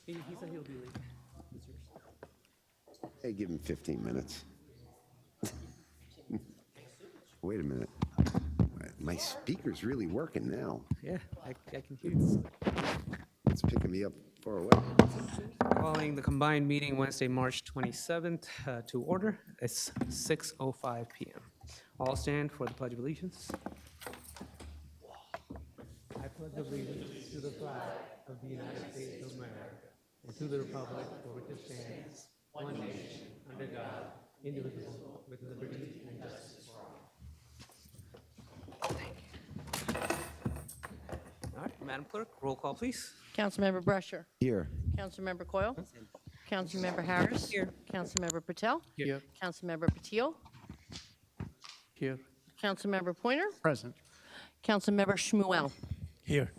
He said he'll be late. It's yours. Hey, give him 15 minutes. Wait a minute. My speaker's really working now. Yeah, I can hear you. It's picking me up far away. Calling the combined meeting Wednesday, March 27th to order. It's 6:05 p.m. All stand for the Pledge of Allegiance. I pledge allegiance to the flag of the United States of America and to the republic for which it stands, one nation, under God, indivisible, with liberty and justice for all. Thank you. All right, Madam Clerk, roll call, please. Councilmember Brusher. Here. Councilmember Coyle. Councilmember Harris. Here. Councilmember Patel. Here. Councilmember Patil. Here. Councilmember Pointer. Present. Councilmember Shmuel. Here.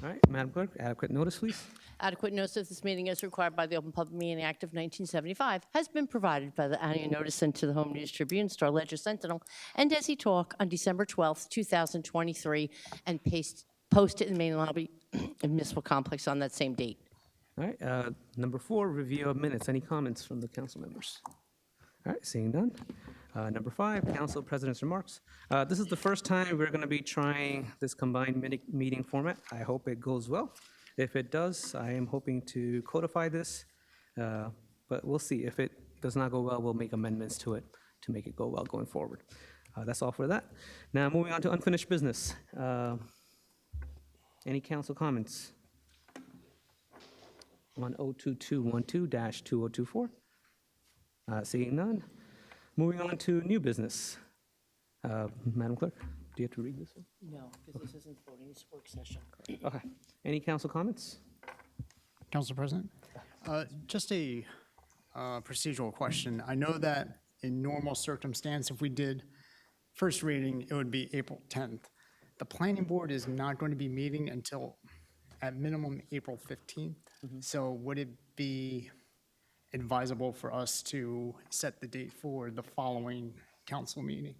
All right, Madam Clerk, adequate notice, please. Adequate notice of this meeting as required by the Open Public Meeting Act of 1975 has been provided by the annual notice sent to the Home News Tribune, Star Ledger Sentinel, and Desi Talk on December 12th, 2023, and posted in the main lobby of Municipal Complex on that same date. All right, number 4, review of minutes. Any comments from the council members? All right, seeing none. Number 5, council president's remarks. This is the first time we're going to be trying this combined meeting format. I hope it goes well. If it does, I am hoping to codify this, but we'll see. If it does not go well, we'll make amendments to it to make it go well going forward. That's all for that. Now, moving on to unfinished business. Any council comments on 02212-2024? Seeing none. Moving on to new business. Madam Clerk, do you have to read this one? No, because this isn't voting, it's work session. Okay. Any council comments? Council President, just a procedural question. I know that in normal circumstance, if we did first reading, it would be April 10th. The planning board is not going to be meeting until, at minimum, April 15th. So would it be advisable for us to set the date for the following council meeting?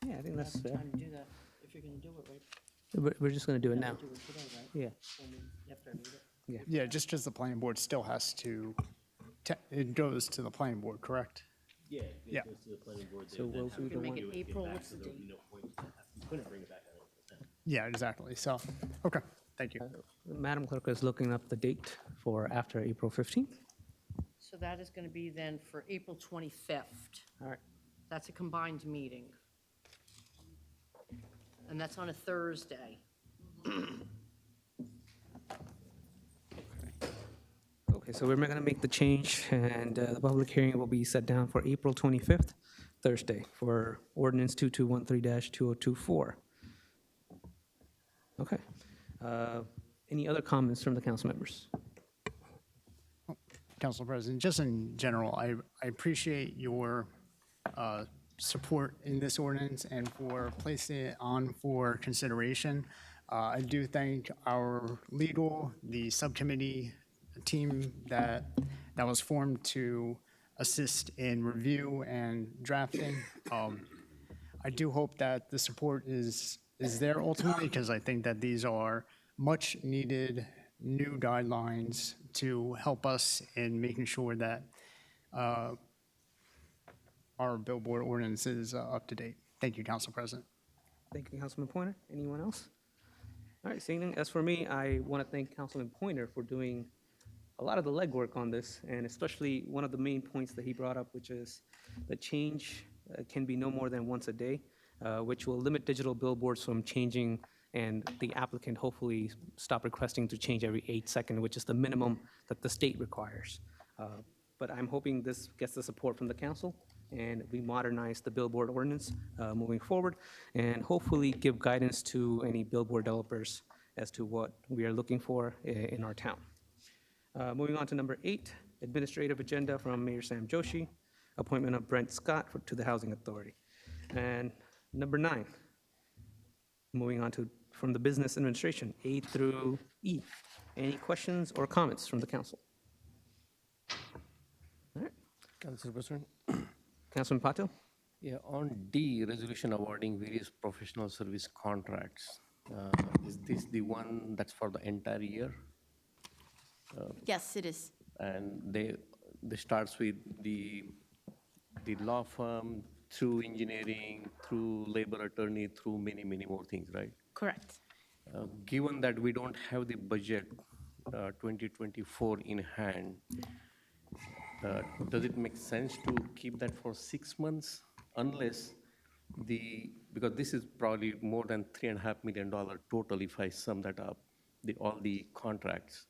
Yeah, I think that's fair. Time to do that, if you're going to do it, right? We're just going to do it now. Do it today, right? Yeah. After I read it. Yeah, just because the planning board still has to, it goes to the planning board, correct? Yeah, Yeah. it goes to the planning board. So we'll do We the can make one. it April, what's the date? You couldn't bring it back. Yeah, exactly. So, okay, thank you. Madam Clerk is looking up the date for after April 15th. So that is going to be then for April 25th. All right. That's a combined meeting. And that's on a Thursday. Okay, so we're going to make the change, and the public hearing will be set down for April 25th, Thursday, for Ordinance 2213-2024. Okay. Any other comments from the council members? Council President, just in general, I appreciate your support in this ordinance and for placing it on for consideration. I do thank our legal, the subcommittee team that was formed to assist in review and drafting. I do hope that the support is there ultimately, because I think that these are much needed new guidelines to help us in making sure that our billboard ordinance is up to date. Thank you, Council President. Thank you, Councilman Pointer. Anyone else? All right, seeing none. As for me, I want to thank Councilman Pointer for doing a lot of the legwork on this, and especially one of the main points that he brought up, which is the change can be no more than once a day, which will limit digital billboards from changing, and the applicant hopefully stop requesting to change every 8 seconds, which is the minimum that the state requires. But I'm hoping this gets the support from the council, and we modernize the billboard ordinance moving forward, and hopefully give guidance to any billboard developers as to what we are looking for in our town. Moving on to number 8, administrative agenda from Mayor Sam Joshi, appointment of Brent Scott to the Housing Authority. And number 9, moving on to from the business administration, A through E. Any questions or comments from the council? All right, Council President? Councilman Patil? Yeah, on D, resolution awarding various professional service contracts. Is this the one that's for the entire year? Yes, it is. and they starts with the law firm, through engineering, through labor attorney, through many more things, right? Correct. Given that we don't have the budget 2024 in hand, does it make sense to keep that for 6 months unless because this is probably more than $3.5 million total if I sum that up, all the contracts.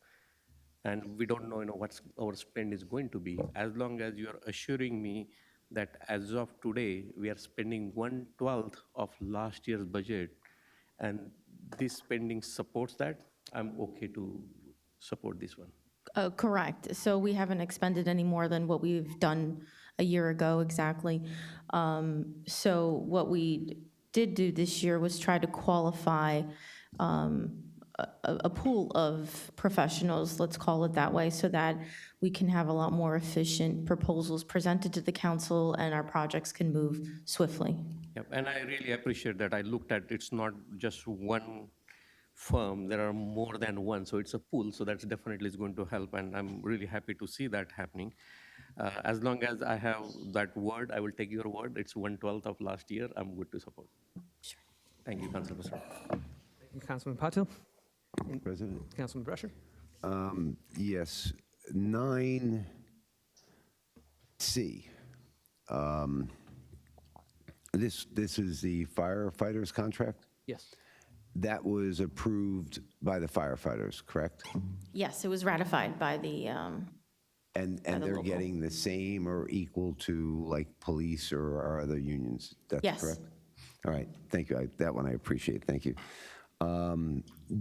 And we don't know, what our spend is going to be. As long as you are assuring me that as of today, we are spending 1/12 of last year's budget, and this spending supports that, I'm okay to support this one. Correct. So we haven't expended any more than what we've done a year ago exactly. So what we did do this year was try to qualify a pool of professionals, let's call it that way, so that we can have a lot more efficient proposals presented to the council and our projects can move swiftly. Yep, and I really appreciate that. I looked at, it's not just one firm, there are more than one, so it's a pool, so that's definitely is going to help, and I'm really happy to see that happening. As long as I have that word, I will take your word, it's 1/12 of last year, I'm good to support. Sure. Thank you, Councilor Pastor. Thank you, Councilman Patil. President? Councilman Brescher? Yes, 9C. This is the firefighters contract? Yes. That was approved by the firefighters, correct? Yes, it was ratified by the, And the they're local. getting the same or equal to like police or our other unions? That's Yes. correct? All right, thank you. That one I appreciate, thank you.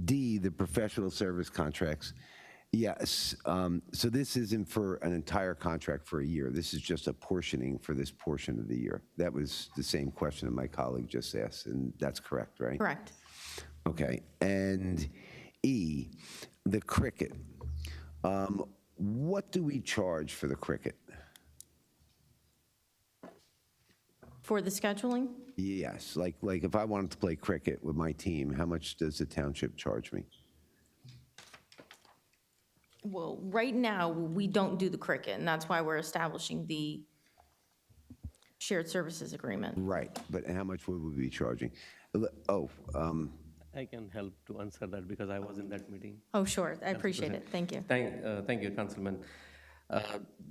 D, the professional service contracts. Yes, so this isn't for an entire contract for a year. This is just a portioning for this portion of the year. That was the same question that my colleague just asked, and that's correct, right? correct. Okay, and E, the cricket. What do we charge for the cricket? For the scheduling, Yes, like if I wanted to play cricket with my team, how much does the township charge me? well, right now, we don't do the cricket, and that's why we're establishing the shared services agreement. Right, but how much would we be charging? Oh, I can help to answer that because I was in that meeting. Oh, sure, I appreciate it, thank you. Thank you, Councilman.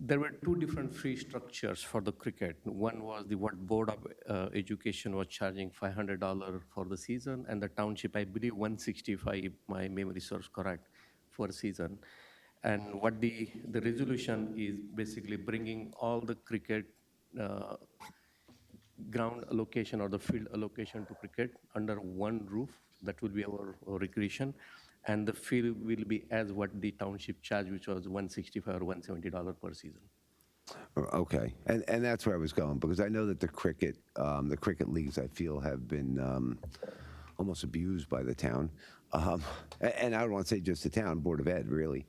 There were two different fee structures for the cricket. One was what Board of Education was charging $500 for the season, and the township, I believe, $165, if my memory serves correct, for a season. And what the resolution is basically bringing all the cricket ground allocation or the field allocation to cricket under one roof. That will be our recreation. And the fee will be as what the township charged, which was $165 or $170 per season. okay, and that's where I was going, because I know that the cricket leagues, I feel, have been almost abused by the town. And I don't want to say just the town, Board of Ed, really,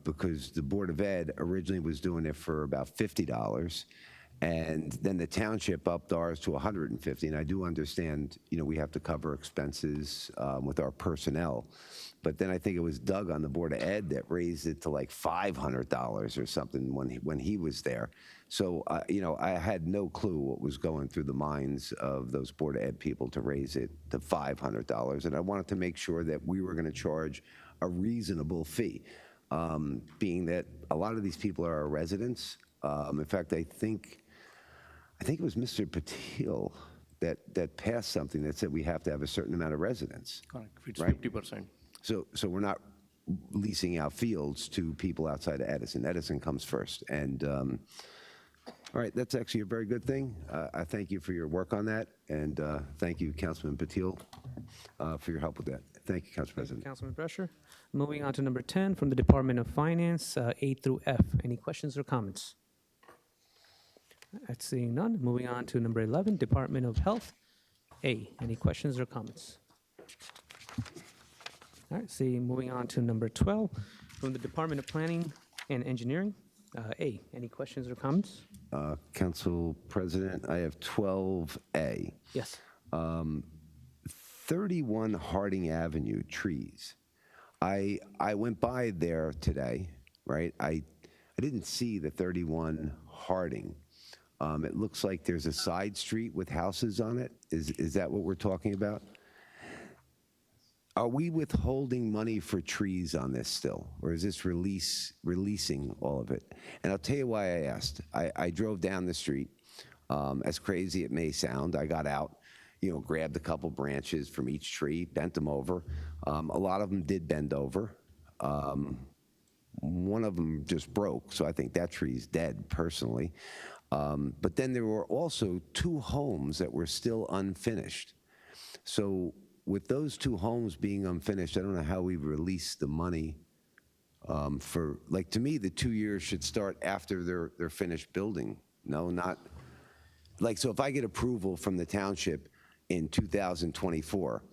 because the Board of Ed originally was doing it for about $50, and then the township upped ours to $150. And I do understand, we have to cover expenses with our personnel. But then I think it was Doug on the Board of Ed that raised it to like $500 or something when he was there. So, I had no clue what was going through the minds of those Board of Ed people to raise it to $500. And I wanted to make sure that we were going to charge a reasonable fee, being that a lot of these people are our residents. In fact, I think it was Mr. Patil that passed something that said we have to have a certain amount of residents. Correct. It's Right. 50%. So we're not leasing out fields to people outside of Edison. Edison comes first. And, all right, that's actually a very good thing. I thank you for your work on that. And thank you, Councilman Patil, for your help with that. Thank you, Council President. Councilman Brescher. Moving on to number 10 from the Department of Finance, A through F. Any questions or comments? Seeing none, moving on to number 11, Department of Health, A. Any questions or comments? All right, moving on to number 12, from the Department of Planning and Engineering, A. Any questions or comments? Council President, I have 12A. Yes. 31 Harding Avenue, trees. I went by there today, right? I didn't see the 31 Harding. It looks like there's a side street with houses on it. Is that what we're talking about? Are we withholding money for trees on this still, or is this releasing all of it? And I'll tell you why I asked. I drove down the street. As crazy it may sound, I got out, grabbed a couple branches from each tree, bent them over. A lot of them did bend over. One of them just broke, so I think that tree's dead, personally. But then there were also 2 homes that were still unfinished. So with those 2 homes being unfinished, I don't know how we release the money for, like, to me, the 2 years should start after they're finished building. No, not, like, so if I get approval from the township in 2024,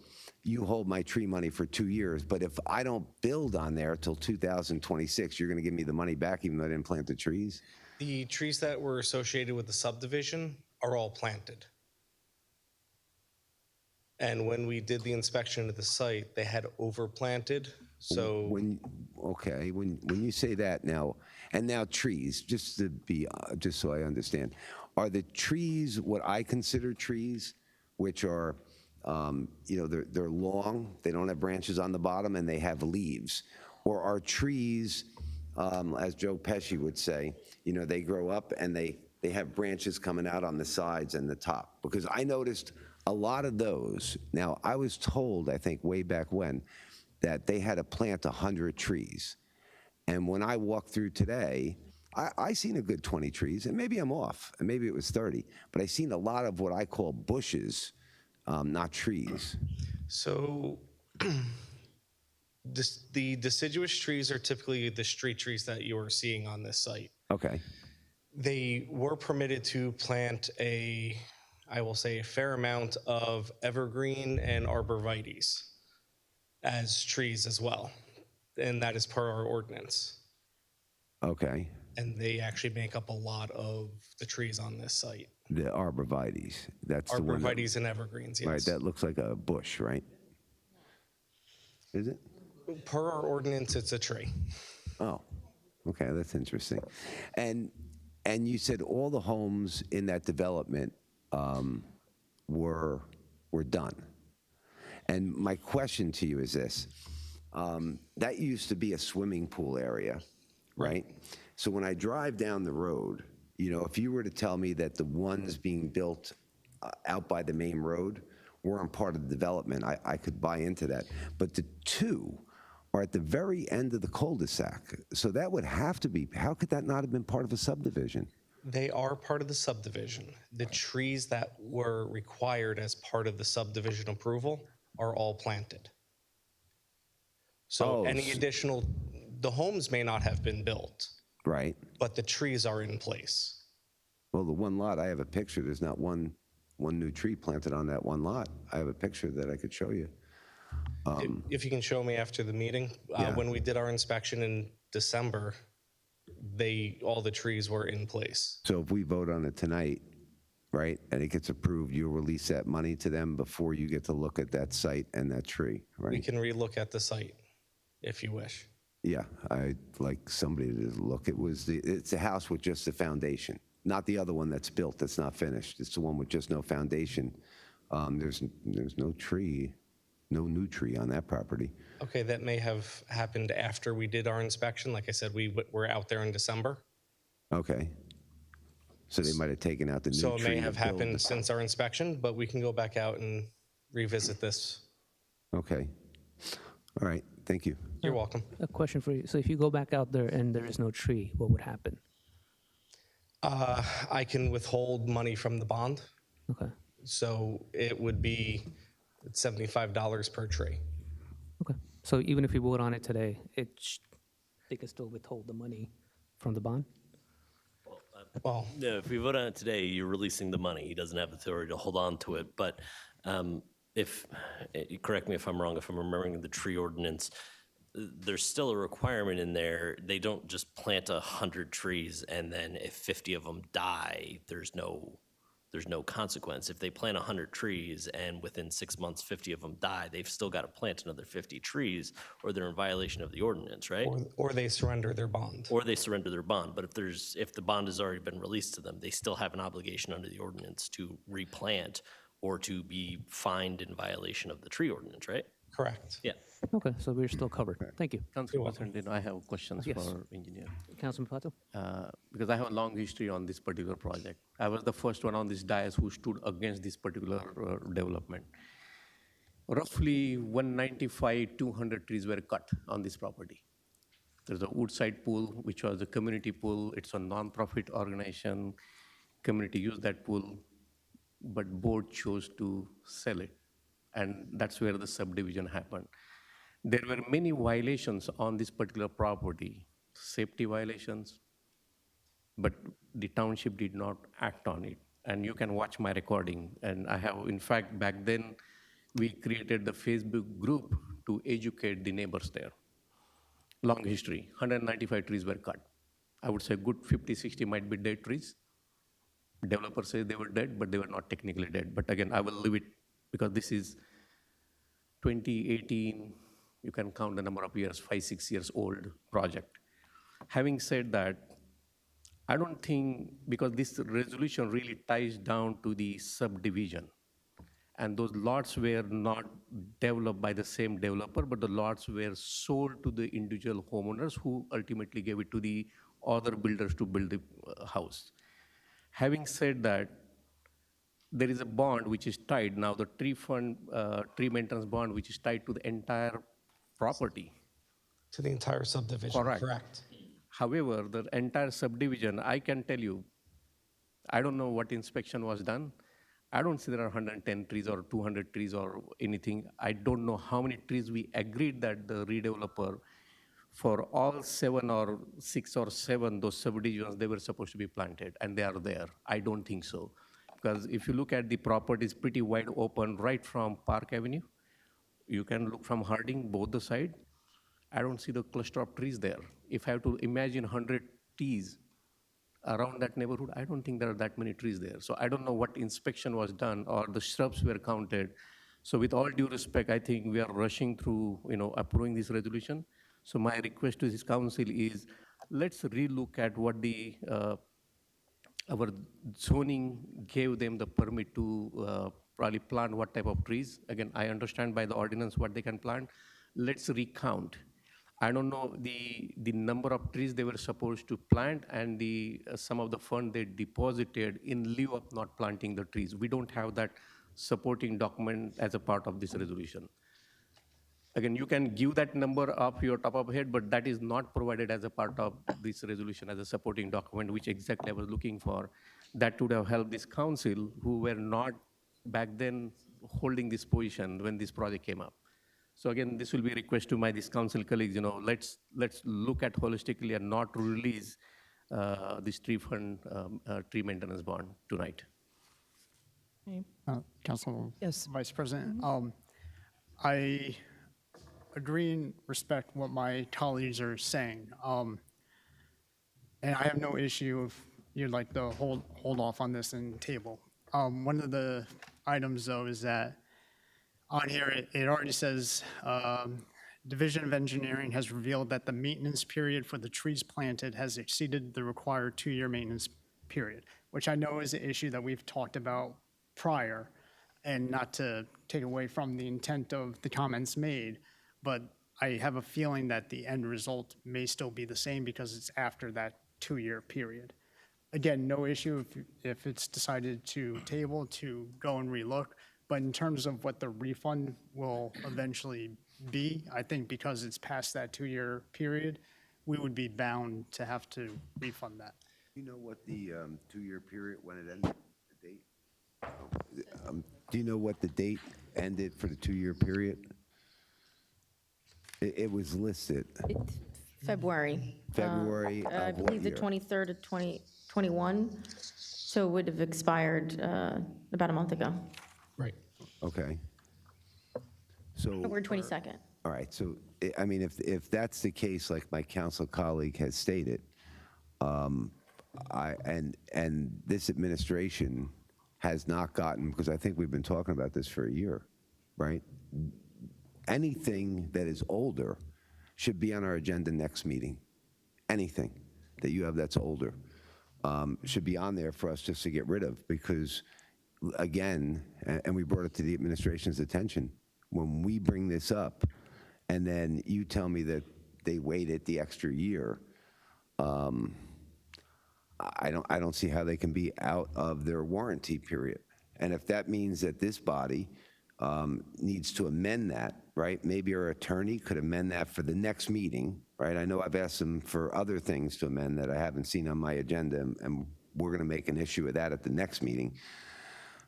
you hold my tree money for 2 years, but if I don't build on there till 2026, you're gonna give me the money back even though I didn't plant the trees? The trees that were associated with the subdivision are all planted. And when we did the inspection of the site, they had overplanted, so When you say that now, and now trees, just so I understand, are the trees what I consider trees, which are, they're long, they don't have branches on the bottom, and they have leaves? Or are trees, as Joe Pesci would say, they grow up and they have branches coming out on the sides and the top? Because I noticed a lot of those. Now, I was told, I think way back when, that they had to plant 100 trees. And when I walked through today, I seen a good 20 trees, and maybe I'm off, and maybe it was 30, but I seen a lot of what I call bushes, not trees. So the deciduous trees are typically the street trees that you are seeing on this site. Okay, They were permitted to plant I will say, a fair amount of evergreen and arborvitaes as trees as well. And that is per our ordinance. okay. And they actually make up a lot of the trees on this site. The arborvitaes, that's the one. Arborvitaes and evergreens, yes. Right, that looks like a bush, right? Is it? Per our ordinance, it's a tree. Oh, okay, that's interesting. And you said all the homes in that development were done. And my question to you is this. That used to be a swimming pool area, right? So when I drive down the road, if you were to tell me that the ones being built out by the main road weren't part of the development, I could buy into that. But the 2 are at the very end of the cul-de-sac. So that would have to be, how could that not have been part of a subdivision? They are part of the subdivision. The trees that were required as part of the subdivision approval are all planted. So Oh, any additional, the homes may not have been built, Right? but the trees are in place. Well, the one lot, I have a picture, there's not one new tree planted on that one lot. I have a picture that I could show you. If you can show me after the meeting, Yeah. when we did our inspection in December, all the trees were in place. So if we vote on it tonight, right, and it gets approved, you'll release that money to them before you get to look at that site and that tree, We right? can relook at the site if you wish. Yeah, I'd like somebody to look. It's a house with just the foundation, not the other one that's built, that's not finished. It's the one with just no foundation. There's no tree, no new tree on that property. Okay, that may have happened after we did our inspection. Like I said, we were out there in December. Okay. So they might have taken out the new tree. So it may to have build happened it. since our inspection, but we can go back out and revisit this. Okay. All right, thank you. You're welcome. A question for you. So if you go back out there and there is no tree, what would happen? I can withhold money from the bond, Okay. so it would be $75 per tree. Okay. So even if we vote on it today, they can still withhold the money from the bond? Well, No, if we vote on it today, you're releasing the money. He doesn't have the authority to hold on to it. But correct me if I'm wrong, if I'm remembering the tree ordinance, there's still a requirement in there. They don't just plant 100 trees and then if 50 of them die, there's no there's no consequence. If they plant 100 trees and within 6 months, 50 of them die, they've still got to plant another 50 trees, or they're in violation of the ordinance, right? Or they surrender their bond. Or they surrender their bond. But if the bond has already been released to them, they still have an obligation under the ordinance to replant or to be fined in violation of the tree ordinance, right? Correct. Yeah. Okay, so we're still covered. Thank you. Council President, I have questions Yes. for engineer. Councilman Pato? Because I have a long history on this particular project. I was the first one on this dais who stood against this particular development. Roughly 195, 200 trees were cut on this property. There's a Woodside pool, which was a community pool. It's a non-profit organization. Community used that pool, but board chose to sell it. And that's where the subdivision happened. There were many violations on this particular property, safety violations, but the township did not act on it. And you can watch my recording. And I have, in fact, back then, we created the Facebook group to educate the neighbors there. Long history, 195 trees were cut. I would say good 50, 60 might be dead trees. Developer says they were dead, but they were not technically dead. But again, I will leave it because this is 2018, you can count the number of years, 5, 6 years old project. Having said that, I don't think, because this resolution really ties down to the subdivision. And those lots were not developed by the same developer, but the lots were sold to the individual homeowners who ultimately gave it to the other builders to build the house. Having said that, there is a bond which is tied, now the tree fund, tree maintenance bond, which is tied to the entire property. To the entire subdivision, correct. However, the entire subdivision, I can tell you, I don't know what inspection was done. I don't see there are 110 trees or 200 trees or anything. I don't know how many trees we agreed that the redeveloper, for all 7 or 6 or 7, those subdivisions, they were supposed to be planted, and they are there. I don't think so. Because if you look at the property, it's pretty wide open right from Park Avenue. You can look from Harding, both the side. I don't see the cluster of trees there. If I have to imagine 100 trees around that neighborhood, I don't think there are that many trees there. So I don't know what inspection was done or the shrubs were counted. So with all due respect, I think we are rushing through, approving this resolution. So my request to this council is, let's relook at what the our zoning gave them the permit to probably plant what type of trees. Again, I understand by the ordinance what they can plant. Let's recount. I don't know the number of trees they were supposed to plant and the some of the fund they deposited in lieu of not planting the trees. We don't have that supporting document as a part of this resolution. Again, you can give that number off your top of head, but that is not provided as a part of this resolution as a supporting document, which exactly I was looking for. That would have helped this council, who were not back then holding this position when this project came up. So again, this will be a request to this council colleagues, let's look at holistically and not release this tree fund, tree maintenance bond tonight. Council Yes. Vice President, I agree and respect what my colleagues are saying. And I have no issue if you'd like to hold off on this and table. One of the items, though, is that on here, it already says, Division of Engineering has revealed that the maintenance period for the trees planted has exceeded the required 2-year maintenance period, which I know is an issue that we've talked about prior, and not to take away from the intent of the comments made, but I have a feeling that the end result may still be the same because it's after that 2-year period. Again, no issue if it's decided to table, to go and relook, but in terms of what the refund will eventually be, I think because it's past that 2-year period, we would be bound to have to refund that. Do you know what the 2-year period, when it ended, the date? Do you know what the date ended for the 2-year period? It was listed. It's February. February I of what believe the year? 23rd of 2021, so it would have expired about a month ago, Right. Okay. So, February 22nd. all right, so, I mean, if that's the case, like my council colleague has stated, and this administration has not gotten, because I think we've been talking about this for a year, right? Anything that is older should be on our agenda next meeting. Anything that you have that's older should be on there for us just to get rid of, because again, and we brought it to the administration's attention, when we bring this up and then you tell me that they waited the extra year, I don't see how they can be out of their warranty period. And if that means that this body needs to amend that, right? Maybe our attorney could amend that for the next meeting, right? I know I've asked them for other things to amend that I haven't seen on my agenda, and we're going to make an issue of that at the next meeting.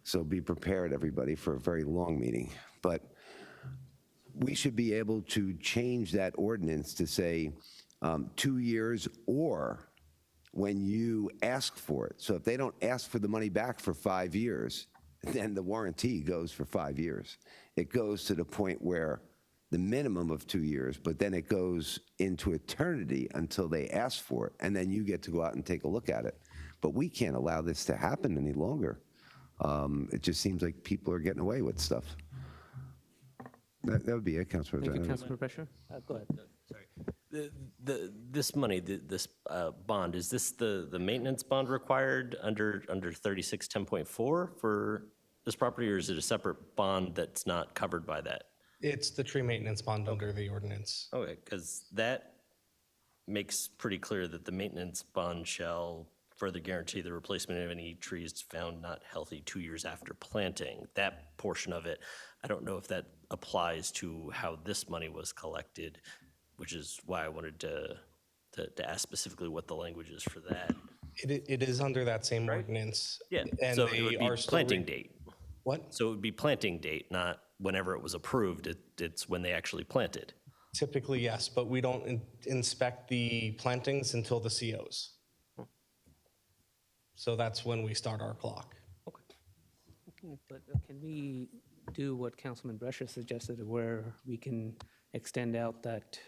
So be prepared, everybody, for a very long meeting. But we should be able to change that ordinance to say 2 years, or when you ask for it. So if they don't ask for the money back for 5 years, then the warranty goes for 5 years. It goes to the point where the minimum of 2 years, but then it goes into eternity until they ask for it, and then you get to go out and take a look at it. But we can't allow this to happen any longer. It just seems like people are getting away with stuff. That would be it, Councilor Thank you, Representative. Councilman Brescher. Go ahead. Sorry. This money, this bond, is this the maintenance bond required under 3610.4 for this property, or is it a separate bond that's not covered by that? It's the tree maintenance bond under the ordinance. Okay, because that makes pretty clear that the maintenance bond shall further guarantee the replacement of any trees found not healthy 2 years after planting. That portion of it, I don't know if that applies to how this money was collected, which is why I wanted to ask specifically what the language is for that. It is under that same ordinance. Yeah, And so it they would be are still planting date. What? So it would be planting date, not whenever it was approved. It's when they actually planted. Typically, yes, but we don't inspect the plantings until the COs. So that's when we start our clock. But can we do what Councilman Brescher suggested, where we can extend out that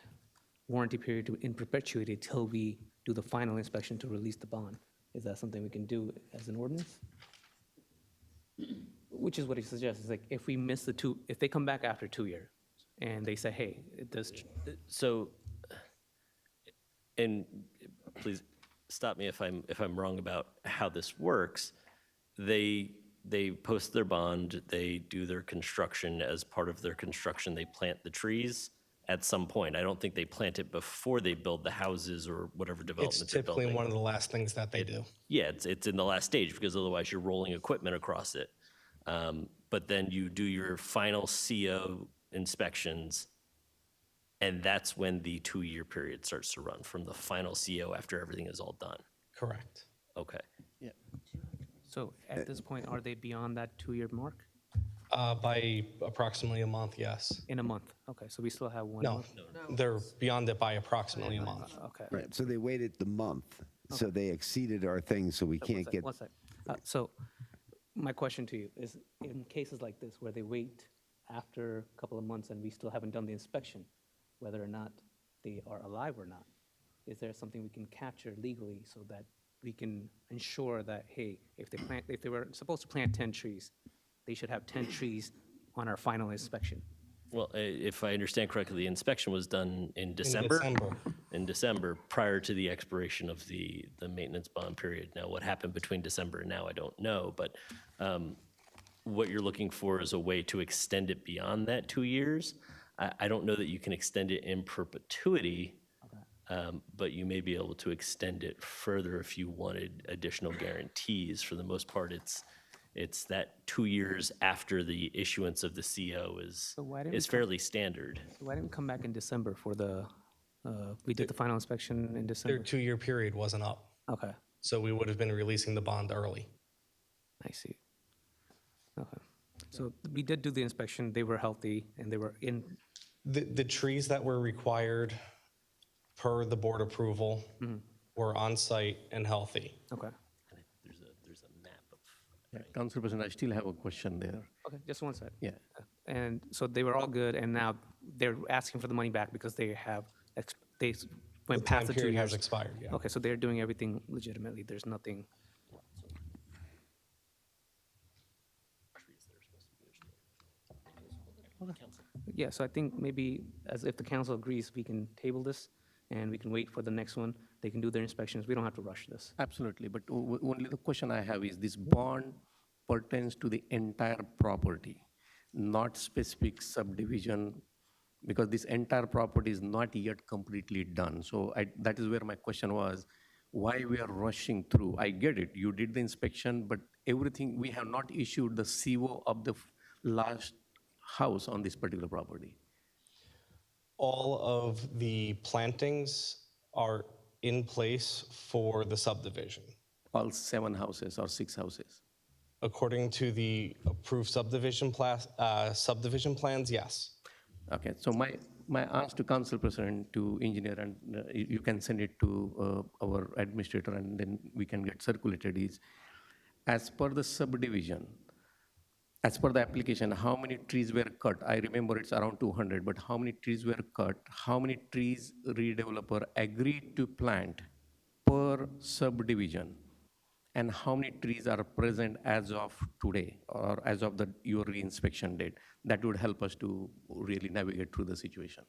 warranty period in perpetuity till we do the final inspection to release the bond? Is that something we can do as an ordinance? Which is what he suggests, is like, if we miss if they come back after 2 years, and they say, hey, it does, So, and please stop me if I'm wrong about how this works. They post their bond, they do their construction. As part of their construction, they plant the trees at some point. I don't think they plant it before they build the houses or whatever It's development they're typically building. one of the last things that they do. Yeah, it's in the last stage, because otherwise you're rolling equipment across it. But then you do your final CO inspections, and that's when the 2-year period starts to run, from the final CO after everything is all done. Correct. Okay. so at this point, are they beyond that 2-year mark? By approximately a month, yes. In a month? Okay, so we still have 1 No, month? they're beyond it by approximately a month. Okay. Right, so they waited the month, so they exceeded our thing, so we can't get, One sec. So my question to you is, in cases like this where they wait after a couple of months and we still haven't done the inspection, whether or not they are alive or not, is there something we can capture legally so that we can ensure that, hey, if they were supposed to plant 10 trees, they should have 10 trees on our final inspection? Well, if I understand correctly, the inspection was done in December? December. In December, prior to the expiration of the maintenance bond period. Now, what happened between December and now, I don't know, but what you're looking for is a way to extend it beyond that 2 years. I don't know that you can extend it in perpetuity, but you may be able to extend it further if you wanted additional guarantees. For the most part, it's that 2 years after the issuance of the CO is why didn't we fairly standard. So why didn't we come back in December for we did the final inspection in Their December? 2-year period wasn't up, Okay, so we would have been releasing the bond early. I see. Okay, so we did do the inspection, they were healthy, and they were in, The trees that were required per the board approval were on site and healthy. okay. There's a map of. Yeah, Council President, I still have a question there. Okay, just one sec. Yeah. And so they were all good, and now they're asking for the money back because they The went time past the 2 period has years. expired, yeah. Okay, so they're doing everything legitimately, there's nothing, Yeah, so I think maybe as if the council agrees, we can table this and we can wait for the next one. They can do their inspections. We don't have to rush this. Absolutely, but only the question I have is this bond pertains to the entire property, not specific subdivision, because this entire property is not yet completely done. So that is where my question was, why we are rushing through? I get it, you did the inspection, but everything, we have not issued the CO of the last house on this particular property. All of the plantings are in place for the subdivision. All 7 houses or 6 houses. According to the approved subdivision plans, yes. Okay, so my ask to council president, to engineer, and you can send it to our administrator and then we can get circulated, is as per the subdivision, as per the application, how many trees were cut? I remember it's around 200, but how many trees were cut? How many trees redeveloper agreed to plant per subdivision? And how many trees are present as of today or as of your reinspection date? That would help us to really navigate through the situation.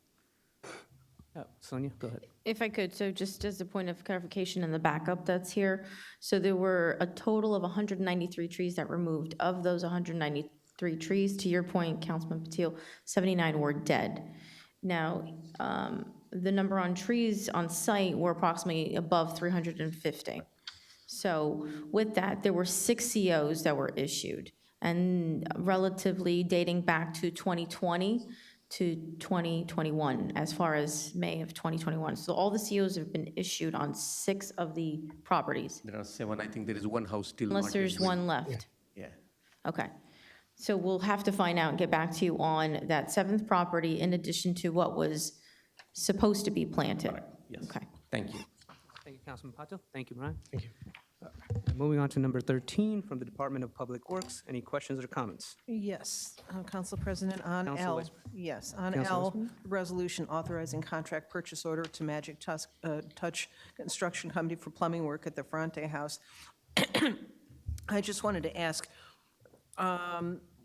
Sonia, go ahead. If I could, so just as a point of clarification in the backup that's here, so there were a total of 193 trees that were removed. Of those 193 trees, to your point, Councilman Patil, 79 were dead. Now, the number on trees on site were approximately above 350. So with that, there were 6 COs that were issued, and relatively dating back to 2020 to 2021, as far as May of 2021. So all the COs have been issued on 6 of the properties, There are 7, I think there is 1 house still not unless there's yet one left. Yeah. Okay. So we'll have to find out and get back to you on that 7th property in addition to what was supposed to be planted. Yes. Okay. Thank you. Thank you, Councilman Patil. Thank you, Brian. Thank you. Moving on to number 13 from the Department of Public Works. Any questions or comments? Yes, Council President, on Council L. Vice- Yes, on Council L, Vice resolution authorizing contract purchase order to Magic Touch Construction Company for plumbing work at the Ferrante House. I just wanted to ask,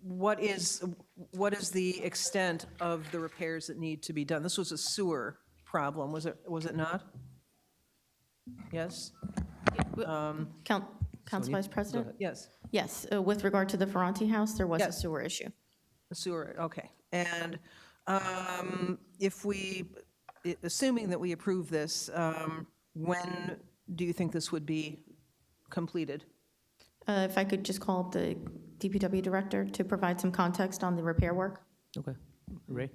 what is the extent of the repairs that need to be done? This was a sewer problem, was it not? Yes? Council Vice President? Yes. Yes, with regard to the Ferranti House, there was a Yes. sewer issue. Sewer, okay. And if we, assuming that we approve this, when do you think this would be completed? If I could just call up the DPW Director to provide some context on the repair work? Okay. Ray?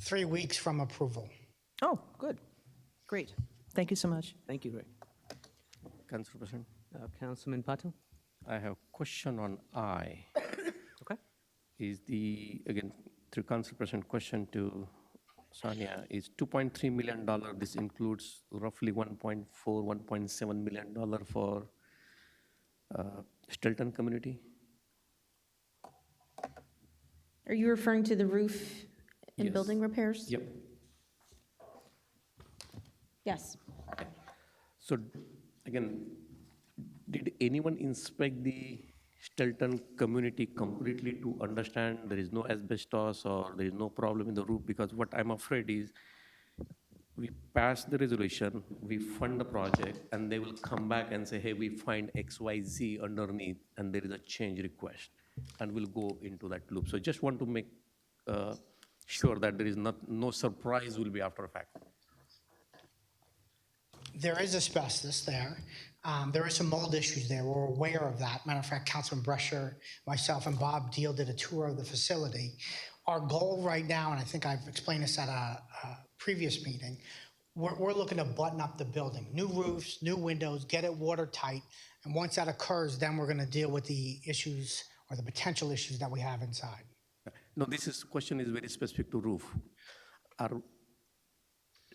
Three weeks from approval. Oh, good. Great. Thank you so much. Thank you, Ray. Council President, Councilman Patil? I have a question on I. Okay. Is again, through Council President, question to Sonia, is $2.3 million, this includes roughly $1.4, $1.7 million for Stilton community? Are you referring to the roof and Yes. building repairs? Yep. Yes. So again, did anyone inspect the Stilton community completely to understand there is no asbestos or there is no problem in the roof? Because what I'm afraid is we pass the resolution, we fund the project, and they will come back and say, hey, we find XYZ underneath, and there is a change request, and we'll go into that loop. So just want to make sure that there is no surprise will be after a fact. There is asbestos there. There are some mold issues there. We're aware of that. Matter of fact, Councilman Brescher, myself, and Bob Deal did a tour of the facility. Our goal right now, and I think I've explained this at a previous meeting, we're looking to button up the building. New roofs, new windows, get it watertight. And once that occurs, then we're going to deal with the issues or the potential issues that we have inside. No, question is very specific to roof. Are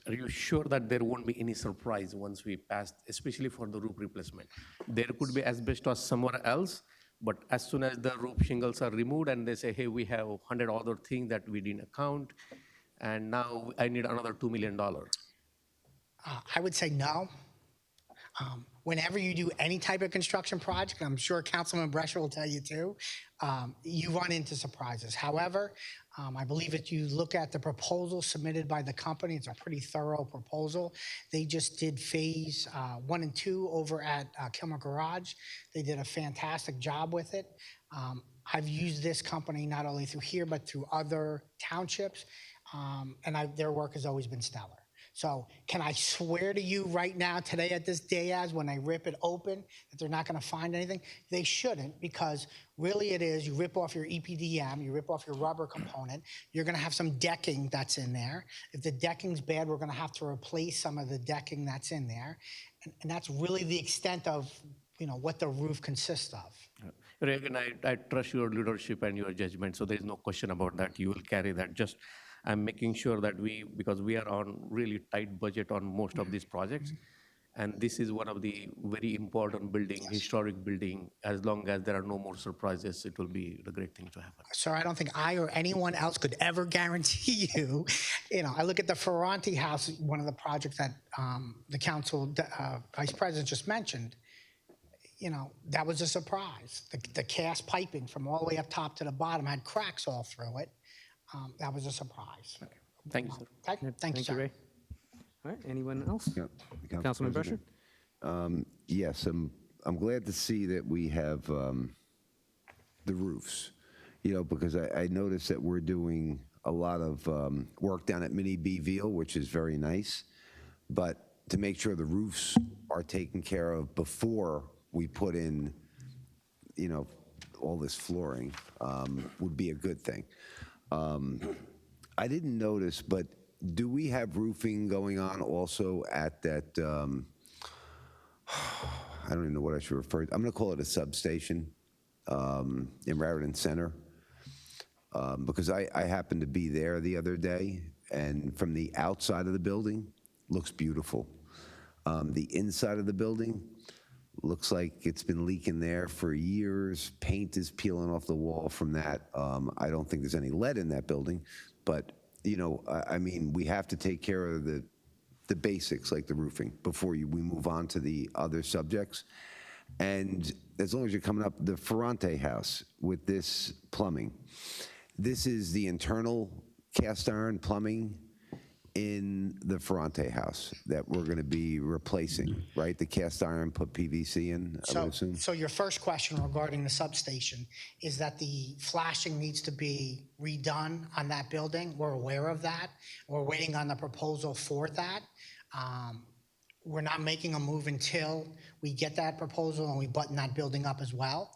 you sure that there won't be any surprise once we pass, especially for the roof replacement? There could be asbestos somewhere else, but as soon as the roof shingles are removed and they say, hey, we have 100 other things that we didn't account, and now I need another $2 million. I would say no. Whenever you do any type of construction project, I'm sure Councilman Brescher will tell you too, you run into surprises. However, I believe if you look at the proposal submitted by the company, it's a pretty thorough proposal. They just did phase 1 and 2 over at Kilmer Garage. They did a fantastic job with it. I've used this company not only through here, but through other townships, and their work has always been stellar. So can I swear to you right now, today at this Diaz, when they rip it open, that they're not going to find anything? They shouldn't, because really it is, you rip off your EPDM, you rip off your rubber component, you're going to have some decking that's in there. If the decking's bad, we're going to have to replace some of the decking that's in there. And that's really the extent of, what the roof consists of. Reagan, I trust your leadership and your judgment, so there's no question about that. You will carry that. Just I'm making sure that because we are on really tight budget on most of these projects, and this is one of the very important building, historic building. As long as there are no more surprises, it will be the great thing to happen. Sir, I don't think I or anyone else could ever guarantee you. I look at the Ferranti House, one of the projects that the council vice president just mentioned. That was a surprise. The cast piping from all the way up top to the bottom had cracks all through it. That was a surprise. Okay. Thank you, sir. Okay? Thank you, sir. Ray. All right, anyone else? Yeah, Councilman Brescher? Yes, I'm glad to see that we have the roofs, because I noticed that we're doing a lot of work down at Mini Beeville, which is very nice, but to make sure the roofs are taken care of before we put in, all this flooring would be a good thing. I didn't notice, but do we have roofing going on also at that, I don't even know what I should refer to. I'm going to call it a substation in Raritan Center, because I happened to be there the other day, and from the outside of the building, looks beautiful. The inside of the building looks like it's been leaking there for years. Paint is peeling off the wall from that. I don't think there's any lead in that building, but we have to take care of the basics, like the roofing, before we move on to the other subjects. And as long as you're coming up, the Ferranti House with this plumbing, this is the internal cast iron plumbing in the Ferranti House that we're going to be replacing, right? The cast iron, put PVC in, I would assume? So your first question regarding the substation is that the flashing needs to be redone on that building. We're aware of that. We're waiting on the proposal for that. We're not making a move until we get that proposal and we button that building up as well.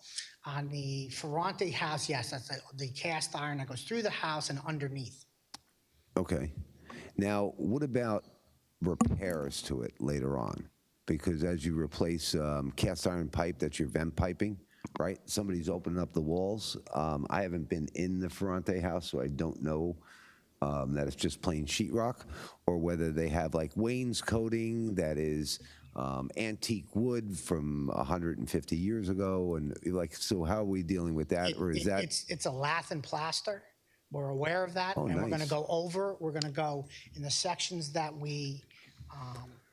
On the Ferranti House, yes, that's the cast iron that goes through the house and underneath. Okay. Now, what about repairs to it later on? Because as you replace cast iron pipe, that's your vent piping, right? Somebody's opening up the walls. I haven't been in the Ferranti House, so I don't know that it's just plain sheetrock, or whether they have like wainscoting that is antique wood from 150 years ago, and so how are we dealing with that? Or is that it's a lath and plaster? We're aware of that, Oh, and we're going to nice. we're going to go in the sections that we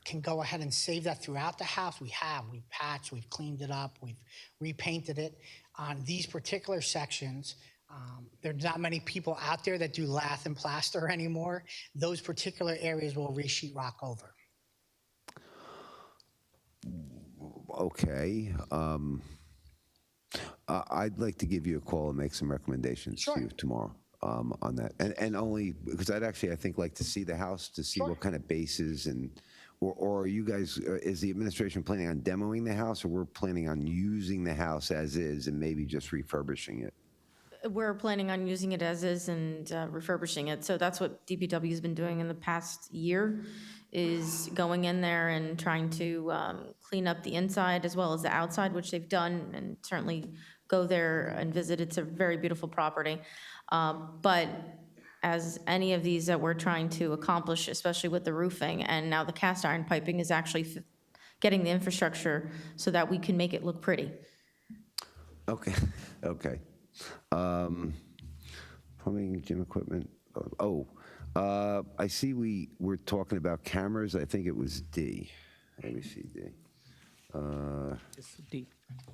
can go ahead and save that throughout the house. We've patched, we've cleaned it up, we've repainted it. On these particular sections, there's not many people out there that do lath and plaster anymore. Those particular areas will re-sheetrock over. okay? I'd like to give you a call and make some recommendations to you tomorrow on that. And only because I think like to see the house, to see what kind of bases or are you guys, is the administration planning on demoing the house, or we're planning on using the house as is and maybe just refurbishing it? We're planning on using it as is and refurbishing it. So that's what DPW has been doing in the past year, is going in there and trying to clean up the inside as well as the outside, which they've done, and certainly go there and visit. It's a very beautiful property. But as any of these that we're trying to accomplish, especially with the roofing, and now the cast iron piping is actually getting the infrastructure so that we can make it look pretty. Okay, okay. Plumbing, gym equipment. I see we're talking about cameras. I think it was D. Let me see, D. It's D.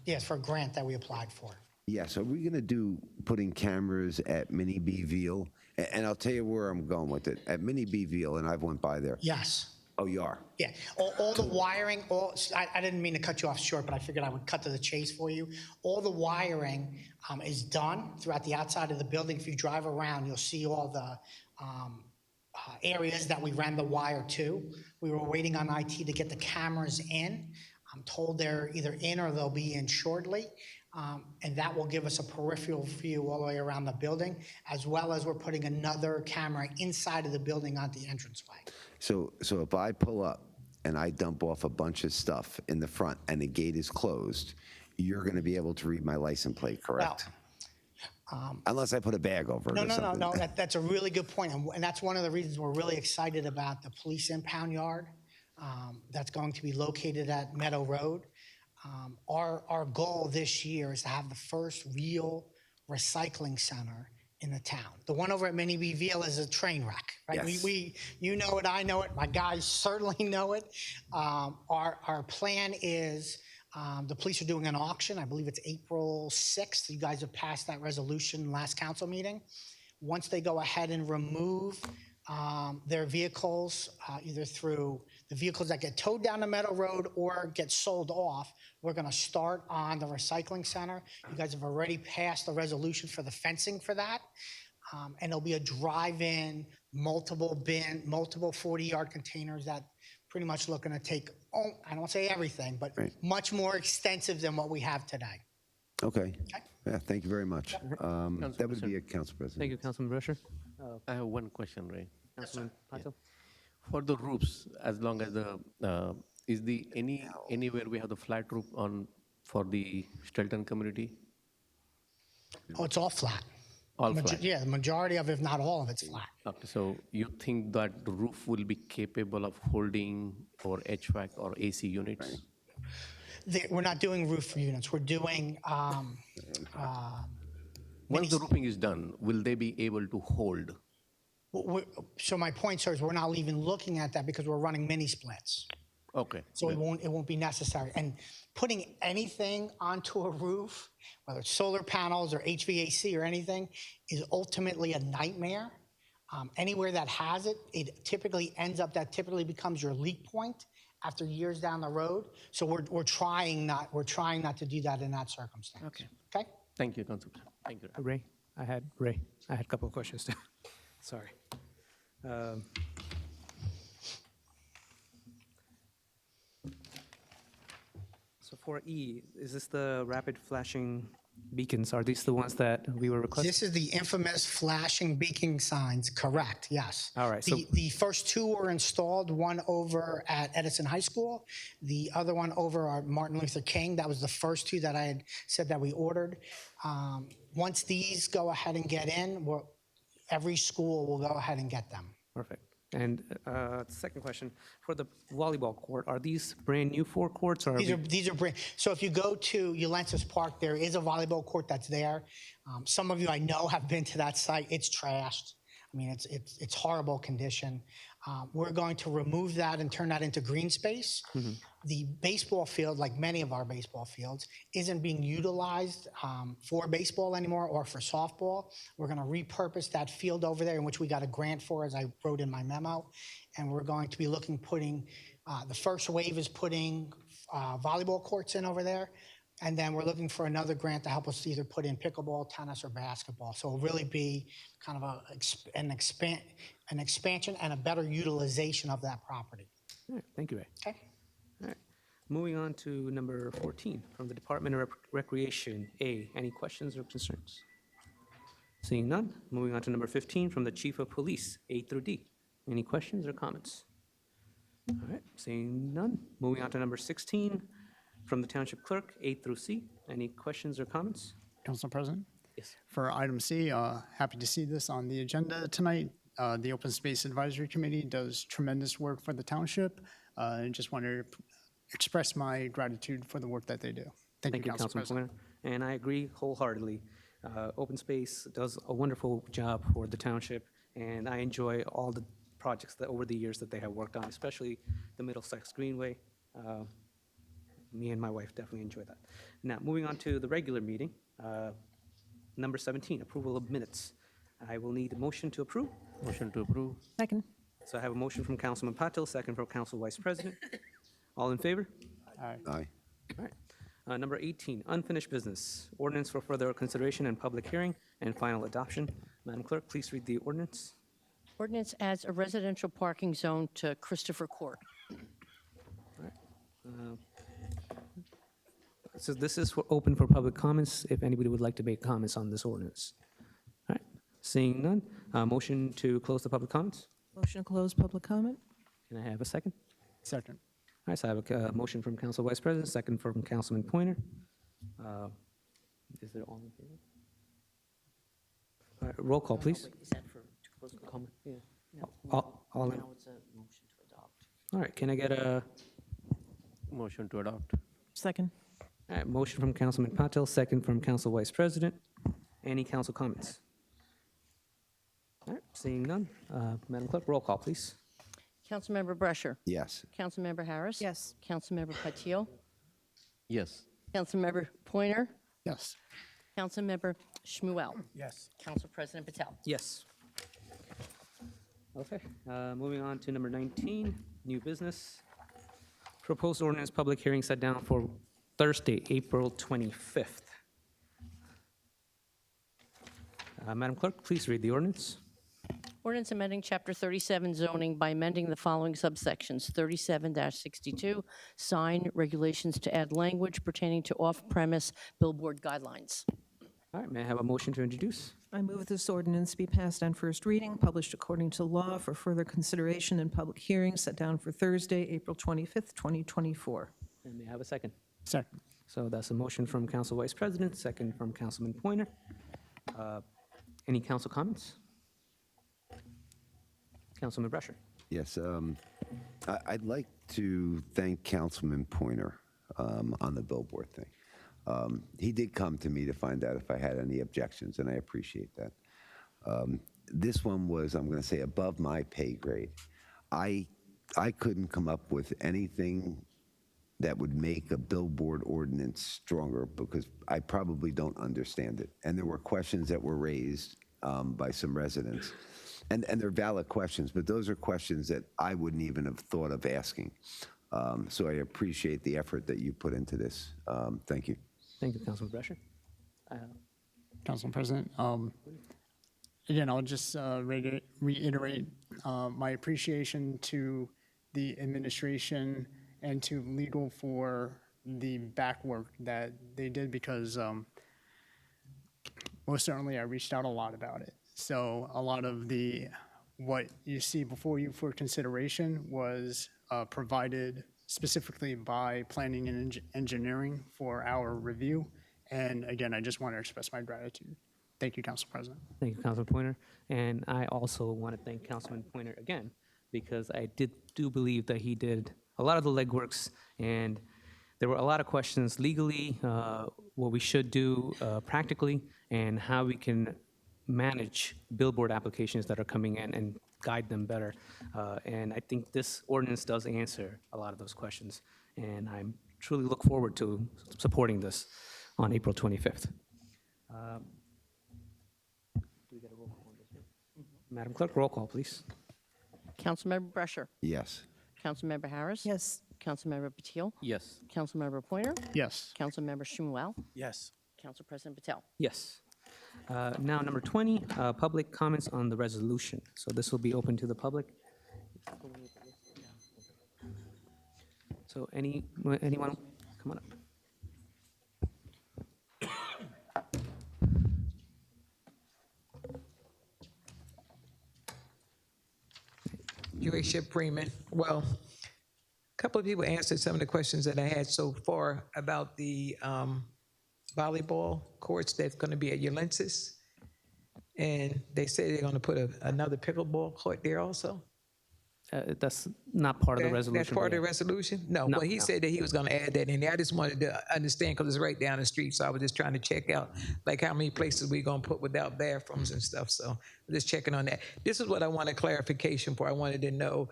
Yes, for a grant that we applied for. Yes, are we going to do putting cameras at Mini Beeville? And I'll tell you where I'm going with it. At Mini Beeville, and I've went by there. Yes. Oh, you are? Yeah, all the wiring, I didn't mean to cut you off short, but I figured I would cut to the chase for you. All the wiring is done throughout the outside of the building. If you drive around, you'll see all the areas that we ran the wire to. We were waiting on IT to get the cameras in. I'm told they're either in or they'll be in shortly. And that will give us a peripheral view all the way around the building, as well as we're putting another camera inside of the building on the entranceway. So if I pull up and I dump off a bunch of stuff in the front and the gate is closed, you're going to be able to read my license plate, correct? Unless I put a bag over it or something. No, that's a really good point. And that's one of the reasons we're really excited about the police impound yard that's going to be located at Meadow Road. Our goal this year is to have the first real recycling center in the town. The one over at Mini Beeville is a train wreck, right? Yes. You know it, I know it, my guys certainly know it. Our plan is the police are doing an auction. I believe it's April 6th. You guys have passed that resolution last council meeting. Once they go ahead and remove their vehicles, either through the vehicles that get towed down the Meadow Road or get sold off, we're going to start on the recycling center. You guys have already passed the resolution for the fencing for that. And there'll be a drive-in, multiple 40-yard containers that pretty much looking to take, I don't want to say everything, but much more extensive than what we have today. Okay. Yeah, thank you very much. That would be a council president. Thank you, Councilman Brescher. I have one question, Ray. Councilman Patel? For the roofs, as long as is the anywhere we have the flat roof on for the Stelton community? Oh, it's all flat. All flat? Yeah, the majority of it, if not all of it's flat. Okay, so you think that the roof will be capable of holding or HVAC or AC units? We're not doing roof units. We're doing, Once the roofing is done, will they be able to hold? so my point, sir, is we're not even looking at that because we're running mini splits. Okay. So it won't be necessary. And putting anything onto a roof, whether it's solar panels or HVAC or anything, is ultimately a nightmare. Anywhere that has it, it typically becomes your leak point after years down the road. So we're trying not to do that in that circumstance. Okay. Okay? Thank you, Councilor. Thank you. Ray, I had a couple of questions too. Sorry. So for E, is this the rapid flashing beacons? Are these the ones that we were requesting? This is the infamous flashing beacon signs, correct, yes. All right, so- The first two were installed, one over at Edison High School, the other one over at Martin Luther King. That was the first two that I had said that we ordered. Once these go ahead and get in, every school will go ahead and get them. Perfect. And second question, for the volleyball court, are these brand new four courts or? These are brand. So if you go to Ulensis Park, there is a volleyball court that's there. Some of you I know have been to that site. It's trashed. I mean, it's horrible condition. We're going to remove that and turn that into green space. Mm-hmm. The baseball field, like many of our baseball fields, isn't being utilized for baseball anymore or for softball. We're going to repurpose that field over there, in which we got a grant for, as I wrote in my memo. And we're going to be the first wave is putting volleyball courts in over there. And then we're looking for another grant to help us either put in pickleball, tennis, or basketball. So it'll really be kind of an expansion and a better utilization of that property. All right, thank you, Ray. Okay? All right, moving on to number 14, from the Department of Recreation, A, any questions or concerns? Seeing none, moving on to number 15, from the Chief of Police, A through D. Any questions or comments? All right, seeing none, moving on to number 16, from the Township Clerk, A through C. Any questions or comments? Council President? Yes. For item C, happy to see this on the agenda tonight. The Open Space Advisory Committee does tremendous work for the township. And just wanted to express my gratitude for the work that they do. Thank you, Council President. Pointer. And I agree wholeheartedly. Open Space does a wonderful job for the township, and I enjoy all the projects that over the years that they have worked on, especially the Middlesex Greenway. Me and my wife definitely enjoy that. Now, moving on to the regular meeting, number 17, approval of minutes. I will need a motion to approve. Motion to approve. Second. So I have a motion from Councilman Patil, second from Council Vice President. All in favor? Aye. All right. Number 18, unfinished business. Ordinance for further consideration and public hearing and final adoption. Madam Clerk, please read the ordinance. Ordinance adds a residential parking zone to Christopher Court. So this is open for public comments, if anybody would like to make comments on this ordinance. All right, seeing none, motion to close the public comments. Motion to close public comment? Can I have a second? Second. All right, so I have a motion from Council Vice President, second from Councilman Pointer. Is there all in favor? All right, roll call, please. Is that for, to close the Comment, yeah. No. All in, Now it's a motion to adopt. all right, can I get a, Motion to adopt. Second. all right, motion from Councilman Patil, second from Council Vice President. Any council comments? All right, seeing none, Madam Clerk, roll call, please. Councilmember Brescher. Yes. Councilmember Harris. Yes. Councilmember Patil. Yes. Councilmember Pointer. Yes. Councilmember Shmuel. Yes. Council President Patel. Yes. Okay, moving on to number 19, new business. Proposed ordinance public hearing set down for Thursday, April 25th. Madam Clerk, please read the ordinance. Ordinance amending Chapter 37 zoning by amending the following subsections: 37-62, sign regulations to add language pertaining to off-premise billboard guidelines. All right, may I have a motion to introduce? I move this ordinance be passed on first reading, published according to law for further consideration and public hearing set down for Thursday, April 25th, 2024. And may I have a second? Second. So that's a motion from Council Vice President, second from Councilman Pointer. Any council comments? Councilman Brescher. Yes, I'd like to thank Councilman Pointer on the billboard thing. He did come to me to find out if I had any objections, and I appreciate that. This one was, I'm going to say, above my pay grade. I couldn't come up with anything that would make a billboard ordinance stronger because I probably don't understand it. And there were questions that were raised by some residents. And they're valid questions, but those are questions that I wouldn't even have thought of asking. So I appreciate the effort that you put into this. Thank you. Thank you, Councilman Brescher. Council President, again, I'll just reiterate my appreciation to the administration and to legal for the back work that they did because most certainly I reached out a lot about it. So a lot of what you see before you for consideration was provided specifically by planning and engineering for our review. And again, I just want to express my gratitude. Thank you, Council President. Thank you, Councilman Pointer. And I also want to thank Councilman Pointer again, because I do believe that he did a lot of the legworks, and there were a lot of questions legally, what we should do practically, and how we can manage billboard applications that are coming in and guide them better. And I think this ordinance does answer a lot of those questions, and I truly look forward to supporting this on April 25th. Madam Clerk, roll call, please. Councilmember Brescher. Yes. Councilmember Harris. Yes. Councilmember Patil. Yes. Councilmember Pointer. Yes. Councilmember Shmuel. Yes. Council President Patel. Yes. Now, number 20, public comments on the resolution. So this will be open to the public. So anyone, come on up. Eurasia Freeman. Well, a couple of people answered some of the questions that I had so far about the volleyball courts that's going to be at Ulysses. And they say they're going to put another pickleball court there also. That's not part of the resolution. That's part but of the yeah. resolution? No, No, well, he no. said that he was gonna add that in there. I just wanted to understand, because it's right down the street, so I was just trying to check out, like, how many places we gonna put without bathrooms and stuff, so I'm just checking on that. This is what I wanted clarification for. I wanted to know,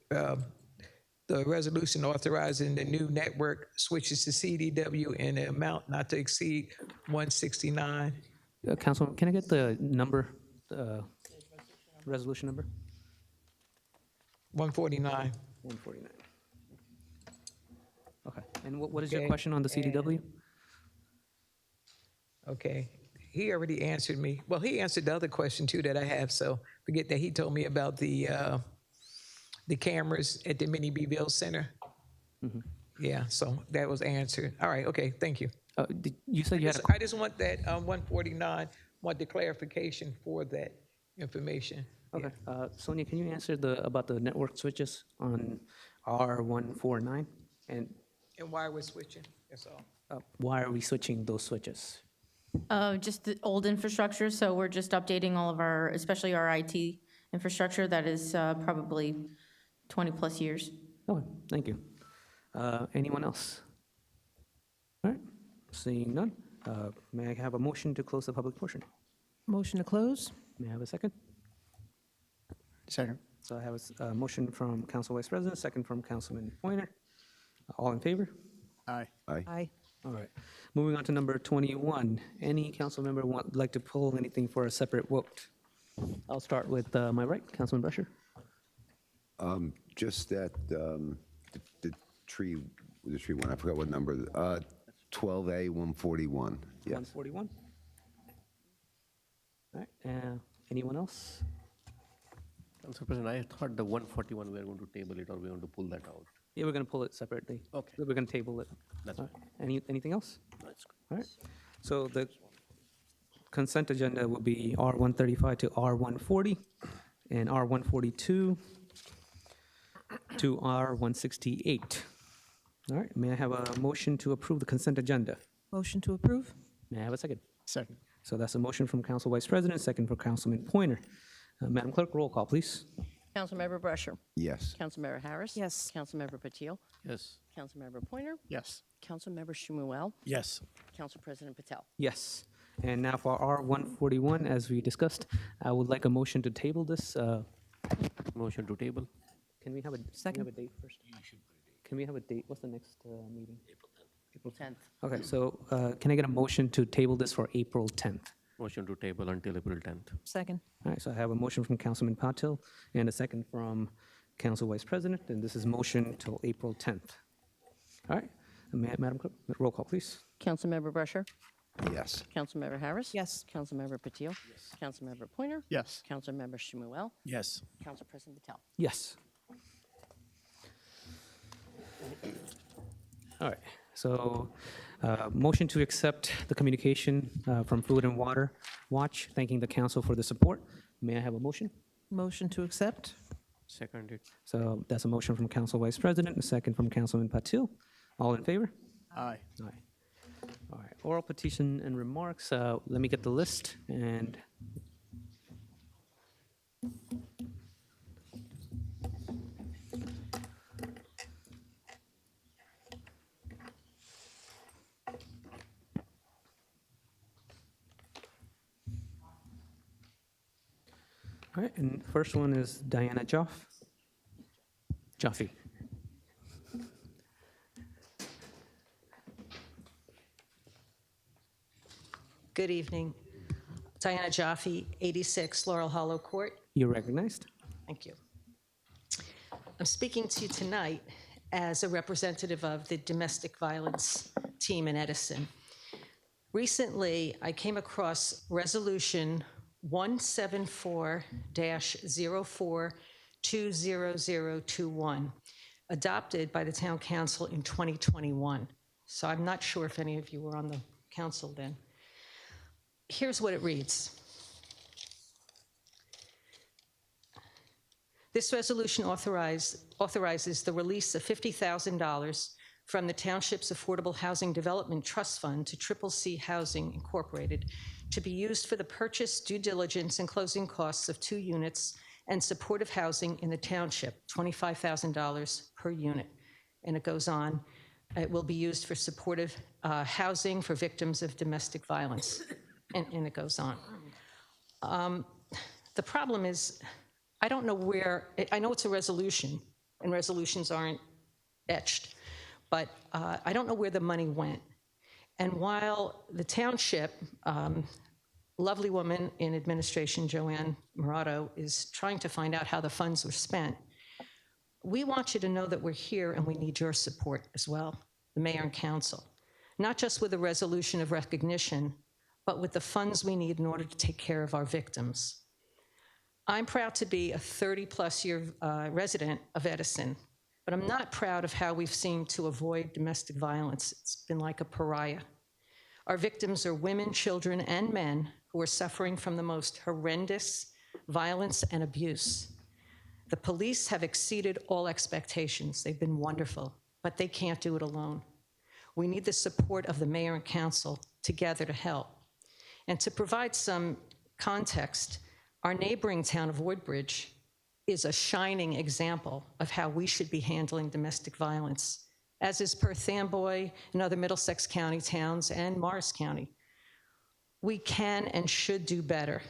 the resolution authorizing the new network switches to CDW in the amount not to exceed 169. Councilman, can I get the number, resolution number? 149. 149. Okay, and what is your Okay, question on the CDW? Okay, he already answered me. Well, he answered the other question too that I have, so forget that. He told me about the cameras at the Mini Beeville Center. Yeah, so that was answered. All right, okay, thank you. You said you had I just want that 149, want the clarification for that information. okay. Sonia, can you answer about the network switches on R149? And And why we're switching, that's all. why are we switching those switches? Just the old infrastructure, so we're just updating all of our, especially our IT infrastructure that is probably 20-plus years. Okay, thank you. Anyone else? All right, seeing none, may I have a motion to close the public portion? Motion to close? May I have a second? Second. So I have a motion from Council Vice President, second from Councilman Pointer. All in favor? Aye. Aye. Aye. All right. Moving on to number 21. Any council member like to pull anything for a separate vote? I'll start with my right, Councilman Brescher. Just that, the tree one, I forgot what number, 12A 141, yes. 141. All right, anyone else? Council President, I thought the 141, we are going to table it or we want to pull that out. Yeah, we're going to pull it separately. Okay. We're going to table it. That's All right. Anything else? That's good. All right. So the consent agenda will be R135 to R140 and R142 to R168. All right. May I have a motion to approve the consent agenda? Motion to approve? May I have a second? Second. So that's a motion from Council Vice President, second for Councilman Pointer. Madam Clerk, roll call, please. Councilmember Brescher. Yes. Councilmember Harris. Yes. Councilmember Patil. Yes. Councilmember Pointer. Yes. Councilmember Shmuel. Yes. Council President Patel. Yes. And now for R141, as we discussed, I would like a motion to table this. Motion to table. Can we have a date first? Can we have a date? What's the next meeting? April 10th. Okay, so can I get a motion to table this for April 10th? Motion to table until April 10th. Second. All right, so I have a motion from Councilman Patil and a second from Council Vice President, and this is motion till April 10th. All right, Madam Clerk, roll call, please. Councilmember Brescher. Yes. Councilmember Harris. Yes. Councilmember Patil. Yes. Councilmember Pointer. Yes. Councilmember Shmuel. Yes. Council President Patel. Yes. All right, so motion to accept the communication from Food and Water Watch, thanking the council for the support. May I have a motion? Motion to accept? Seconded. So that's a motion from Council Vice President, a second from Councilman Patil. All in favor? Aye. Aye. All right, oral petition and remarks. Let me get the list and. All right, and first one is Diana Jaffe. Good evening. Diana Jaffe, 86 Laurel Hollow Court. You're recognized. Thank you. I'm speaking to you tonight as a representative of the domestic violence team in Edison. Recently, I came across Resolution 174-04-20021, adopted by the Town Council in 2021. So I'm not sure if any of you were on the council then. Here's what it reads. This resolution authorizes the release of $50,000 from the Township's Affordable Housing Development Trust Fund to CCC Housing Incorporated to be used for the purchase, due diligence, and closing costs of 2 units and supportive housing in the township, $25,000 per unit. And it goes on. It will be used for supportive housing for victims of domestic violence. And it goes on. The problem is, I don't know where, I know it's a resolution, and resolutions aren't etched, but I don't know where the money went. And while the township, lovely woman in administration, Joanne Murato, is trying to find out how the funds were spent, we want you to know that we're here and we need your support as well, the mayor and council, not just with a resolution of recognition, but with the funds we need in order to take care of our victims. I'm proud to be a 30-plus year resident of Edison, but I'm not proud of how we've seemed to avoid domestic violence. It's been like a pariah. Our victims are women, children, and men who are suffering from the most horrendous violence and abuse. The police have exceeded all expectations. They've been wonderful, but they can't do it alone. We need the support of the mayor and council together to help. And to provide some context, our neighboring town of Woodbridge is a shining example of how we should be handling domestic violence, as is Perth Amboy and other Middlesex County towns and Morris County. We can and should do better.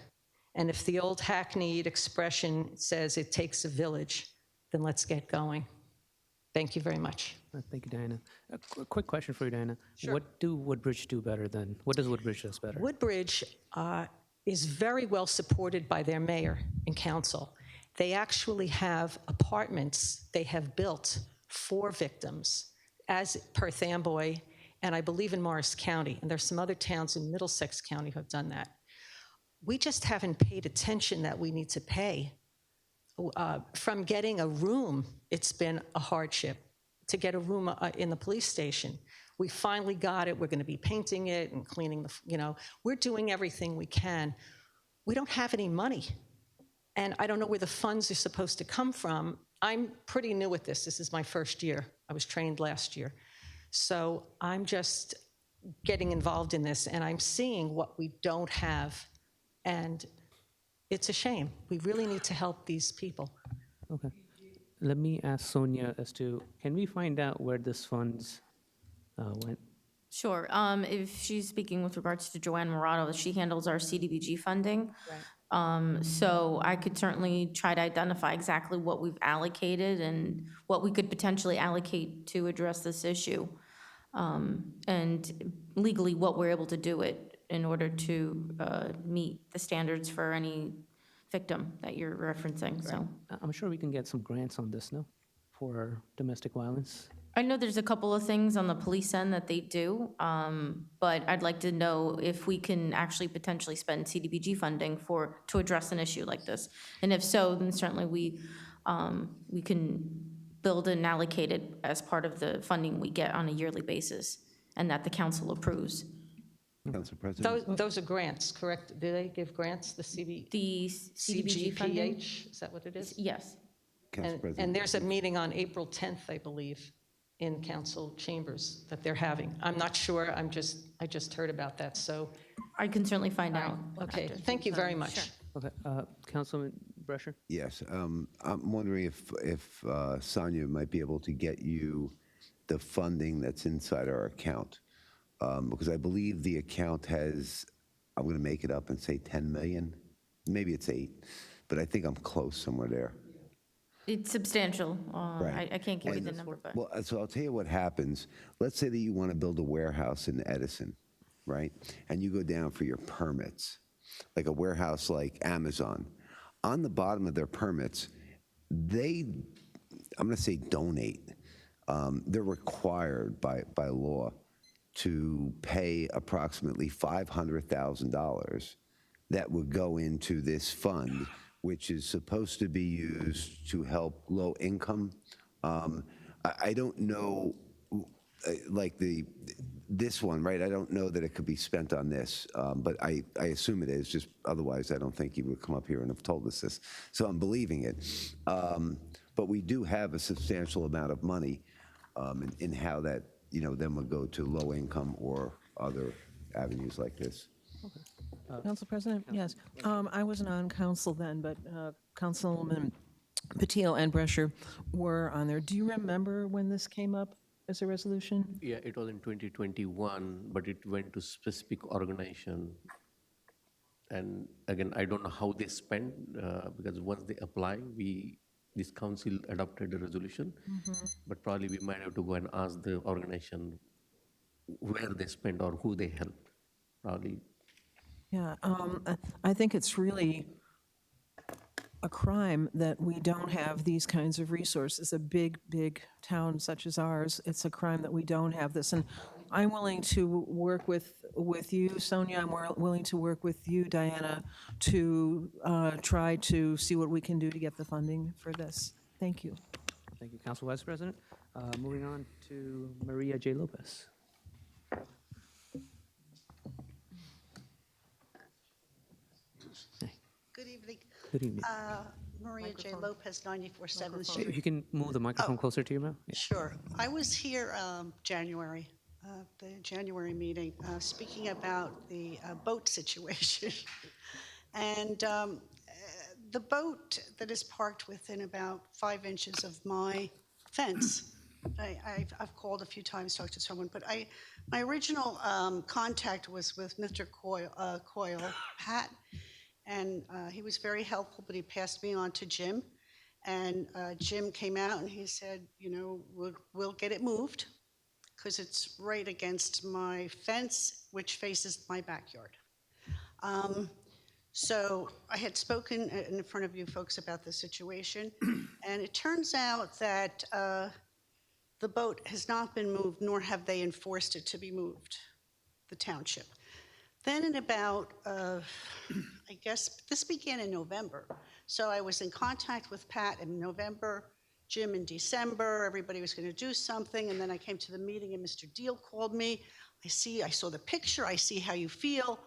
And if the old hackneyed expression says it takes a village, then let's get going. Thank you very much. Thank you, Diana. A quick question for you, Diana. Sure. What do Woodbridge do better than, what does Woodbridge do better? Woodbridge is very well supported by their mayor and council. They actually have apartments they have built for victims, as Perth Amboy, and I believe in Morris County, and there's some other towns in Middlesex County who have done that. We just haven't paid attention that we need to pay. From getting a room, it's been a hardship to get a room in the police station. We finally got it. We're going to be painting it and cleaning the, we're doing everything we can. We don't have any money. And I don't know where the funds are supposed to come from. I'm pretty new at this. This is my first year. I was trained last year. So I'm just getting involved in this, and I'm seeing what we don't have. And it's a shame. We really need to help these people. Okay. Let me ask Sonia as to, can we find out where this funds went? Sure. If she's speaking with regards to Joanne Murato, she handles our CDBG funding. Right. So I could certainly try to identify exactly what we've allocated and what we could potentially allocate to address this issue. And legally, what we're able to do it in order to meet the standards for any victim that you're referencing, so. I'm sure we can get some grants on this, no? For domestic violence? I know there's a couple of things on the police end that they do, but I'd like to know if we can actually potentially spend CDBG funding to address an issue like this. And if so, then certainly we can build and allocate it as part of the funding we get on a yearly basis and that the council approves. Council President? Those are grants, correct? Do they give grants, the CDBG funding? CGPH? Is that what it is? Yes. Council President? And there's a meeting on April 10th, I believe, in council chambers that they're having. I'm not sure, I just heard about that, so. I can certainly find out. Okay, after. thank you very much. Okay, Councilman Brescher? Yes, I'm wondering if Sonia might be able to get you the funding that's inside our account. Because I believe the account has, I'm going to make it up and say 10 million. Maybe it's 8, but I think I'm close somewhere there. It's substantial. Right. I can't give you the number, but. Well, so I'll tell you what happens. Let's say that you want to build a warehouse in Edison, right? And you go down for your permits, like a warehouse like Amazon. On the bottom of their permits, I'm going to say donate. They're required by law to pay approximately $500,000 that would go into this fund, which is supposed to be used to help low income. I don't know, like this one, right? I don't know that it could be spent on this, but I assume it is, just otherwise I don't think you would come up here and have told us this. So I'm believing it. But we do have a substantial amount of money in how that, then would go to low income or other avenues like this. Okay. Council President, yes. I wasn't on council then, but Councilman Patil and Brescher were on there. Do you remember when this came up as a resolution? Yeah, it was in 2021, but it went to specific organization. And again, I don't know how they spend, because once they apply, this council adopted a resolution, but probably we might have to go and ask the organization where they spend or who they helped, probably. Yeah, I think it's really a crime that we don't have these kinds of resources. A big, big town such as ours, it's a crime that we don't have this. And I'm willing to work with you, Sonia, I'm willing to work with you, Diana, to try to see what we can do to get the funding for this. Thank you. Thank you, Council Vice President. Moving on to Maria J. Lopez. Good evening. Good evening. Maria J. Lopez, 94 7th Street. If you can move the microphone closer to your mouth. Yeah. Sure. I was here January, the January meeting, speaking about the boat situation. And the boat that is parked within about 5 inches of my fence, I've called a few times, talked to someone, but my original contact was with Mr. Coyle, Pat, and he was very helpful, but he passed me on to Jim. And Jim came out and he said, you know, we'll get it moved because it's right against my fence, which faces my backyard. So I had spoken in front of you folks about the situation, and it turns out that the boat has not been moved, nor have they enforced it to be moved, the township. Then in about, I guess, this began in November. So I was in contact with Pat in November, Jim in December, everybody was gonna do something, and then I came to the meeting and Mr. Deal called me. I saw the picture, I see how you feel,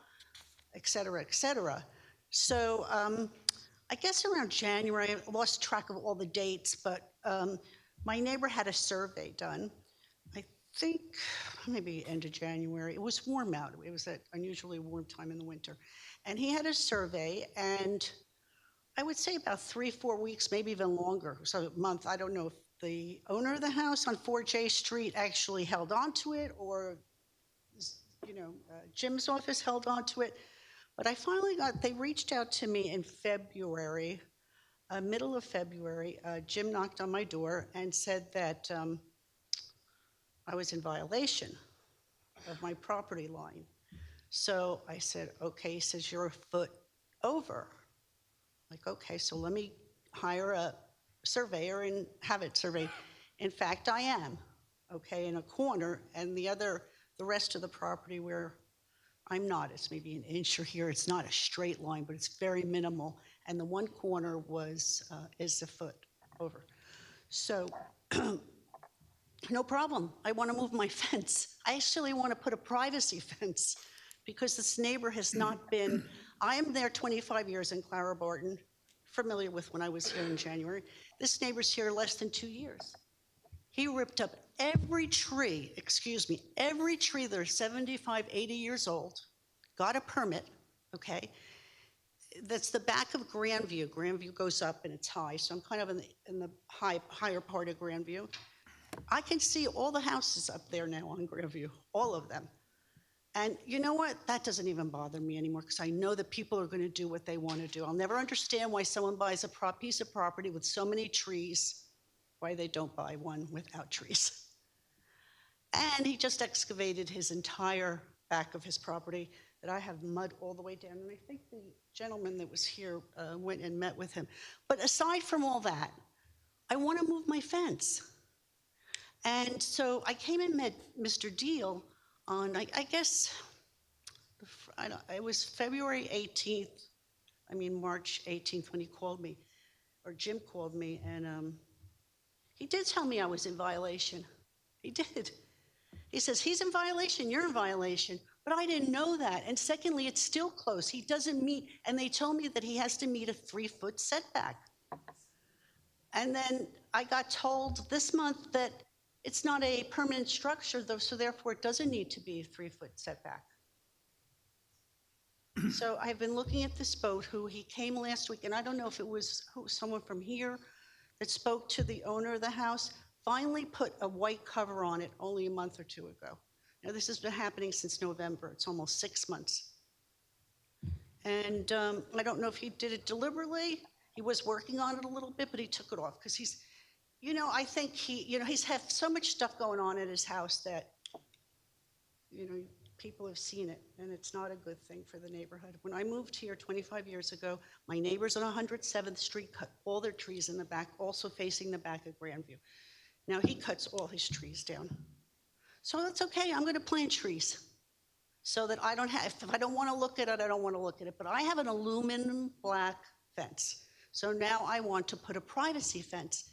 et cetera, et cetera. So I guess around January, I lost track of all the dates, but my neighbor had a survey done. I think maybe end of January. It was warm out. It was that unusually warm time in the winter. And he had a survey, and I would say about 3-4 weeks, maybe even longer, so a month. I don't know if the owner of the house on 4J Street actually held on to it, or Jim's office held on to it. But I finally they reached out to me in February, middle of February. Jim knocked on my door and said that I was in violation of my property line. So I said, okay. He says, you're a foot over. Like, okay, so let me hire a surveyor and have it surveyed. In fact, I am, okay, in a corner, and the rest of the property where I'm not, it's maybe an inch or here. It's not a straight line, but it's very minimal. And the one corner is a foot over. So no problem. I want to move my fence. I actually want to put a privacy fence because this neighbor has not been, I am there 25 years in Clara Barton, familiar with when I was here in January. This neighbor's here less than 2 years. He ripped up every tree, every tree that are 75, 80 years old, got a permit, okay? That's the back of Grandview. Grandview goes up and it's high, so I'm kind of in the higher part of Grandview. I can see all the houses up there now on Grandview, all of them. And you know what? That doesn't even bother me anymore because I know that people are going to do what they want to do. I'll never understand why someone buys a piece of property with so many trees, why they don't buy one without trees. And he just excavated his entire back of his property that I have mud all the way down. And I think the gentleman that was here went and met with him. But aside from all that, I want to move my fence. And so I came and met Mr. Deal on, I guess, it was February 18th, March 18th when he called me, or Jim called me, and he did tell me I was in violation. He did. He says, he's in violation, you're in violation, but I didn't know that. And secondly, it's still close. He doesn't meet, and they told me that he has to meet a 3-foot setback. And then I got told this month that it's not a permanent structure, though, so therefore it doesn't need to be a 3-foot setback. So I've been looking at this boat, he came last week, and I don't know if it was someone from here that spoke to the owner of the house, finally put a white cover on it only a month or two ago. Now, this has been happening since November. It's almost 6 months. And I don't know if he did it deliberately. He was working on it a little bit, but he took it off because he's, I think he's had so much stuff going on at his house that, people have seen it, and it's not a good thing for the neighborhood. When I moved here 25 years ago, my neighbors on 107th Street cut all their trees in the back, also facing the back of Grandview. Now he cuts all his trees down. So that's okay, I'm going to plant trees so that I don't have, if I don't want to look at it, I don't want to look at it. But I have an aluminum black fence. So now I want to put a privacy fence.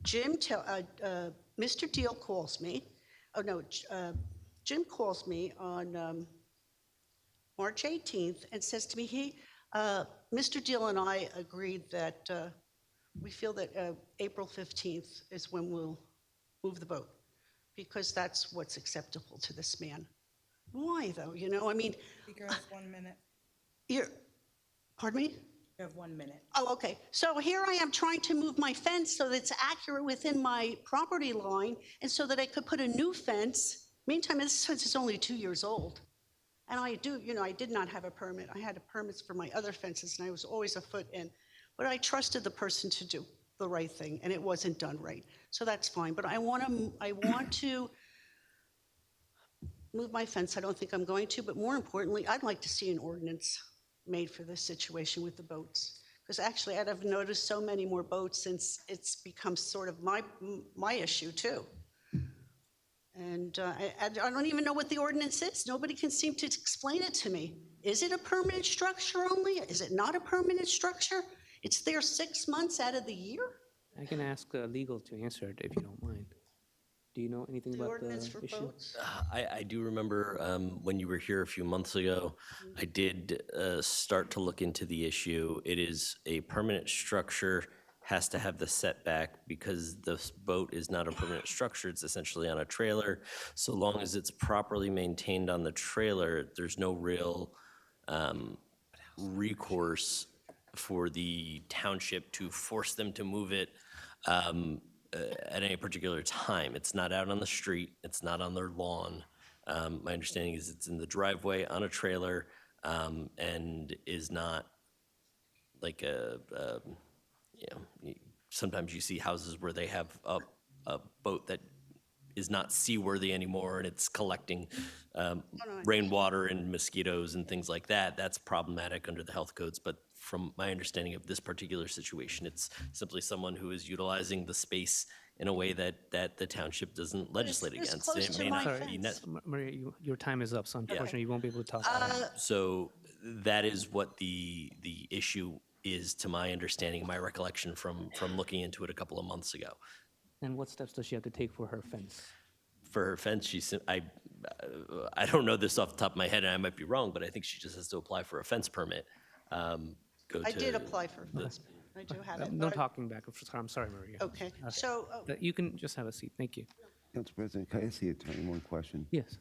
Mr. Deal calls me, Jim calls me on March 18th and says to me, Mr. Deal and I agreed that we feel that April 15th is when we'll move the boat, because that's what's acceptable to this man. Why, though? I mean... Speaker has 1 minute. Pardon me? You have 1 minute. Oh, okay. So here I am trying to move my fence so that it's accurate within my property line and so that I could put a new fence. Meantime, this fence is only 2 years old. And I did not have a permit. I had permits for my other fences, and I was always a foot in. But I trusted the person to do the right thing, and it wasn't done right. So that's fine. But I want to move my fence. I don't think I'm going to, but more importantly, I'd like to see an ordinance made for this situation with the boats. Because actually, I've noticed so many more boats since it's become sort of my issue too. And I don't even know what the ordinance is. Nobody can seem to explain it to me. Is it a permanent structure only? Is it not a permanent structure? It's there 6 months out of the year? I can ask legal to answer it if you don't mind. Do you know anything about the ordinance for issue? boats? I do remember when you were here a few months ago, I did start to look into the issue. It is a permanent structure, has to have the setback because this boat is not a permanent structure. It's essentially on a trailer. So long as it's properly maintained on the trailer, there's no real recourse for the township to force them to move it at any particular time. It's not out on the street. It's not on their lawn. My understanding is it's in the driveway on a trailer and is not like sometimes you see houses where they have a boat that is not seaworthy anymore and it's collecting rainwater and mosquitoes and things like that. That's problematic under the health codes. But from my understanding of this particular situation, it's simply someone who is utilizing the space in a way that the township doesn't legislate it's against. close It to may my not fence. be Maria, your time is up, so unfortunately you won't be able to talk about it. So that is what the issue is, to my understanding, my recollection from looking into it a couple of months ago. And what steps does she have to take for her fence? For her fence, I don't know this off the top of my head, and I might be wrong, but I think she just has to apply for a fence permit. I did apply for a fence. I do have it. No but I- talking back. I'm sorry, Maria. Okay, so, You can just have a seat. Thank you. Council President, can I ask the attorney one question? Yes.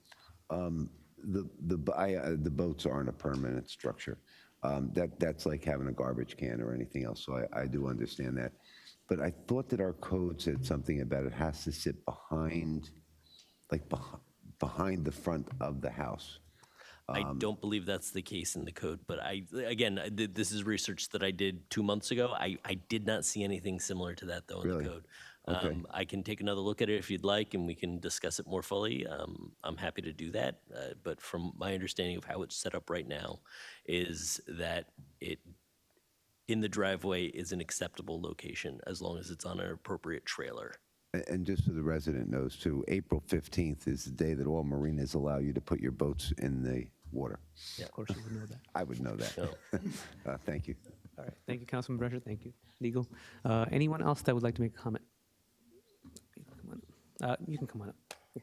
The boats aren't a permanent structure. That's like having a garbage can or anything else, so I do understand that. But I thought that our code said something about it has to sit behind the front of the house. I don't believe that's the case in the code, but this is research that I did 2 months ago. I did not see anything similar to that, though, in Really? the code. Okay. I can take another look at it if you'd like, and we can discuss it more fully. I'm happy to do that. But from my understanding of how it's set up right now is that it, in the driveway, is an acceptable location as long as it's on an appropriate trailer. And just so the resident knows too, April 15th is the day that all marinas allow you to put your boats in the water. Of course, you would know that. I would know that. Thank you. All right. Thank you, Councilman Brescher. Thank you. Legal. Anyone else that would like to make a comment? Come on up. You can come on up. Yeah.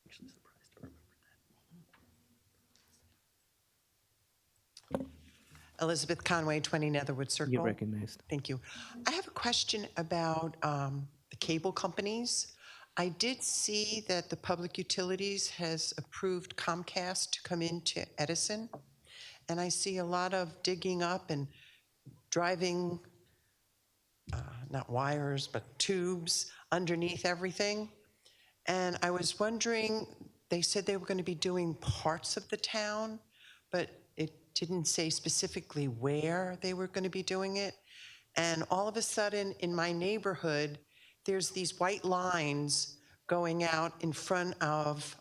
Actually surprised I remembered that. Elizabeth Conway, 20 Netherwood Circle. You're recognized. Thank you. I have a question about the cable companies. I did see that the Public Utilities has approved Comcast to come into Edison, and I see a lot of digging up and driving, not wires, but tubes underneath everything. And I was wondering, they said they were going to be doing parts of the town, but it didn't say specifically where they were going to be doing it. And all of a sudden, in my neighborhood, there's these white lines going out in front of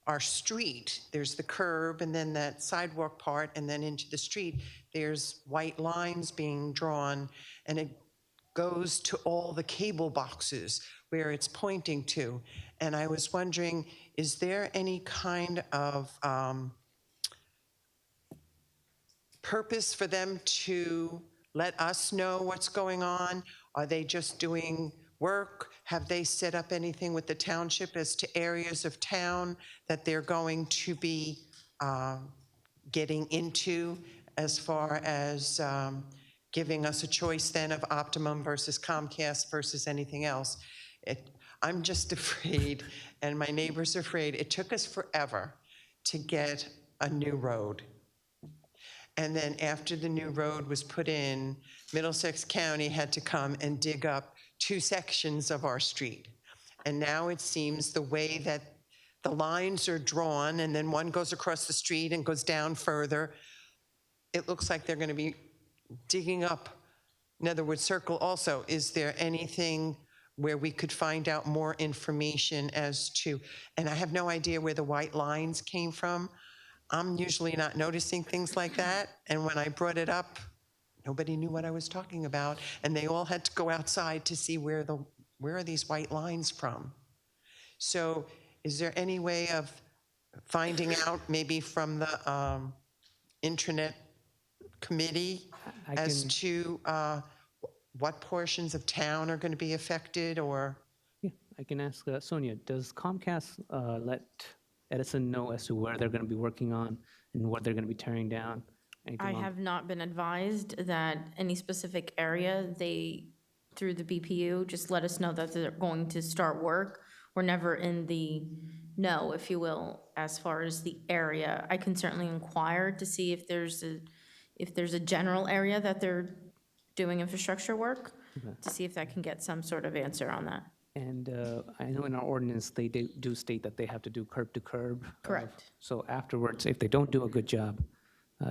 our street. There's the curb and then that sidewalk part, and then into the street, there's white lines being drawn, and it goes to all the cable boxes where it's pointing to. And I was wondering, is there any kind of purpose for them to let us know what's going on? Are they just doing work? Have they set up anything with the township as to areas of town that they're going to be getting into as far as giving us a choice then of Optimum versus Comcast versus anything else? I'm just afraid, and my neighbor's afraid. It took us forever to get a new road. And then after the new road was put in, Middlesex County had to come and dig up 2 sections of our street. And now it seems the way that the lines are drawn, and then one goes across the street and goes down further, it looks like they're going to be digging up Netherwood Circle also. Is there anything where we could find out more information as to, and I have no idea where the white lines came from. I'm usually not noticing things like that. And when I brought it up, nobody knew what I was talking about. And they all had to go outside to see where are these white lines from. So is there any way of finding out maybe from the Intranet committee as to what portions of town are going to be affected, or? Yeah, I can ask Sonia, does Comcast let Edison know as to where they're going to be working on and what they're going to be tearing down? Anything I on- have not been advised that any specific area, through the BPU, just let us know that they're going to start work. We're never in the know, if you will, as far as the area. I can certainly inquire to see if there's a general area that they're doing infrastructure work, to see if that can get some sort of answer on that. And I know in our ordinance, they do state that they have to do curb to curb. Correct. So afterwards, if they don't do a good job,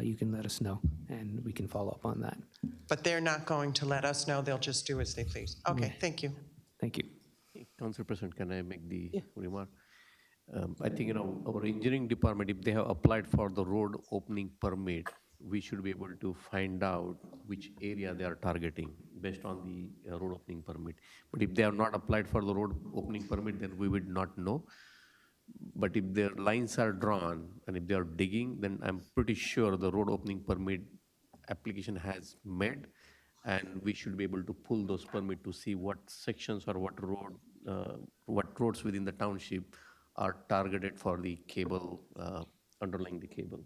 you can let us know, and we can follow up on that. But they're not going to let us know, they'll just do as they please. Okay, thank you. Thank you. Council President, can I make the remark? I think, our engineering department, if they have applied for the road opening permit, we should be able to find out which area they are targeting based on the road opening permit. But if they have not applied for the road opening permit, then we would not know. But if their lines are drawn and if they are digging, then I'm pretty sure the road opening permit application has made, and we should be able to pull those permits to see what sections or what roads within the township are targeted for the cable, underlying the cable.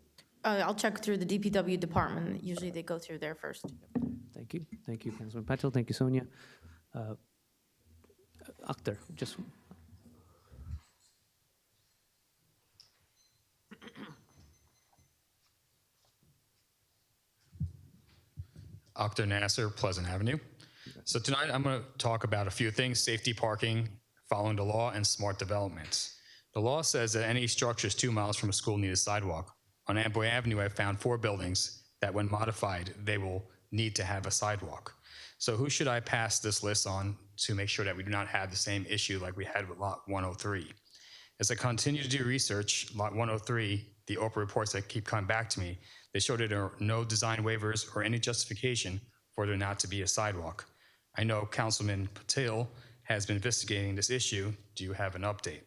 I'll check through the DPW department. Usually they go through there first. Thank you. Thank you, Councilman Patel. Thank you, Sonia. Akhtar, just. Akhtar Nasser, Pleasant Avenue. So tonight I'm going to talk about a few things: safety, parking, following the law, and smart development. The law says that any structures 2 miles from a school need a sidewalk. On Amboy Avenue, I found 4 buildings that when modified, they will need to have a sidewalk. So who should I pass this list on to make sure that we do not have the same issue like we had with Lot 103? As I continue to do research, Lot 103, the Oprah reports that keep coming back to me, they show that there are no design waivers or any justification for there not to be a sidewalk. I know Councilman Patel has been investigating this issue. Do you have an update?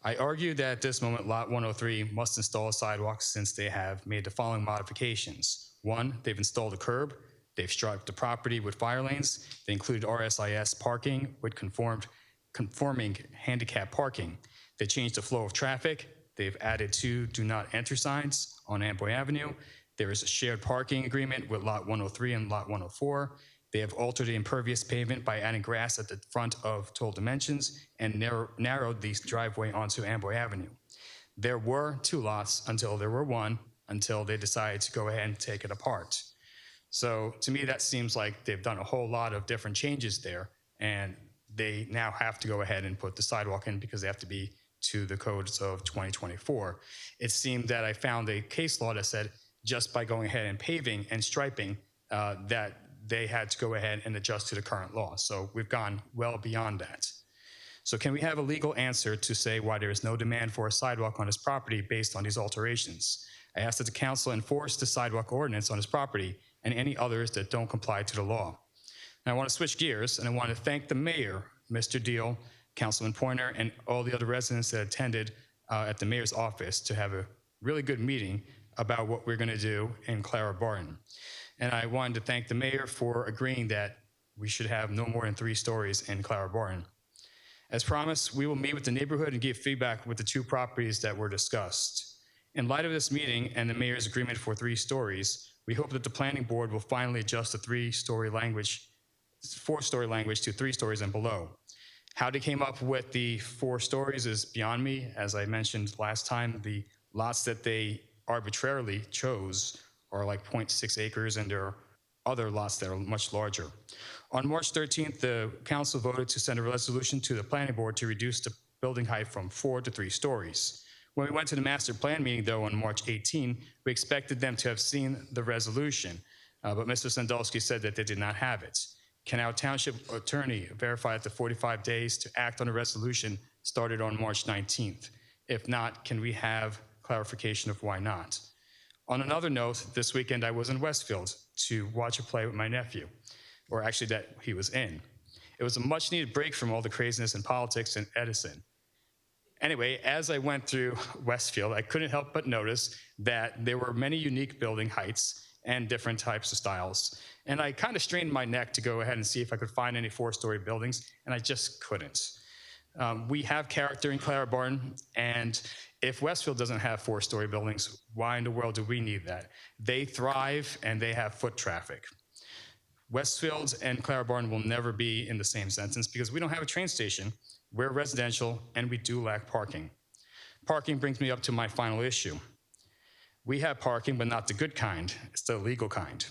I argue that at this moment, Lot 103 must install a sidewalk since they have made the following modifications. 1, they've installed a curb. They've striped the property with fire lanes. They included RSIS parking with conforming handicap parking. They changed the flow of traffic. They've added 2 do not enter signs on Amboy Avenue. There is a shared parking agreement with Lot 103 and Lot 104. They have altered the impervious pavement by adding grass at the front of total dimensions and narrowed the driveway onto Amboy Avenue. There were 2 lots until there were 1, until they decided to go ahead and take it apart. So to me, that seems like they've done a whole lot of different changes there, and they now have to go ahead and put the sidewalk in because they have to be to the codes of 2024. It seemed that I found a case law that said just by going ahead and paving and striping, that they had to go ahead and adjust to the current law. So we've gone well beyond that. So can we have a legal answer to say why there is no demand for a sidewalk on this property based on these alterations? I ask that the council enforce the sidewalk ordinance on this property and any others that don't comply to the law. Now I want to switch gears, and I want to thank the mayor, Mr. Deal, Councilman Pointer, and all the other residents that attended at the mayor's office to have a really good meeting about what we're going to do in Clara Barton. And I wanted to thank the mayor for agreeing that we should have no more than 3 stories in Clara Barton. As promised, we will meet with the neighborhood and give feedback with the 2 properties that were discussed. In light of this meeting and the mayor's agreement for 3 stories, we hope that the planning board will finally adjust the 4-story language to 3 stories and below. How they came up with the 4 stories is beyond me. As I mentioned last time, the lots that they arbitrarily chose are like 0.6 acres, and there are other lots that are much larger. On March 13th, the council voted to send a resolution to the planning board to reduce the building height from 4 to 3 stories. When we went to the master plan meeting, though, on March 18, we expected them to have seen the resolution, but Mr. Sandulski said that they did not have it. Can our township attorney verify that the 45 days to act on a resolution started on March 19th? If not, can we have clarification of why not? On another note, this weekend I was in Westfield to watch a play with my nephew, or actually that he was in. It was a much needed break from all the craziness in politics in Edison. Anyway, as I went through Westfield, I couldn't help but notice that there were many unique building heights and different types of styles. And I kind of strained my neck to go ahead and see if I could find any 4-story buildings, and I just couldn't. We have character in Clara Barton, and if Westfield doesn't have 4-story buildings, why in the world do we need that? They thrive and they have foot traffic. Westfield and Clara Barton will never be in the same sentence because we don't have a train station, we're residential, and we do lack parking. Parking brings me up to my final issue. We have parking, but not the good kind, it's the illegal kind.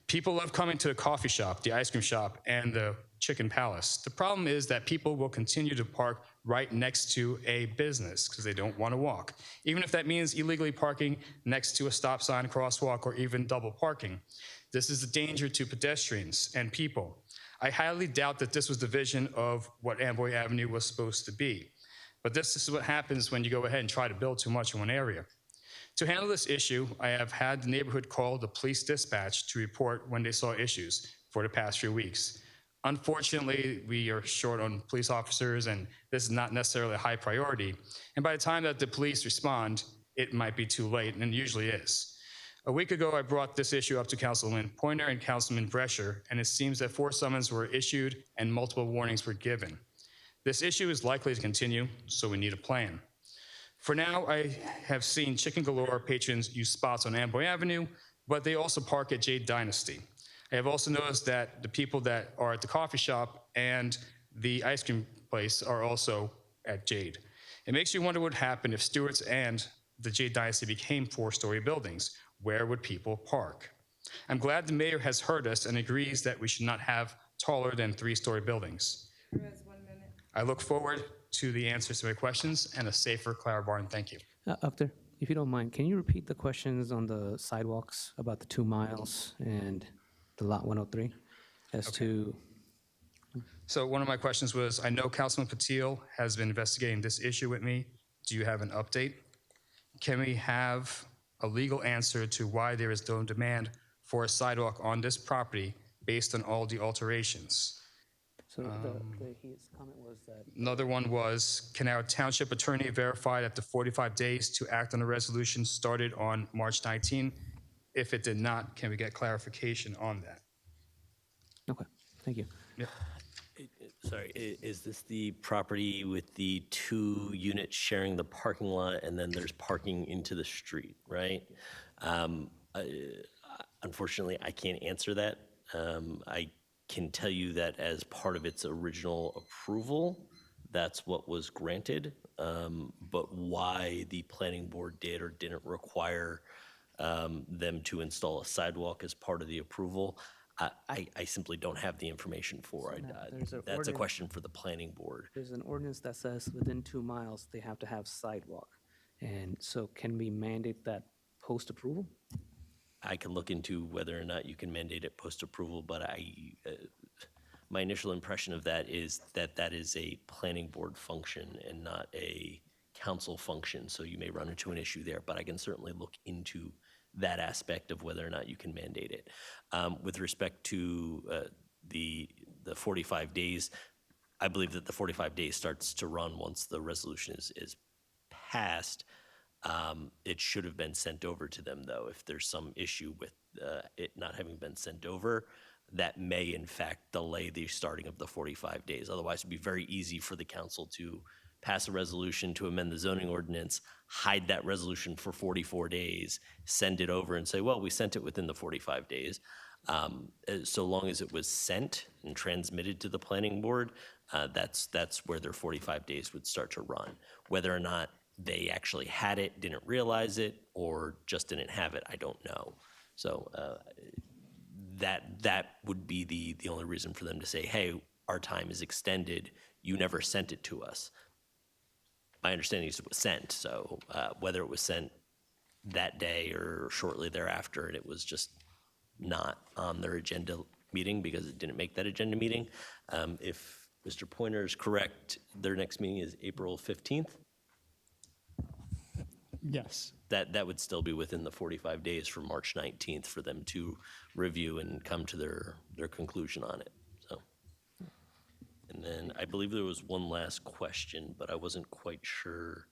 People love coming to the coffee shop, the ice cream shop, and the Chicken Palace. The problem is that people will continue to park right next to a business because they don't want to walk. Even if that means illegally parking next to a stop sign, crosswalk, or even double parking. This is a danger to pedestrians and people. I highly doubt that this was the vision of what Amboy Avenue was supposed to be. But this is what happens when you go ahead and try to build too much in one area. To handle this issue, I have had the neighborhood call the police dispatch to report when they saw issues for the past few weeks. Unfortunately, we are short on police officers, and this is not necessarily a high priority. And by the time that the police respond, it might be too late, and it usually is. A week ago, I brought this issue up to Councilman Pointer and Councilman Brescher, and it seems that 4 summons were issued and multiple warnings were given. This issue is likely to continue, so we need a plan. For now, I have seen Chicken Galore patrons use spots on Amboy Avenue, but they also park at Jade Dynasty. I have also noticed that the people that are at the coffee shop and the ice cream place are also at Jade. It makes you wonder what would happen if Stewart's and the Jade Dynasty became 4-story buildings. Where would people park? I'm glad the mayor has heard us and agrees that we should not have taller than 3-story buildings. I look forward to the answers to my questions and a safer Clara Barton. Thank you. Doctor, if you don't mind, can you repeat the questions on the sidewalks about the 2 miles and the lot 103 as to? So one of my questions was, I know Councilman Patil has been investigating this issue with me. Do you have an update? Can we have a legal answer to why there is no demand for a sidewalk on this property based on all the alterations? So his comment was that. Another one was, can our township attorney verify that the 45 days to act on a resolution started on March 19? If it did not, can we get clarification on that? Okay, thank you. Yep. Sorry, is this the property with the 2 units sharing the parking lot and then there's parking into the street, right? Unfortunately, I can't answer that. I can tell you that as part of its original approval, that's what was granted. But why the planning board did or didn't require them to install a sidewalk as part of the approval, I simply don't have the information for. there's an That's a ordinance- question for the planning board. There's an ordinance that says within 2 miles, they have to have sidewalk. And so can we mandate that post-approval? I can look into whether or not you can mandate it post-approval, but my initial impression of that is that that is a planning board function and not a council function, so you may run into an issue there, but I can certainly look into that aspect of whether or not you can mandate it. With respect to the 45 days, I believe that the 45 days starts to run once the resolution is passed. It should have been sent over to them, though. If there's some issue with it not having been sent over, that may in fact delay the starting of the 45 days. Otherwise, it'd be very easy for the council to pass a resolution to amend the zoning ordinance, hide that resolution for 44 days, send it over and say, well, we sent it within the 45 days. So long as it was sent and transmitted to the planning board, that's where their 45 days would start to run. Whether or not they actually had it, didn't realize it, or just didn't have it, I don't know. So that would be the only reason for them to say, hey, our time is extended, you never sent it to us. My understanding is it was sent, so whether it was sent that day or shortly thereafter, and it was just not on their agenda meeting because it didn't make that agenda meeting. If Mr. Pointer is correct, their next meeting is April 15th. Yes. That would still be within the 45 days for March 19th for them to review and come to their conclusion on it. So, and then I believe there was one last question, but I wasn't quite sure.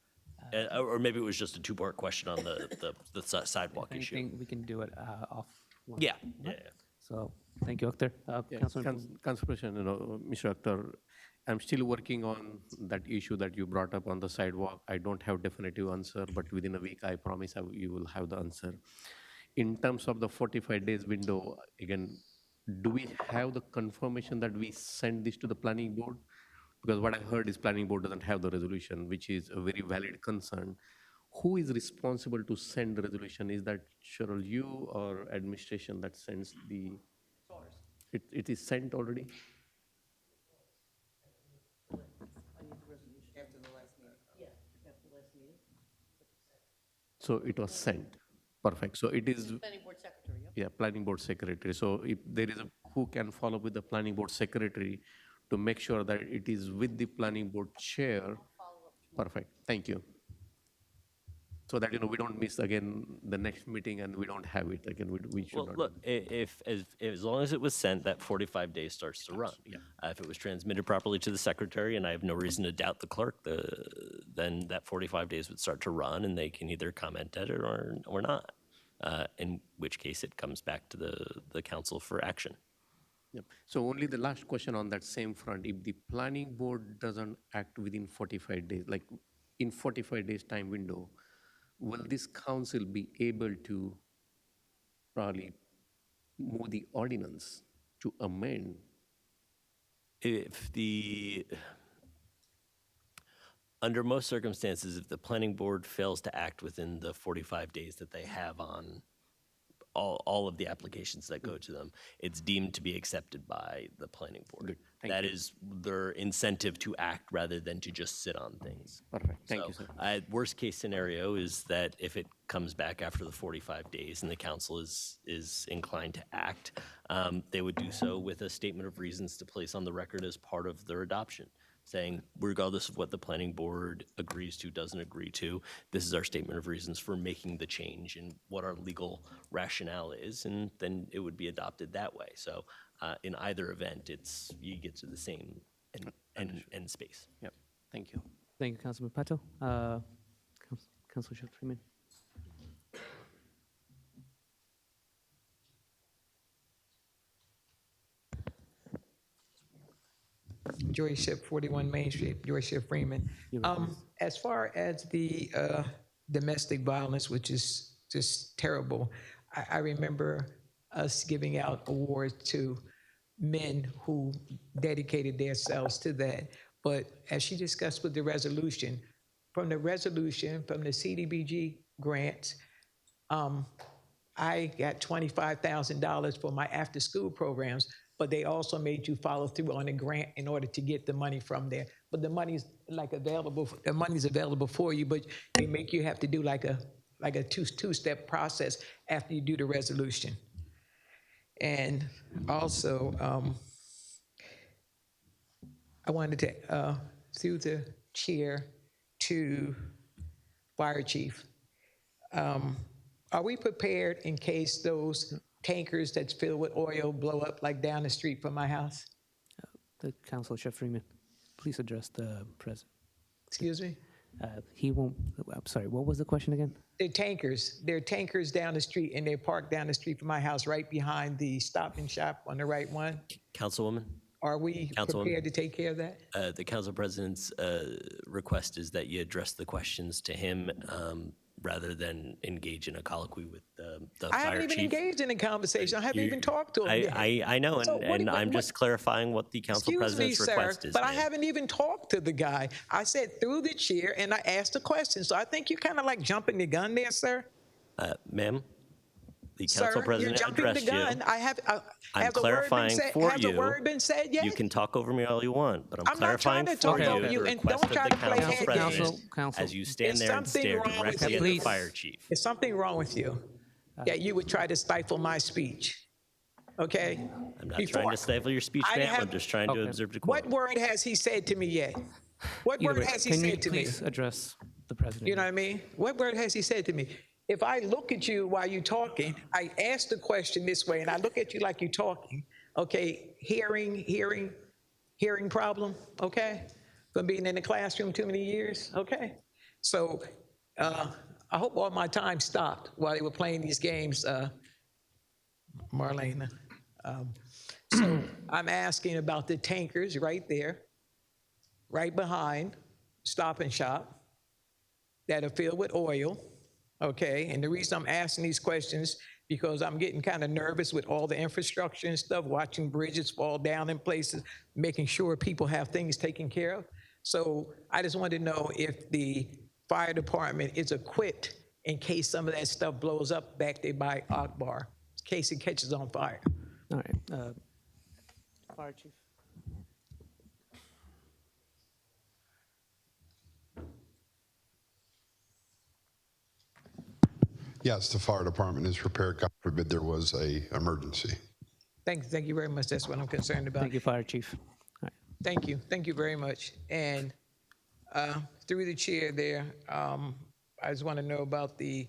Or maybe it was just a two-part question on the sidewalk I issue. think we can do it off. Yeah. So, thank you, Akhtar. Councilman. Council President, Mr. Akhtar, I'm still working on that issue that you brought up on the sidewalk. I don't have definitive answer, but within a week, I promise you will have the answer. In terms of the 45 days window, again, do we have the confirmation that we send this to the planning board? Because what I heard is planning board doesn't have the resolution, which is a very valid concern. Who is responsible to send the resolution? Is that Cheryl, you or administration that sends the? It is sent already? So it was sent. Perfect. So it is. Planning board secretary, yep. Yeah, planning board secretary. So if there is who can follow with the planning board secretary to make sure that it is with the planning board chair. Perfect. Thank you. So that, we don't miss again the next meeting and we don't have it again. We should Well, not. look, as long as it was sent, that 45 days starts to run. If it was transmitted properly to the secretary, and I have no reason to doubt the clerk, then that 45 days would start to run, and they can either comment at it or not. In which case, it comes back to the council for action. Yep. So only the last question on that same front, if the planning board doesn't act within 45 days, like in 45 days time window, will this council be able to probably move the ordinance to amend? Under most circumstances, if the planning board fails to act within the 45 days that they have on all of the applications that go to them, it's deemed to be accepted by the planning board. Good. Thank That you. is their incentive to act rather than to just sit on things. Perfect. Thank you, sir. Worst case scenario is that if it comes back after the 45 days and the council is inclined to act, they would do so with a statement of reasons to place on the record as part of their adoption, saying, regardless of what the planning board agrees to, doesn't agree to, this is our statement of reasons for making the change and what our legal rationale is, and then it would be adopted that way. So in either event, you get to the same end space. Yep. Thank you. Thank you, Councilman Patel. Councilor Freeman. Joy Ship, 41 Main Street, Joy Ship Freeman. As far as the domestic violence, which is just terrible, I remember us giving out awards to men who dedicated themselves to that. But as she discussed with the resolution, from the CDBG grants, I got $25,000 for my after-school programs, but they also made you follow through on the grant in order to get the money from there. But the money's available for you, but they make you have to do like a two-step process after you do the resolution. And also, I wanted to, through the chair, to Fire Chief. Are we prepared in case those tankers that's filled with oil blow up like down the street from my house? The Council, Chef Freeman, please address the president. Excuse me? He won't, I'm sorry, what was the question again? They're tankers down the street, and they're parked down the street from my house, right behind the Stop and Shop on the right one. Councilwoman? Are we prepared to take care of that? The council president's request is that you address the questions to him rather than engage in a colloquy with the I fire haven't even chief. engaged in a conversation. I haven't even talked to him yet. I know, So and I'm just clarifying what the council president's request is. But I ma'am. haven't even talked to the guy. I said through the chair, and I asked a question. So I think you're kind of like jumping the gun there, sir. Ma'am, the Sir, council you're president jumping the addressed gun. you. Has I'm the word been clarifying said- for has you. the word been said yet? You can talk over me all you want, but I'm I'm not trying clarifying to for talk you over the you, and request don't of try the to play council head president games. Council. as you stand There's there and something stare wrong with directly you. at the Please. fire chief. There's something wrong with you that you would try to stifle my speech. Okay? I'm not trying to stifle your speech, ma'am. I'm just trying to observe What decorum. word has he said to me yet? What Either word way, has he can you said to me? please address the president? You know what I mean? What word has he said to me? If I look at you while you're talking, I ask the question this way, and I look at you like you're talking, okay? Hearing problem, okay? From being in the classroom too many years, okay? So I hope all my time stopped while they were playing these games, Marlena. So I'm asking about the tankers right there, right behind Stop and Shop, that are filled with oil, okay? And the reason I'm asking these questions, because I'm getting kind of nervous with all the infrastructure and stuff, watching bridges fall down in places, making sure people have things taken care of. So I just wanted to know if the fire department is equipped in case some of that stuff blows up back there by Akbar, in case it catches on fire. All right. Fire chief. Yes, the fire department is prepared, God forbid there was a emergency. Thank you very much. That's what I'm concerned about. Thank you, fire chief. All right. Thank you very much. And through the chair there, I just want to know about the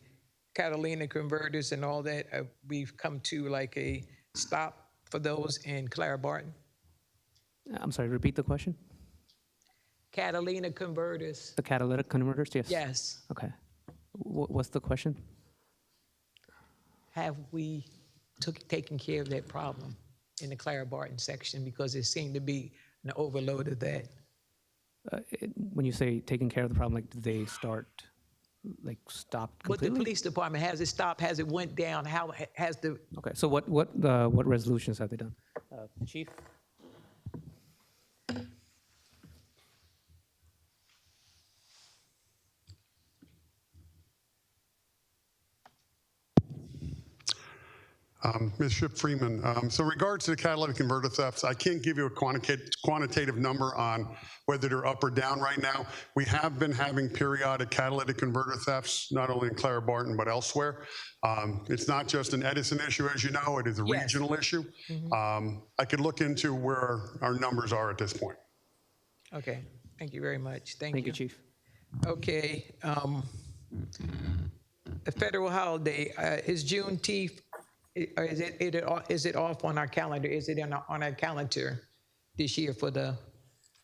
Catalina converters and all that. We've come to like a stop for those in Clara Barton. I'm sorry, repeat the question? Catalina converters. The catalytic converters, yes? Yes. Okay. What's the question? Have we taken care of that problem in the Clara Barton section? Because there seemed to be an overload of that. When you say taking care of the problem, like, did they start, like, stop With completely? the police department, has it stopped? Has it went down? How has the Okay, so what resolutions have they done? Chief? Ms. Ship Freeman, so in regards to the catalytic converter thefts, I can't give you a quantitative number on whether they're up or down right now. We have been having periodic catalytic converter thefts, not only in Clara Barton, but elsewhere. It's not just an Edison issue, as you know, it is a regional issue. I could look into where our numbers are at this point. Okay, thank you very much. Thank Thank you. you, Chief. Okay, a federal holiday, is Juneteenth, or is it off on our calendar? Is it on our calendar this year for the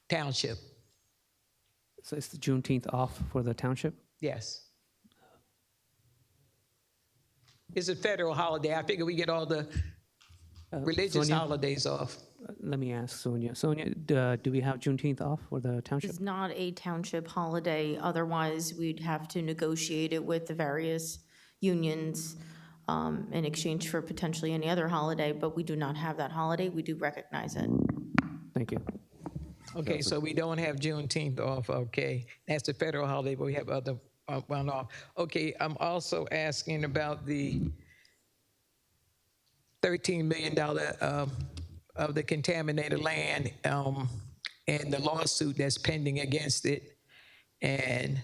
township? So is the Juneteenth off for the township? Yes. It's a federal holiday. I figure we get all the religious Sonia? holidays off. Let me ask Sonia. Sonia, do we have Juneteenth off for the township? It's not a township holiday. Otherwise, we'd have to negotiate it with the various unions. in exchange for potentially any other holiday, but we do not have that holiday. We do recognize it. Thank you. Okay, so we don't have Juneteenth off, okay. That's the federal holiday, but we have other one off. Okay, I'm also asking about the $13 million of the contaminated land and the lawsuit that's pending against it. And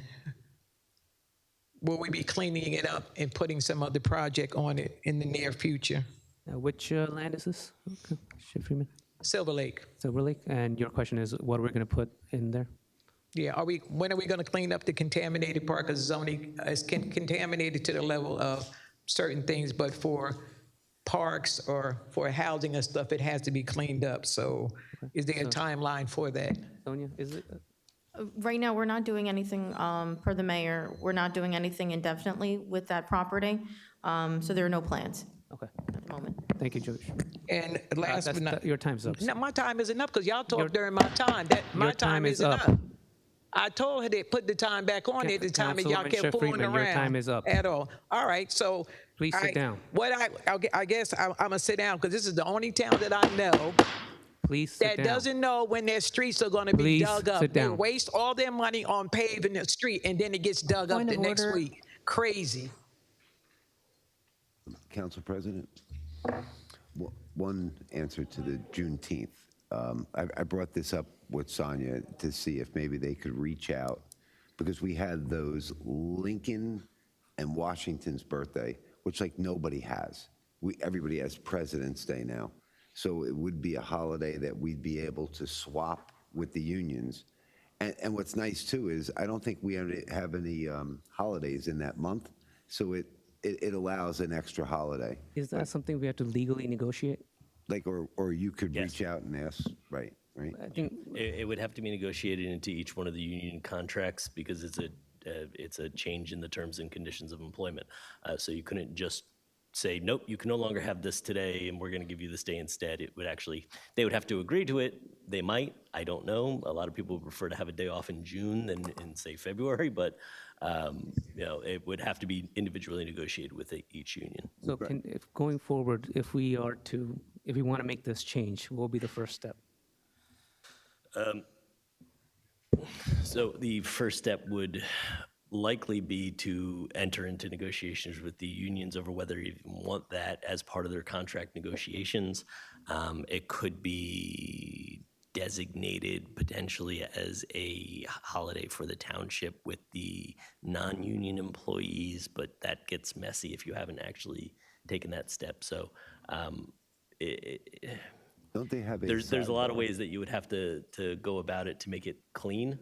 will we be cleaning it up and putting some other project on it in the near future? Which land is this? Okay. Freeman? Silver Lake. Silver Lake. And your question is what we're going to put in there? Yeah, when are we going to clean up the contaminated part? Because it's contaminated to the level of certain things, but for parks or for housing and stuff, it has to be cleaned up. So is there a timeline for that? Sonia, is it? Right now, we're not doing anything, per the mayor, we're not doing anything indefinitely with that property. So there are no plans Okay. at the moment. Thank you, George. And last but not, Your time's up. no, my time isn't up because y'all talk during my time. My your time is isn't up. up. I told her to put the time back on at the time, and y'all Councilwoman kept fooling Freeman, around. your time is up. At all. All right, so. Please sit down. I guess I'm gonna sit down because this is the only town that I know Please sit that down. doesn't know when their streets are gonna be Please dug up. sit They down. waste all their money on paving the street, and then it gets dug up Point the of next order. week. Crazy. Council President, one answer to the Juneteenth. I brought this up with Sonia to see if maybe they could reach out, because we had those Lincoln and Washington's birthday, which like nobody has. Everybody has President's Day now. So it would be a holiday that we'd be able to swap with the unions. And what's nice too is I don't think we have any holidays in that month. So it allows an extra holiday. Is that something we have to legally negotiate? Like, or you could reach out and ask, right? I think It would have to be negotiated into each one of the union contracts because it's a change in the terms and conditions of employment. So you couldn't just say, nope, you can no longer have this today and we're going to give you this day instead. It would actually, they would have to agree to it. They might, I don't know. A lot of people would prefer to have a day off in June than in, say, February, but it would have to be individually negotiated with each union. so. If going forward, if we want to make this change, what will be the first step? So the first step would likely be to enter into negotiations with the unions over whether you want that as part of their contract negotiations. It could be designated potentially as a holiday for the township with the non-union employees, but that gets messy if you haven't actually taken that step. So Don't they have there's a lot of ways that you would have to go about it to make it clean.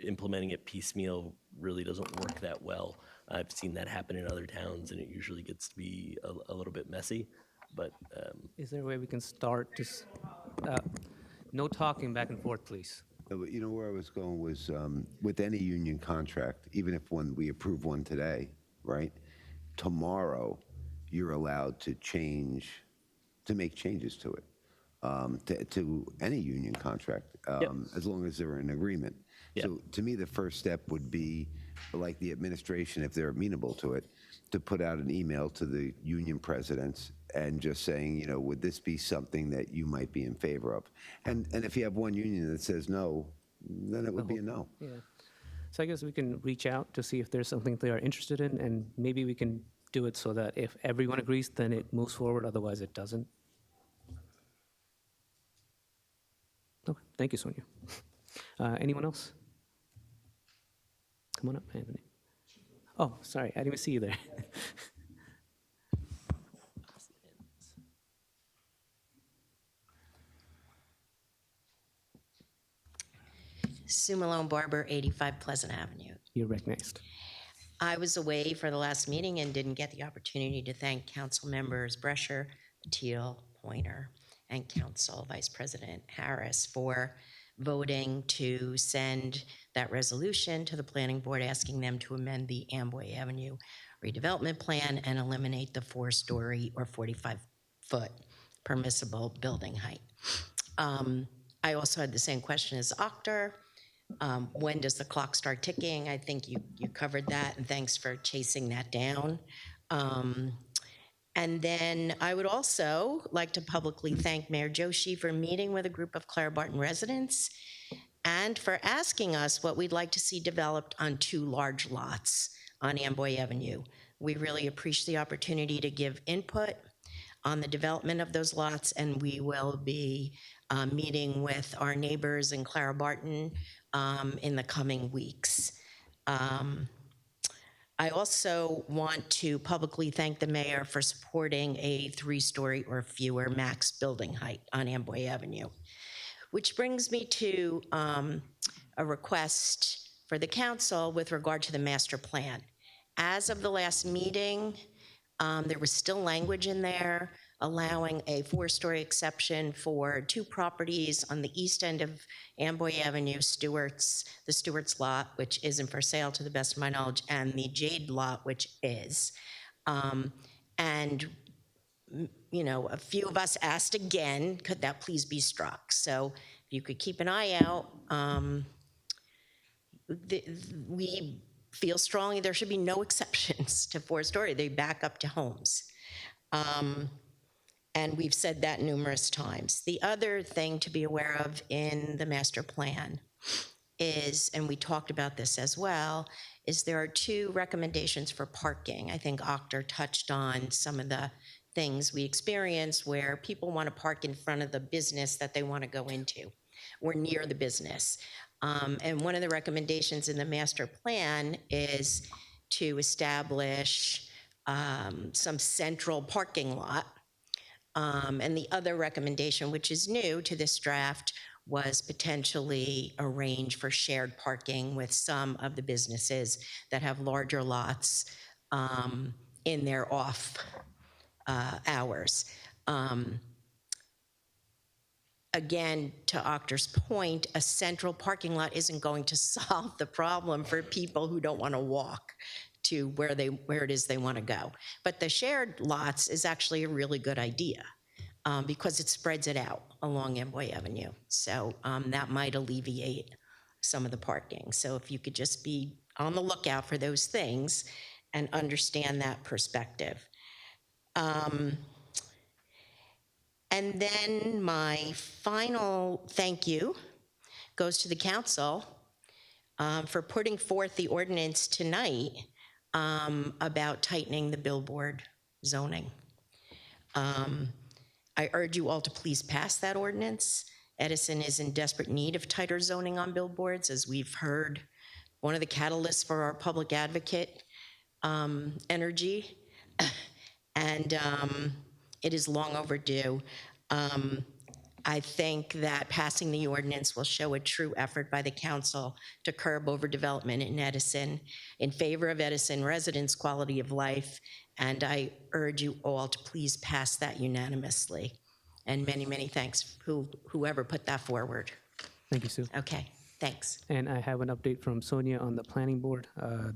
Implementing it piecemeal really doesn't work that well. I've seen that happen in other towns, and it usually gets to be a little bit messy. But Is there a way we can start just no talking back and forth, please? No, but you know where I was going was with any union contract, even if we approve one today, right? Tomorrow, you're allowed to make changes to it, to any union contract, as long as they're in agreement. Yep. So to me, the first step would be, like the administration, if they're amenable to it, to put out an email to the union presidents and just saying, would this be something that you might be in favor of? And if you have one union that says no, then it would be a no. Yeah. So I guess we can reach out to see if there's something they are interested in, and maybe we can do it so that if everyone agrees, then it moves forward. Otherwise, it doesn't. Okay. Thank you, Sonia. Anyone else? Come on up, Anthony. Oh, sorry, I didn't even see you there. Sue Malone Barber, 85 Pleasant Avenue. You're recognized. I was away for the last meeting and didn't get the opportunity to thank council members Brescher, Teal, Pointer, and Council Vice President Harris for voting to send that resolution to the planning board asking them to amend the Amboy Avenue redevelopment plan and eliminate the 4-story or 45-foot permissible building height. I also had the same question as Akhtar. When does the clock start ticking? I think you covered that, and thanks for chasing that down. And then I would also like to publicly thank Mayor Joshi for meeting with a group of Clara Barton residents and for asking us what we'd like to see developed on 2 large lots on Amboy Avenue. We really appreciate the opportunity to give input on the development of those lots, and we will be meeting with our neighbors in Clara Barton in the coming weeks. I also want to publicly thank the mayor for supporting a 3-story or fewer max building height on Amboy Avenue, which brings me to a request for the council with regard to the master plan. As of the last meeting, there was still language in there allowing a 4-story exception for 2 properties on the east end of Amboy Avenue, the Stewart's lot, which isn't for sale to the best of my knowledge, and the Jade lot, which is. And, you know, a few of us asked again, could that please be struck? So if you could keep an eye out, we feel strongly there should be no exceptions to 4-story. They back up to homes. And we've said that numerous times. The other thing to be aware of in the master plan is, and we talked about this as well, is there are 2 recommendations for parking. I think Octor touched on some of the things we experience where people want to park in front of the business that they want to go into or near the business. And one of the recommendations in the master plan is to establish some central parking lot. And the other recommendation, which is new to this draft, was potentially arrange for shared parking with some of the businesses that have larger lots in their off hours. Again, to Octor's point, a central parking lot isn't going to solve the problem for people who don't want to walk to where it is they want to go. But the shared lots is actually a really good idea because it spreads it out along Amboy Avenue. So that might alleviate some of the parking. So if you could just be on the lookout for those things and understand that perspective. And then my final thank you goes to the council for putting forth the ordinance tonight about tightening the billboard zoning. I urge you all to please pass that ordinance. Edison is in desperate need of tighter zoning on billboards, as we've heard, one of the catalysts for our public advocate energy, and it is long overdue. I think that passing the ordinance will show a true effort by the council to curb overdevelopment in Edison in favor of Edison residents' quality of life, and I urge you all to please pass that unanimously. And many, many thanks, whoever put that forward. Thank you, Sue. Okay, thanks. And I have an update from Sonia on the planning board.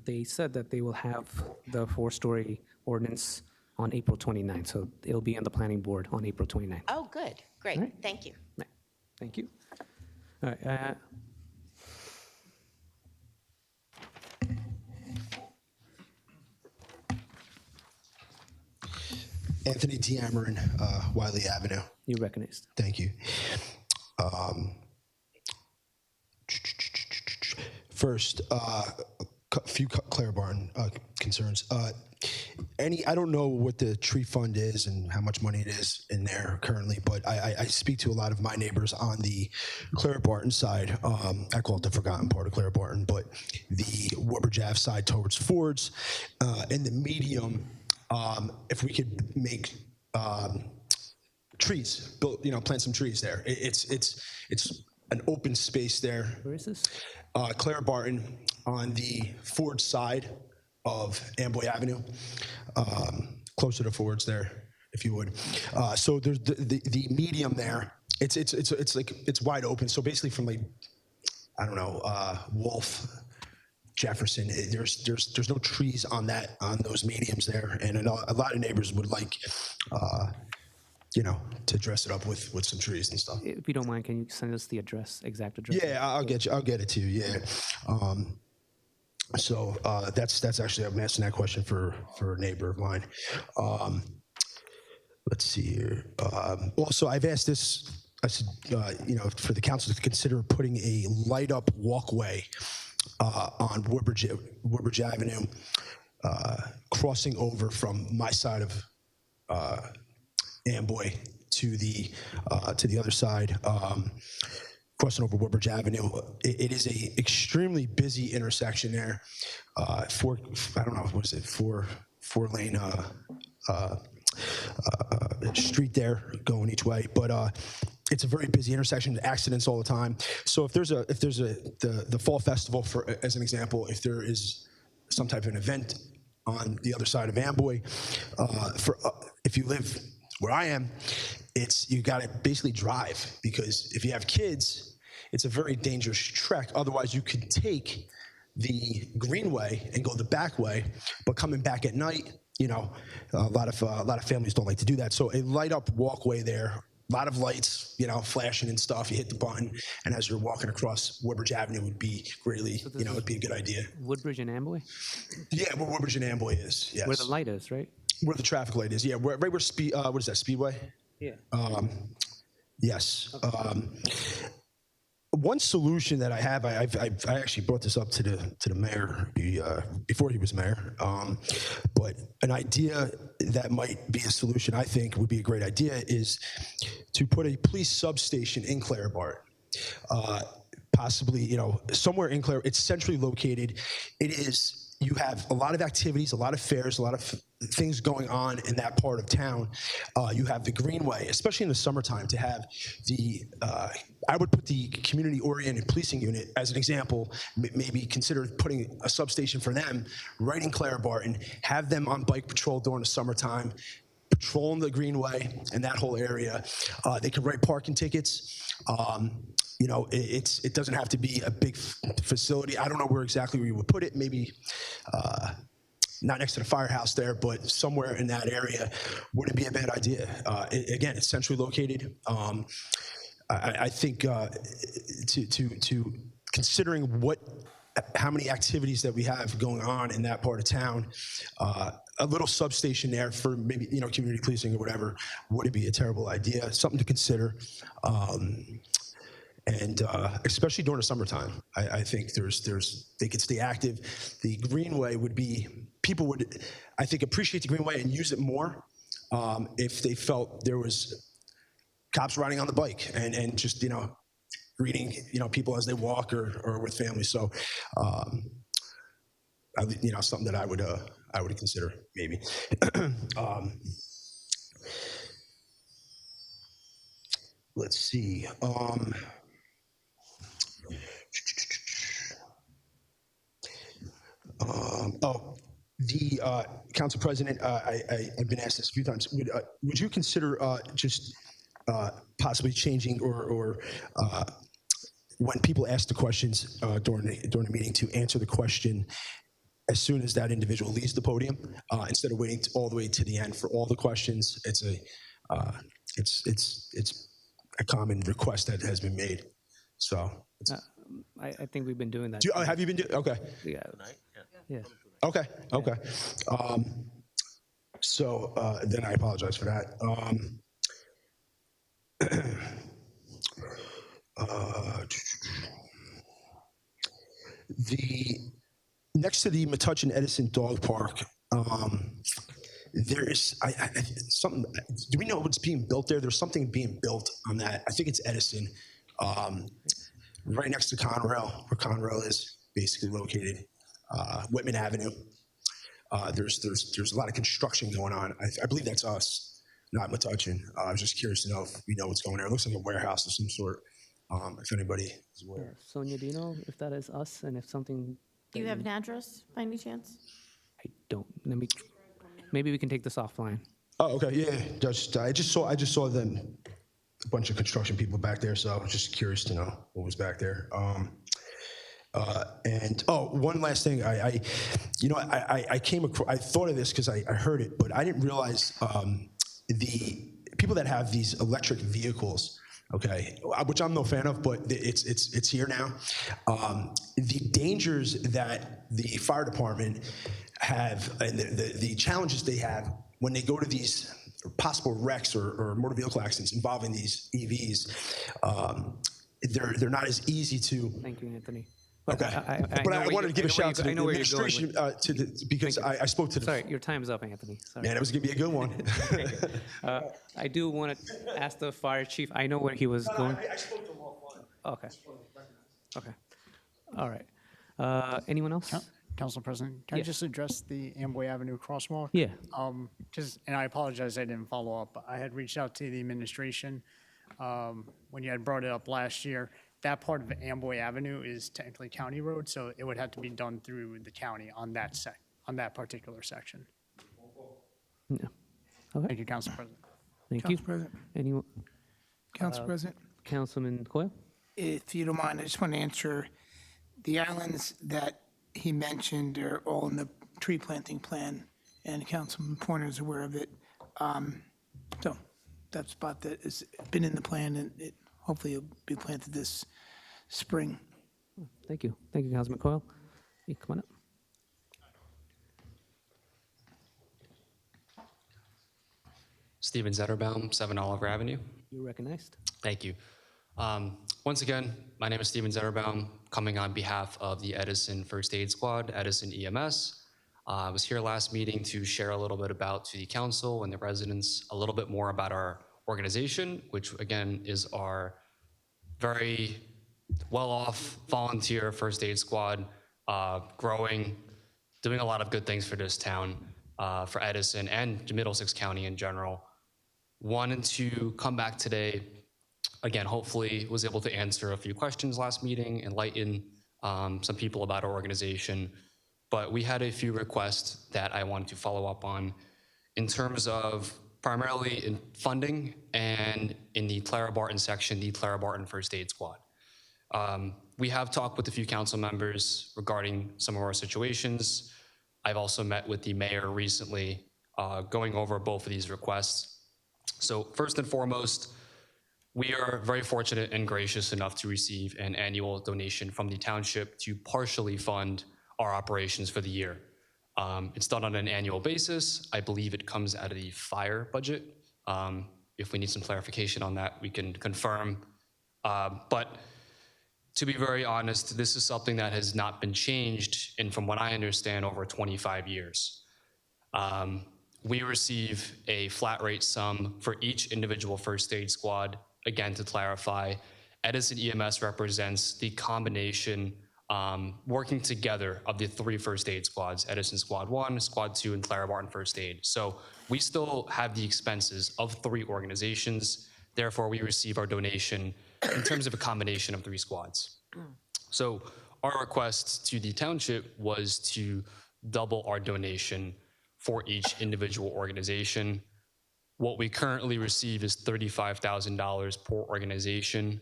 They said that they will have the 4-story ordinance on April 29th, so it'll be on the planning board on April 29th. Oh, good, great, Right. thank you. Thank you. All right. Anthony T. Amarin, Wiley Avenue. You're recognized. Thank you. First, a few Clara Barton concerns. I don't know what the tree fund is and how much money it is in there currently, but I speak to a lot of my neighbors on the Clara Barton side. I call it the forgotten part of Clara Barton, but the Warburg side towards Ford's. In the medium, if we could make trees, plant some trees there. It's an open space there. Where is this? Clara Barton on the Ford side of Amboy Avenue, closer to Ford's there, if you would. So there's the medium there. It's like it's wide open. So basically from like, I don't know, Wolf, Jefferson, there's no trees on those mediums there, and a lot of neighbors would like, to dress it up with some trees and stuff. If you don't mind, can you send us the exact address? Yeah, I'll get it to you. Yeah. So that's actually, I'm asking that question for a neighbor of mine. Let's see here. Also, I've asked this, I said, for the council to consider putting a light up walkway on Woodbridge Avenue, crossing over from my side of Amboy to the other side, crossing over Woodbridge Avenue. It is a extremely busy intersection there. Four lane street there going each way, but it's a very busy intersection, accidents all the time. So if there's the fall festival, for as an example, if there is some type of an event on the other side of Amboy, if you live where I am, you got to basically drive, because if you have kids, it's a very dangerous trek. Otherwise, you could take the greenway and go the back way, but coming back at night, a lot of families don't like to do that. So a light up walkway there, a lot of lights, flashing and stuff. You hit the button, and as you're walking across Woodbridge Avenue, would be greatly, it'd be a good idea. Woodbridge and Amboy? Yeah, where Woodbridge and Amboy is. Yes. Where the light is, right? Where the traffic light is. Yeah, right where what is that, Speedway? Yeah. Yes. One solution that I have, I actually brought this up to the mayor before he was mayor, but an idea that might be a solution, I think would be a great idea, is to put a police substation in Clare Bart. Possibly, somewhere in Clare. It's centrally located. You have a lot of activities, a lot of fairs, a lot of things going on in that part of town. You have the Greenway, especially in the summertime, to have I would put the community-oriented policing unit as an example, maybe consider putting a substation for them right in Clare Barton, have them on bike patrol during the summertime, patrolling the Greenway and that whole area. They can write parking tickets. It doesn't have to be a big facility. I don't know where exactly we would put it. Maybe not next to the firehouse there, but somewhere in that area wouldn't be a bad idea. Again, it's centrally located. I think to considering how many activities that we have going on in that part of town, a little substation there for maybe community policing or whatever wouldn't be a terrible idea. Something to consider. And especially during the summertime, I think they could stay active. The Greenway people would, I think, appreciate the Greenway and use it more if they felt there was cops riding on the bike and just, greeting, people as they walk or with families. So, something that I would consider maybe. Let's see. The Council President, I've been asked this a few times. Would you consider just possibly changing or when people ask the questions during the meeting, to answer the question as soon as that individual leaves the podium, instead of waiting all the way to the end for all the questions? It's a common request that has been made. So I think we've been doing that. Have you been doing? Okay. Yeah. Yeah. Okay. So then I apologize for that. The next to the Metuchen Edison Dog Park, there is something. Do we know what's being built there? There's something being built on that. I think it's Edison, right next to Conrail, where Conrail is basically located. Whitman Avenue. There's a lot of construction going on. I believe that's us, not Metuchen. I was just curious to know if we know what's going there. It looks like a warehouse of some sort. If anybody is aware. Sonia, do you know if that is us and if something? Do you have an address by any chance? I don't. Maybe we can take this offline. Oh, okay. Yeah. I just saw them, a bunch of construction people back there. So I was just curious to know what was back there. And one last thing, I came across, I thought of this because I heard it, but I didn't realize the people that have these electric vehicles, okay, which I'm no fan of, but it's here now. The dangers that the fire department have and the challenges they have when they go to these possible wrecks or motor vehicle accidents involving these EVs, they're not as easy to. Thank you, Anthony. Okay, but I wanted to give a shout out to the administration because I spoke to the. Sorry, your time's up, Anthony. Sorry. Man, that was gonna be a good one. I do want to ask the fire chief. I know where he was going. I spoke to him offline. Okay. Okay. All right. Anyone else? Council President, can I just address the Amboy Avenue crosswalk? Yeah. And I apologize I didn't follow up. I had reached out to the administration when you had brought it up last year. That part of Amboy Avenue is technically county road, so it would have to be done through the county on that particular section. Yeah. Okay. Thank you, Council President. Thank you. Council President. Anyone? Council President, Councilman Coyle? if you don't mind, I just want to answer, the islands that he mentioned are all in the tree planting plan, and Councilman Pointer is aware of it. So that spot that has been in the plan, and it hopefully will be planted this spring. Thank you. Thank you, Councilman Coyle. You come on up. Steven Zetterbaum, 7 Oliver Avenue. You're recognized. Thank you. Once again, my name is Steven Zetterbaum, coming on behalf of the Edison First Aid Squad, Edison EMS. I was here last meeting to share a little bit about to the council and the residents a little bit more about our organization, which again is our very well-off volunteer first aid squad, growing, doing a lot of good things for this town, for Edison and Middlesex County in general. Wanted to come back today, again, hopefully was able to answer a few questions last meeting, enlighten some people about our organization, but we had a few requests that I wanted to follow up on in terms of primarily in funding and in the Clara Barton section, the Clara Barton First Aid Squad. We have talked with a few council members regarding some of our situations. I've also met with the mayor recently, going over both of these requests. So first and foremost, we are very fortunate and gracious enough to receive an annual donation from the township to partially fund our operations for the year. It's done on an annual basis. I believe it comes out of the fire budget. If we need some clarification on that, we can confirm. But to be very honest, this is something that has not been changed, and from what I understand, over 25 years. We receive a flat rate sum for each individual first aid squad. Again, to clarify, Edison EMS represents the combination working together of the 3 first aid squads, Edison Squad 1, Squad 2, and Clara Barton First Aid. So we still have the expenses of 3 organizations. Therefore, we receive our donation in terms of a combination of 3 squads. So our request to the township was to double our donation for each individual organization. What we currently receive is $35,000 per organization.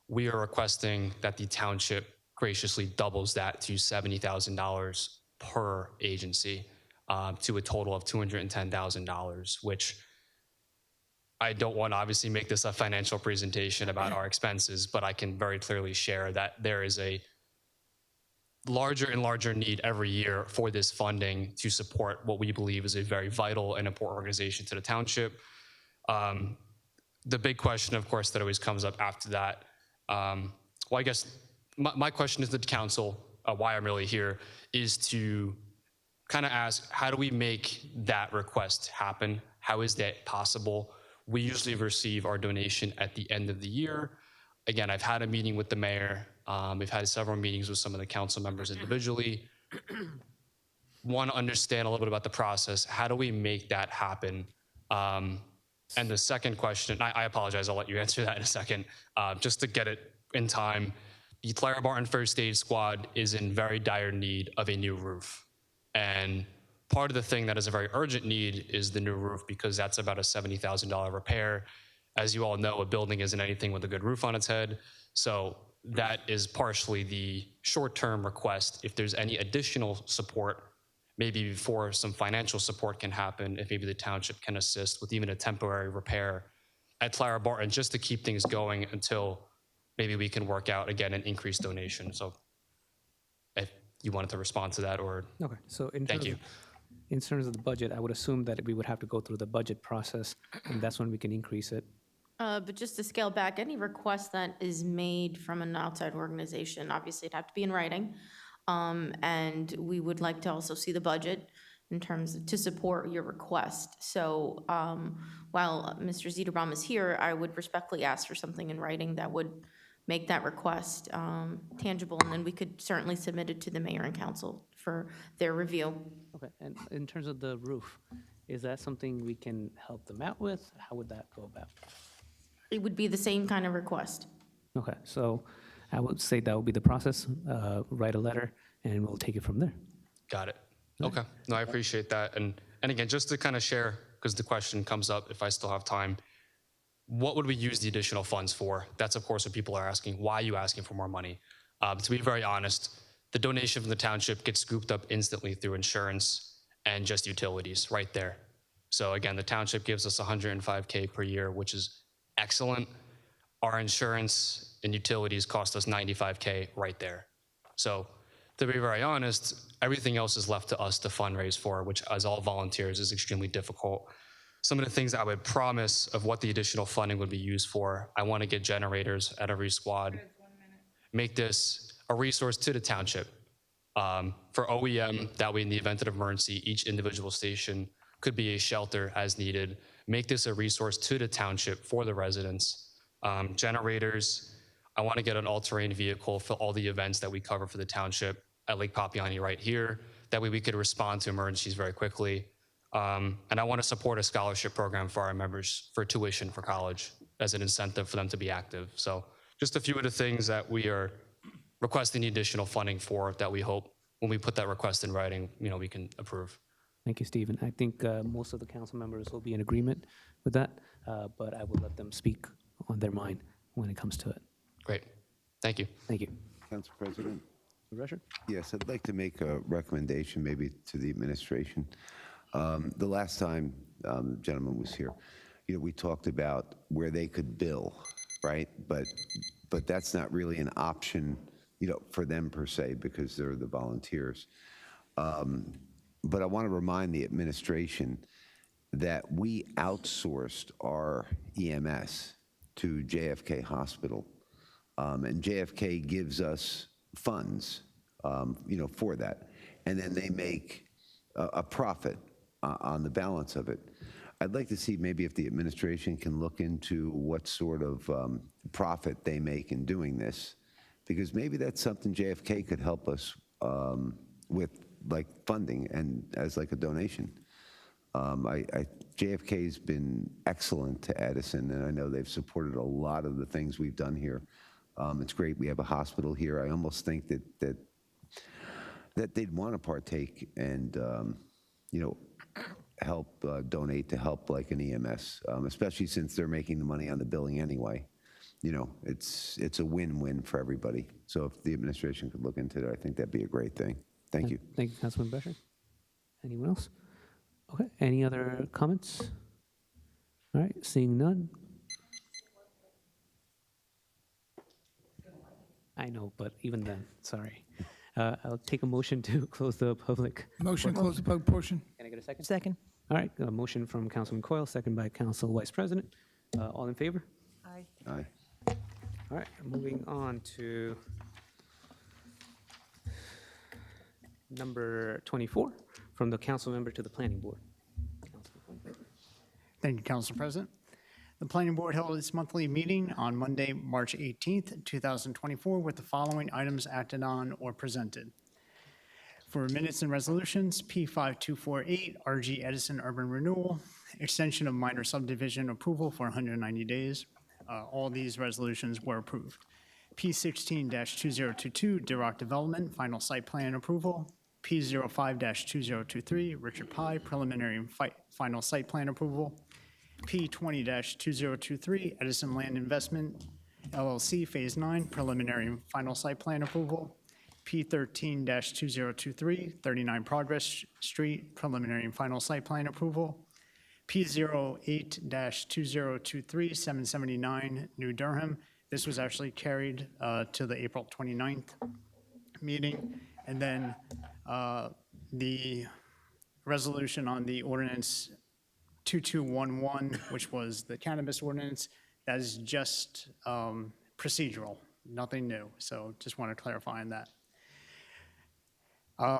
We are requesting that the township graciously doubles that to $70,000 per agency, to a total of $210,000, which I don't want to obviously make this a financial presentation about our expenses, but I can very clearly share that there is a larger and larger need every year for this funding to support what we believe is a very vital and important organization to the township. The big question, of course, that always comes up after that, well, I guess my question is to the council, why I'm really here, is to kind of ask, how do we make that request happen? How is that possible? We usually receive our donation at the end of the year. Again, I've had a meeting with the mayor. We've had several meetings with some of the council members individually. Want to understand a little bit about the process. How do we make that happen? And the second question, I apologize, I'll let you answer that in a second, just to get it in time. The Clara Barton First Aid Squad is in very dire need of a new roof. And part of the thing that is a very urgent need is the new roof, because that's about a $70,000 repair. As you all know, a building isn't anything with a good roof on its head. So that is partially the short-term request. If there's any additional support, maybe before some financial support can happen, if maybe the township can assist with even a temporary repair at Clara Barton just to keep things going until maybe we can work out again an increased donation. So if you wanted to respond to that, or Okay, so thank you. In terms of the budget, I would assume that we would have to go through the budget process, and that's when we can increase it. But just to scale back, any request that is made from an outside organization, obviously it'd have to be in writing. And we would like to also see the budget in terms of, to support your request. So while Mr. Zederbaum is here, I would respectfully ask for something in writing that would make that request tangible, and then we could certainly submit it to the mayor and council for their review. Okay, and in terms of the roof, is that something we can help them out with? How would that go about? It would be the same kind of request. Okay, so I would say that would be the process. Write a letter, and we'll take it from there. Got it. Okay. No, I appreciate that. And again, just to kind of share, because the question comes up if I still have time, what would we use the additional funds for? That's, of course, what people are asking. Why are you asking for more money? To be very honest, the donation from the township gets scooped up instantly through insurance and just utilities right there. So again, the township gives us $105K per year, which is excellent. Our insurance and utilities cost us $95K right there. So to be very honest, everything else is left to us to fundraise for, which as all volunteers is extremely difficult. Some of the things I would promise of what the additional funding would be used for, I want to get generators at every squad, make this a resource to the township. For OEM, that way in the event of emergency, each individual station could be a shelter as needed. Make this a resource to the township for the residents. Generators, I want to get an all-terrain vehicle for all the events that we cover for the township at Lake Papiani right here. That way we could respond to emergencies very quickly. And I want to support a scholarship program for our members for tuition for college as an incentive for them to be active. So just a few of the things that we are requesting the additional funding for that we hope when we put that request in writing, we can approve. Thank you, Stephen. I think most of the council members will be in agreement with that, but I will let them speak on their mind when it comes to it. Great. Thank you. Thank you. Council President? Rusher? Yes, I'd like to make a recommendation maybe to the administration. The last time the gentleman was here, we talked about where they could bill, right? But that's not really an option, for them per se, because they're the volunteers. But I want to remind the administration that we outsourced our EMS to JFK Hospital, and JFK gives us funds, for that, and then they make a profit on the balance of it. I'd like to see maybe if the administration can look into what sort of profit they make in doing this, because maybe that's something JFK could help us with, like funding and as like a donation. JFK's been excellent to Edison, and I know they've supported a lot of the things we've done here. It's great. We have a hospital here. I almost think that they'd want to partake and help donate to help like an EMS, especially since they're making the money on the billing anyway. It's a win-win for everybody. So if the administration could look into it, I think that'd be a great thing. Thank you. Thank you, Councilman Besher. Anyone else? Okay, any other comments? All right, seeing none. I know, but even then, sorry. I'll take a motion to close the public. Motion to close the public portion. Can I get a second? Second. All right, a motion from Councilman Coyle, second by Council Vice President. All in favor? Aye. Aye. All right, moving on to number 24, from the council member to the planning board. Thank you, Council President. The Planning Board held its monthly meeting on Monday, March 18th, 2024, with the following items acted on or presented. For minutes and resolutions, P5248, RG Edison Urban Renewal, extension of minor subdivision approval for 190 days. All these resolutions were approved. P16-2022, Duroc Development, final site plan approval. P05-2023, Richard Pye, preliminary and final site plan approval. P20-2023, Edison Land Investment, LLC, Phase 9, preliminary and final site plan approval. P13-2023, 39 Progress Street, preliminary and final site plan approval. P08-2023, 779 New Durham. This was actually carried to the April 29th meeting. And then the resolution on the ordinance 2211, which was the cannabis ordinance, that is just procedural, nothing new. So just want to clarify on that.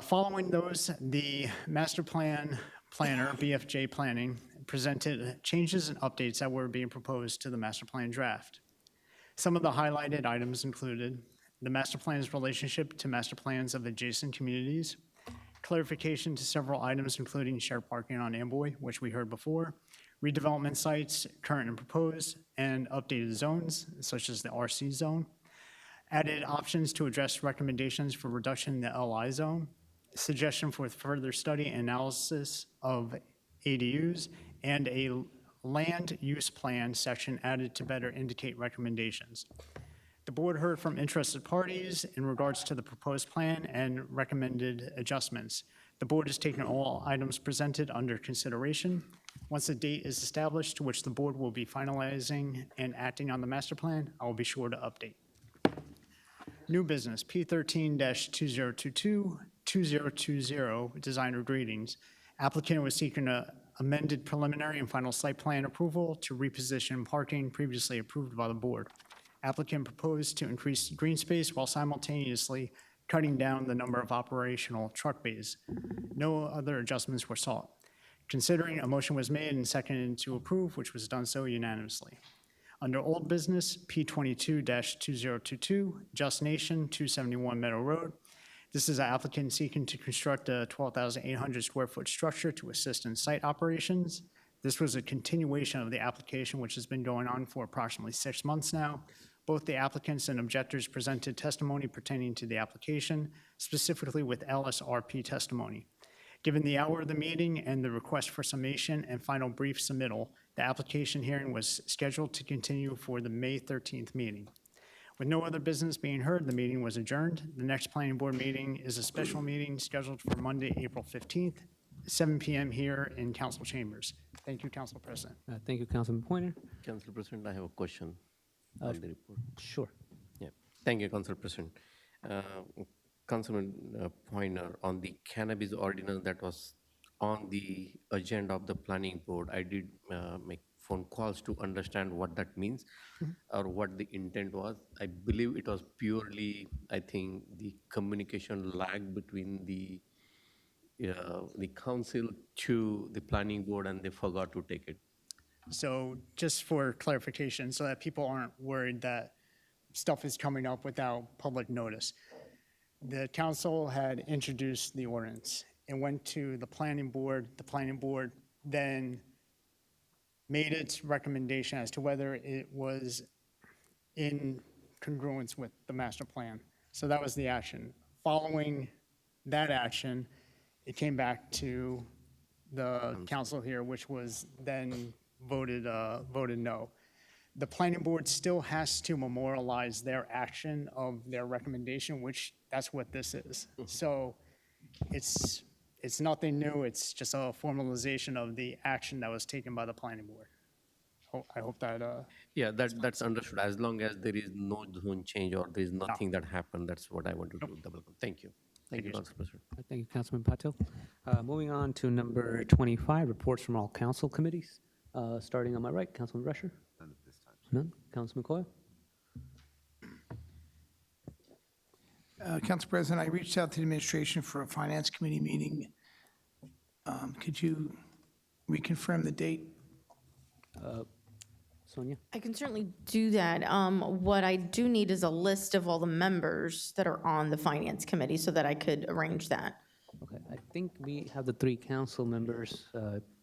Following those, the master planner, BFJ Planning, presented changes and updates that were being proposed to the master plan draft. Some of the highlighted items included the master plan's relationship to master plans of adjacent communities, clarification to several items including shared parking on Amboy, which we heard before, redevelopment sites, current and proposed, and updated zones, such as the RC zone, added options to address recommendations for reduction in the LI zone, suggestion for further study and analysis of ADUs, and a land use plan section added to better indicate recommendations. The board heard from interested parties in regards to the proposed plan and recommended adjustments. The board has taken all items presented under consideration. Once a date is established to which the board will be finalizing and acting on the master plan, I will be sure to update. New business, P13-2022, 2020, designer greetings. Applicant was seeking an amended preliminary and final site plan approval to reposition parking previously approved by the board. Applicant proposed to increase green space while simultaneously cutting down the number of operational truck bays. No other adjustments were sought. Considering a motion was made and seconded to approve, which was done so unanimously. Under old business, P22-2022, Just Nation, 271 Meadow Road. This is an applicant seeking to construct a 12,800 square foot structure to assist in site operations. This was a continuation of the application, which has been going on for approximately 6 months now. Both the applicants and objectors presented testimony pertaining to the application, specifically with LSRP testimony. Given the hour of the meeting and the request for summation and final brief submittal, the application hearing was scheduled to continue for the May 13th meeting. With no other business being heard, the meeting was adjourned. The next planning board meeting is a special meeting scheduled for Monday, April 15th, 7 p.m. here in council chambers. Thank you, Council President. Thank you, Councilman Pointer. Council President, I have a question on the report. Sure. Yeah, thank you, Council President. Councilman Pointer, on the cannabis ordinance that was on the agenda of the planning board, I did make phone calls to understand what that means or what the intent was. I believe it was purely, I think, the communication lag between the council to the planning board, and they forgot to take it. So just for clarification, so that people aren't worried that stuff is coming up without public notice. The council had introduced the ordinance. It went to the planning board. The planning board then made its recommendation as to whether it was in congruence with the master plan. So that was the action. Following that action, it came back to the council here, which was then voted no. The planning board still has to memorialize their action of their recommendation, which that's what this is. So it's nothing new. It's just a formalization of the action that was taken by the planning board. I hope that. Yeah, that's understood. As long as there is no zone change or there is nothing that happened, that's what I want to do. Thank you. Thank you, Council President. Thank you, Councilman Patil. Moving on to number 25, reports from all council committees. Starting on my right, Councilman Brescher. None at this time. None. Councilman Coyle. Council President, I reached out to the administration for a finance committee meeting. Could you reconfirm the date? Sonia. I can certainly do that. What I do need is a list of all the members that are on the finance committee so that I could arrange that. Okay, I think we have the 3 council members,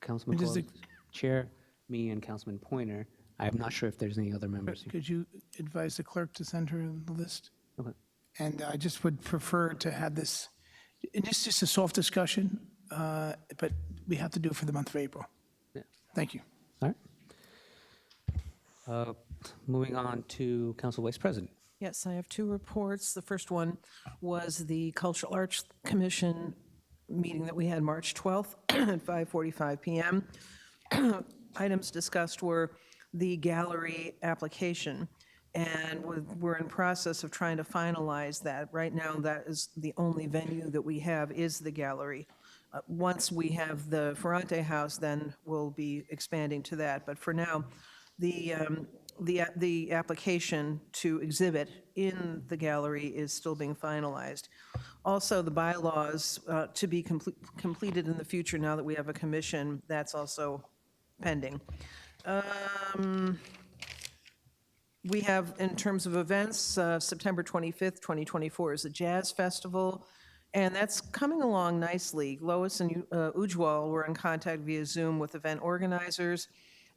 Councilman Does Coyle, the- Chair, me, and Councilman Pointer. I'm not sure if there's any other members here. Could you advise the clerk to send her the list? Okay. And I just would prefer to have this, and it's just a soft discussion, but we have to do it for the month of April. Yeah. Thank you. All right. Moving on to Council Vice President. Yes, I have 2 reports. The first one was the Cultural Arts Commission meeting that we had March 12th at 5:45 p.m. items discussed were the gallery application, and we're in process of trying to finalize that. Right now, that is the only venue that we have is the gallery. Once we have the Ferrante House, then we'll be expanding to that. But for now, the application to exhibit in the gallery is still being finalized. Also, the bylaws to be completed in the future now that we have a commission, that's also pending. We have, in terms of events, September 25th, 2024 is the Jazz Festival, and that's coming along nicely. Lois and Ujwal were in contact via Zoom with event organizers,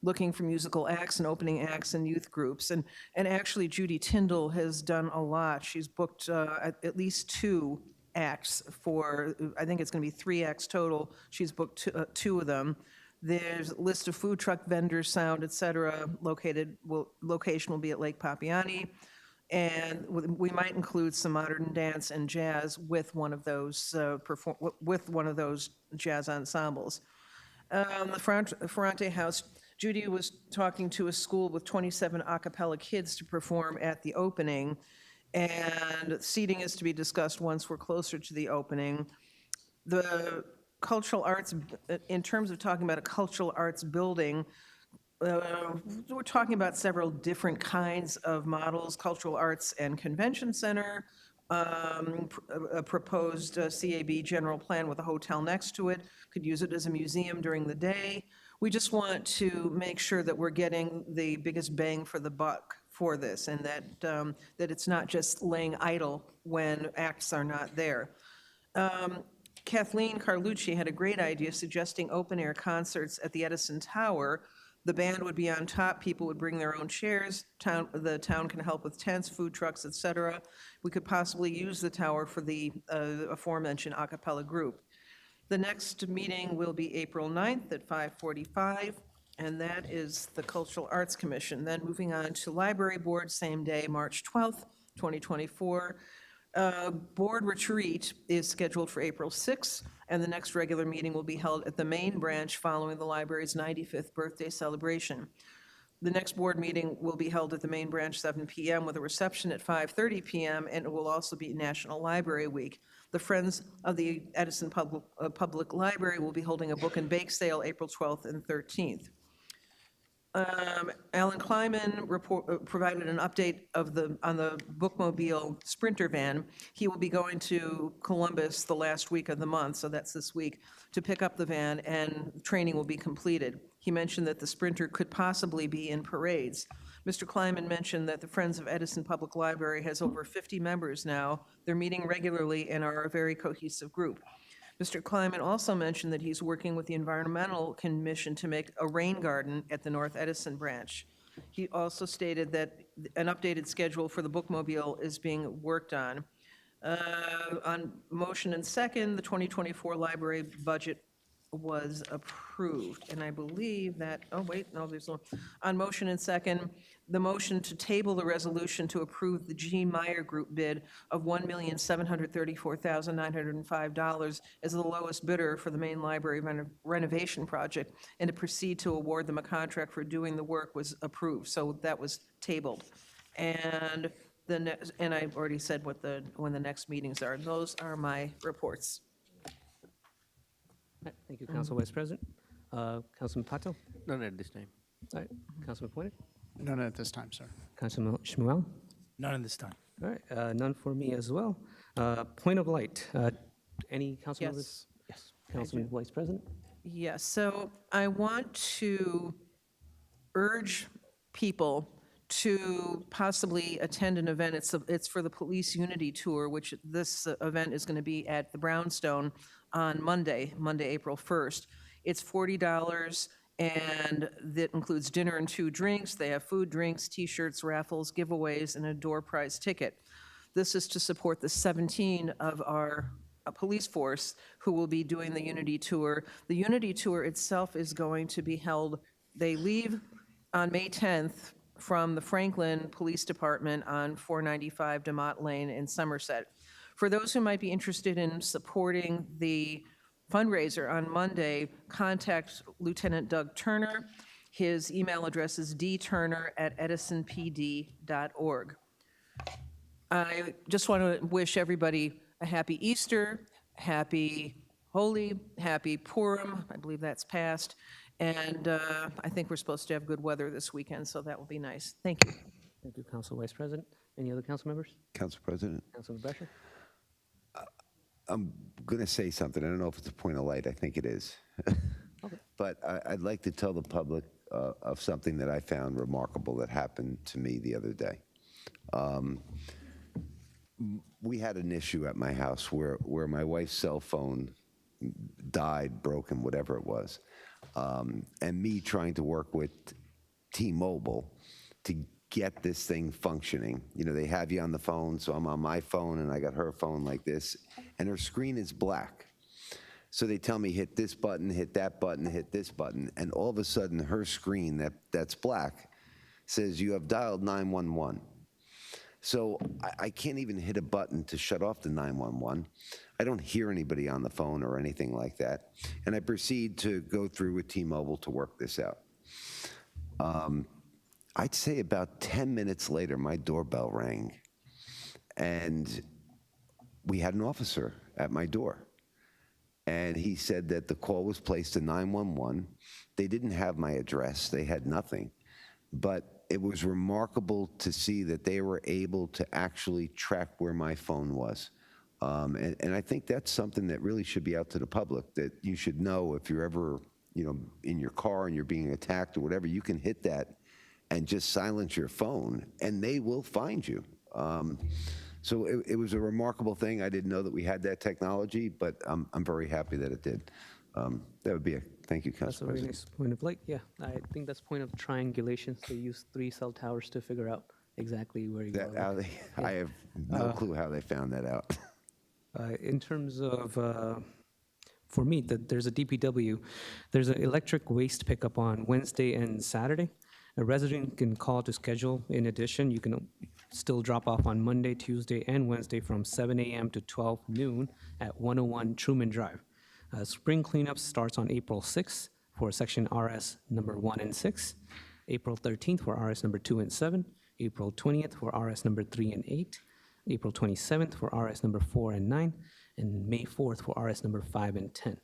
looking for musical acts and opening acts and youth groups. And actually, Judy Tyndall has done a lot. She's booked at least 2 acts for, I think it's going to be 3 acts total. She's booked 2 of them. There's a list of food truck vendors, sound, et cetera. Location will be at Lake Papiani. And we might include some modern dance and jazz with one of those jazz ensembles. The Ferrante House, Judy was talking to a school with 27 a cappella kids to perform at the opening, and seating is to be discussed once we're closer to the opening. The cultural arts, in terms of talking about a cultural arts building, we're talking about several different kinds of models: cultural arts and convention center, a proposed CAB general plan with a hotel next to it, could use it as a museum during the day. We just want to make sure that we're getting the biggest bang for the buck for this, and that it's not just laying idle when acts are not there. Kathleen Carlucci had a great idea suggesting open-air concerts at the Edison Tower. The band would be on top, people would bring their own chairs, the town can help with tents, food trucks, et cetera. We could possibly use the tower for the aforementioned a cappella group. The next meeting will be April 9th at 5:45, and that is the Cultural Arts Commission. Then moving on to Library Board, same day, March 12th, 2024. Board retreat is scheduled for April 6th, and the next regular meeting will be held at the main branch following the library's 95th birthday celebration. The next board meeting will be held at the main branch 7 p.m. with a reception at 5:30 p.m., and it will also be National Library Week. The Friends of the Edison Public Library will be holding a book and bake sale April 12th and 13th. Alan Kleiman provided an update on the bookmobile Sprinter van. He will be going to Columbus the last week of the month, so that's this week, to pick up the van, and training will be completed. He mentioned that the Sprinter could possibly be in parades. Mr. Kleiman mentioned that the Friends of Edison Public Library has over 50 members now. They're meeting regularly and are a very cohesive group. Mr. Kleiman also mentioned that he's working with the Environmental Commission to make a rain garden at the North Edison branch. He also stated that an updated schedule for the bookmobile is being worked on. On motion and second, the 2024 library budget was approved, and I believe that, oh wait, no, there's no, on motion and second, the motion to table the resolution to approve the G. Meyer Group bid of $1,734,905 as the lowest bidder for the main library renovation project, and to proceed to award them a contract for doing the work was approved, so that was tabled. And the next, and I've already said when the next meetings are. Those are my reports. Thank you, Council Vice President. Councilman Pato? None at this time. All right, Councilman Pointer? None at this time, sir. Councilman Shmuel? None at this time. All right, none for me as well. Point of light. Any council members? Yes. Councilman Vice President? Yes, so I want to urge people to possibly attend an event. It's for the Police Unity Tour, which this event is going to be at the Brownstone on Monday, April 1st. It's $40, and that includes dinner and 2 drinks. They have food, drinks, T-shirts, raffles, giveaways, and a door prize ticket. This is to support the 17 of our police force who will be doing the Unity Tour. The Unity Tour itself is going to be held, they leave on May 10th from the Franklin Police Department on 495 DeMott Lane in Somerset. For those who might be interested in supporting the fundraiser on Monday, contact Lieutenant Doug Turner. His email address is dturner@edisonpd.org. I just want to wish everybody a happy Easter, happy Holy, happy Purim. I believe that's passed. And I think we're supposed to have good weather this weekend, so that will be nice. Thank you. Thank you, Council Vice President. Any other council members? Council President, Councilman Brescher? I'm going to say something. I don't know if it's a point of light. I think it is. But I'd like to tell the public of something that I found remarkable that happened to me the other day. We had an issue at my house where my wife's cell phone died, broken, whatever it was. And me trying to work with T-Mobile to get this thing functioning. You know, they have you on the phone, so I'm on my phone and I got her phone like this, and her screen is black. So they tell me, hit this button, hit that button, hit this button, and all of a sudden her screen that's black says you have dialed 911. So I can't even hit a button to shut off the 911. I don't hear anybody on the phone or anything like that. And I proceed to go through with T-Mobile to work this out. I'd say about 10 minutes later, my doorbell rang, and we had an officer at my door. And he said that the call was placed to 911. They didn't have my address. They had nothing. But it was remarkable to see that they were able to actually track where my phone was. And I think that's something that really should be out to the public, that you should know if you're ever, you know, in your car and you're being attacked or whatever, you can hit that and just silence your phone, and they will find you. So it was a remarkable thing. I didn't know that we had that technology, but I'm very happy that it did. That would be a thank you, That's a Council very President. nice point of light. Yeah, I think that's point of triangulation. They use 3 cell towers to figure out exactly where you are. I have no clue how they found that out. In terms of, for me, there's a DPW. There's an electric waste pickup on Wednesday and Saturday. A resident can call to schedule. In addition, you can still drop off on Monday, Tuesday, and Wednesday from 7 a.m. to 12 noon at 101 Truman Drive. Spring cleanup starts on April 6th for section RS number 1 and 6, April 13th for RS number 2 and 7, April 20th for RS number 3 and 8, April 27th for RS number 4 and 9, and May 4th for RS number 5 and 10.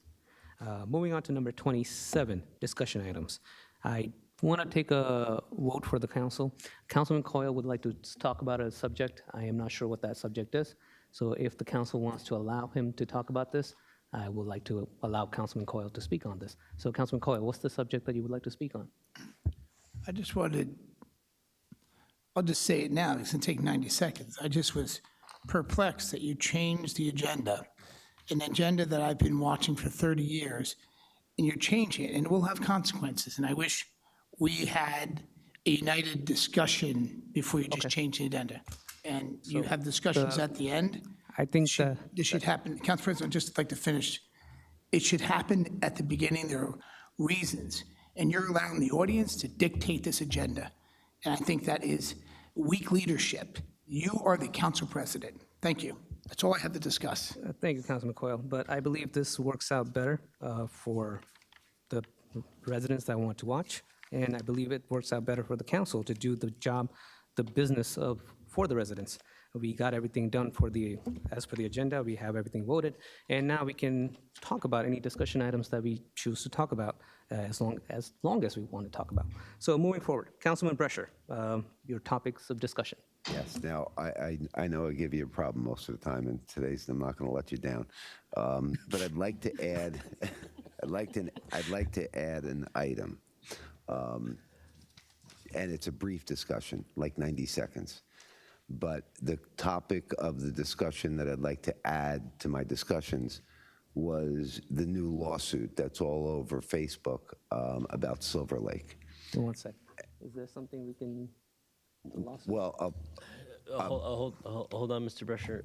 Moving on to number 27, discussion items. I want to take a vote for the council. Councilman Coyle would like to talk about a subject. I am not sure what that subject is. So if the council wants to allow him to talk about this, I would like to allow Councilman Coyle to speak on this. So Councilman Coyle, what's the subject that you would like to speak on? I just wanted, I'll just say it now, it's gonna take 90 seconds. I just was perplexed that you changed the agenda, an agenda that I've been watching for 30 years, and you're changing it, and it will have consequences. And I wish we had a united discussion before you just change the agenda. And you have discussions at the end. I think This should happen, Council President, I'd just like to finish. It should happen at the beginning. There are reasons, and you're allowing the audience to dictate this agenda. And I think that is weak leadership. You are the council president. Thank you. That's all I have to discuss. Thank you, Councilman Coyle. But I believe this works out better for the residents that want to watch, and I believe it works out better for the council to do the job, the business for the residents. We got everything done as per the agenda. We have everything voted, and now we can talk about any discussion items that we choose to talk about as long as we want to talk about. So moving forward, Councilman Brescher, your topics of discussion. Yes. Now I know I give you a problem most of the time, and today's I'm not going to let you down. But I'd like to add, I'd like to add an item, and it's a brief discussion, like 90 seconds. But the topic of the discussion that I'd like to add to my discussions was the new lawsuit that's all over Facebook about Silver Lake. 1 second. Is there something we can? Well, Hold on, Mr. Brescher.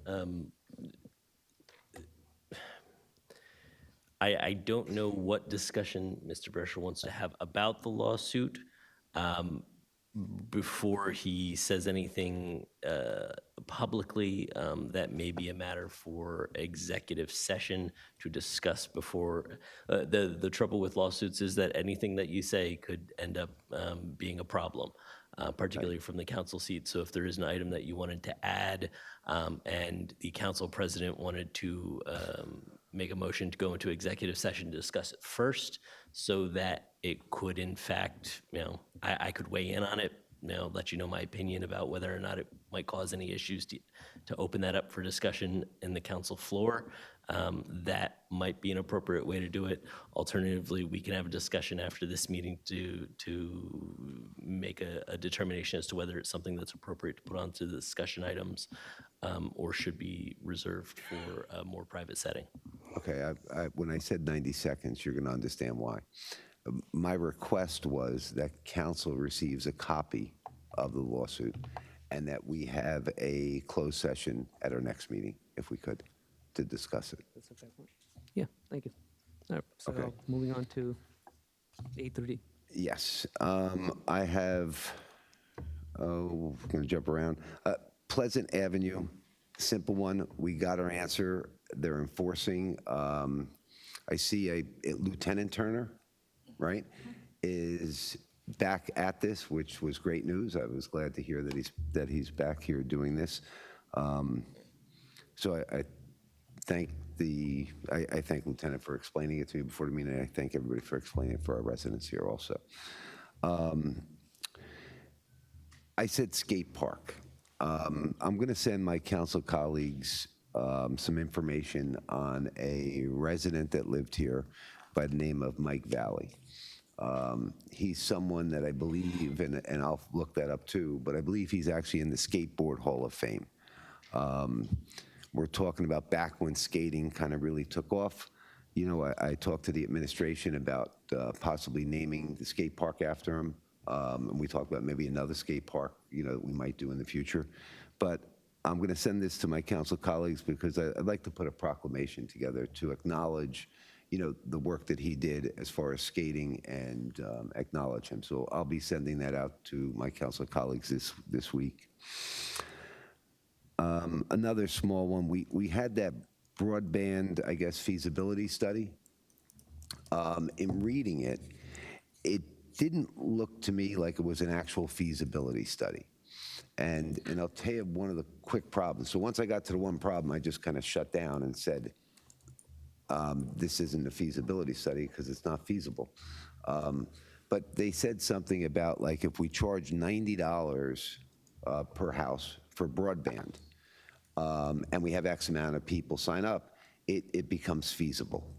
I don't know what discussion Mr. Brescher wants to have about the lawsuit. before he says anything publicly, that may be a matter for executive session to discuss before. The trouble with lawsuits is that anything that you say could end up being a problem, particularly from the council seat. So if there is an item that you wanted to add and the council president wanted to make a motion to go into executive session to discuss it first, so that it could, in fact, I could weigh in on it, let you know my opinion about whether or not it might cause any issues to open that up for discussion in the council floor. That might be an appropriate way to do it. Alternatively, we can have a discussion after this meeting to make a determination as to whether it's something that's appropriate to put onto the discussion items or should be reserved for a more private setting. Okay, when I said 90 seconds, you're going to understand why. My request was that council receives a copy of the lawsuit and that we have a closed session at our next meeting, if we could, to discuss it. That's a fair point. Yeah, thank you. All right, so Okay. moving on to 8:30. Yes, I have, we're going to jump around. Pleasant Avenue, simple one. We got our answer. They're enforcing. I see a Lieutenant Turner, right, is back at this, which was great news. I was glad to hear that he's back here doing this. So I thank I thank Lieutenant for explaining it to me before the meeting. I thank everybody for explaining it for our residents here also. I said skate park. I'm going to send my council colleagues some information on a resident that lived here by the name of Mike Valley. He's someone that I believe, and I'll look that up too, but I believe he's actually in the Skateboard Hall of Fame. We're talking about back when skating kind of really took off. You know, I talked to the administration about possibly naming the skate park after him. And we talked about maybe another skate park, that we might do in the future. But I'm going to send this to my council colleagues because I'd like to put a proclamation together to acknowledge, the work that he did as far as skating and acknowledge him. So I'll be sending that out to my council colleagues this week. Another small one, we had that broadband, I guess, feasibility study. In reading it, it didn't look to me like it was an actual feasibility study. And I'll tell you one of the quick problems. So once I got to the one problem, I just kind of shut down and said, this isn't a feasibility study because it's not feasible. But they said something about like if we charge $90 per house for broadband, and we have X amount of people sign up, it becomes feasible.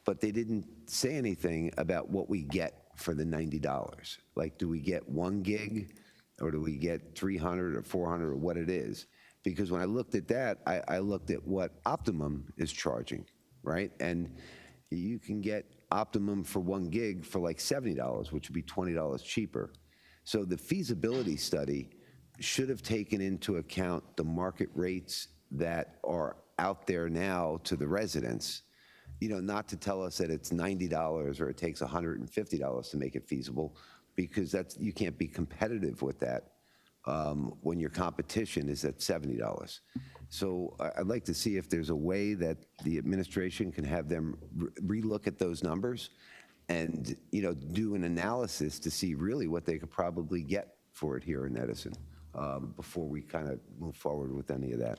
But they didn't say anything about what we get for the $90. Like, do we get 1 gig or do we get 300 or 400 or what it is? Because when I looked at that, I looked at what Optimum is charging, right? And you can get Optimum for 1 gig for like $70, which would be $20 cheaper. So the feasibility study should have taken into account the market rates that are out there now to the residents, not to tell us that it's $90 or it takes $150 to make it feasible, because you can't be competitive with that when your competition is at $70. So I'd like to see if there's a way that the administration can have them relook at those numbers and, do an analysis to see really what they could probably get for it here in Edison before we kind of move forward with any of that.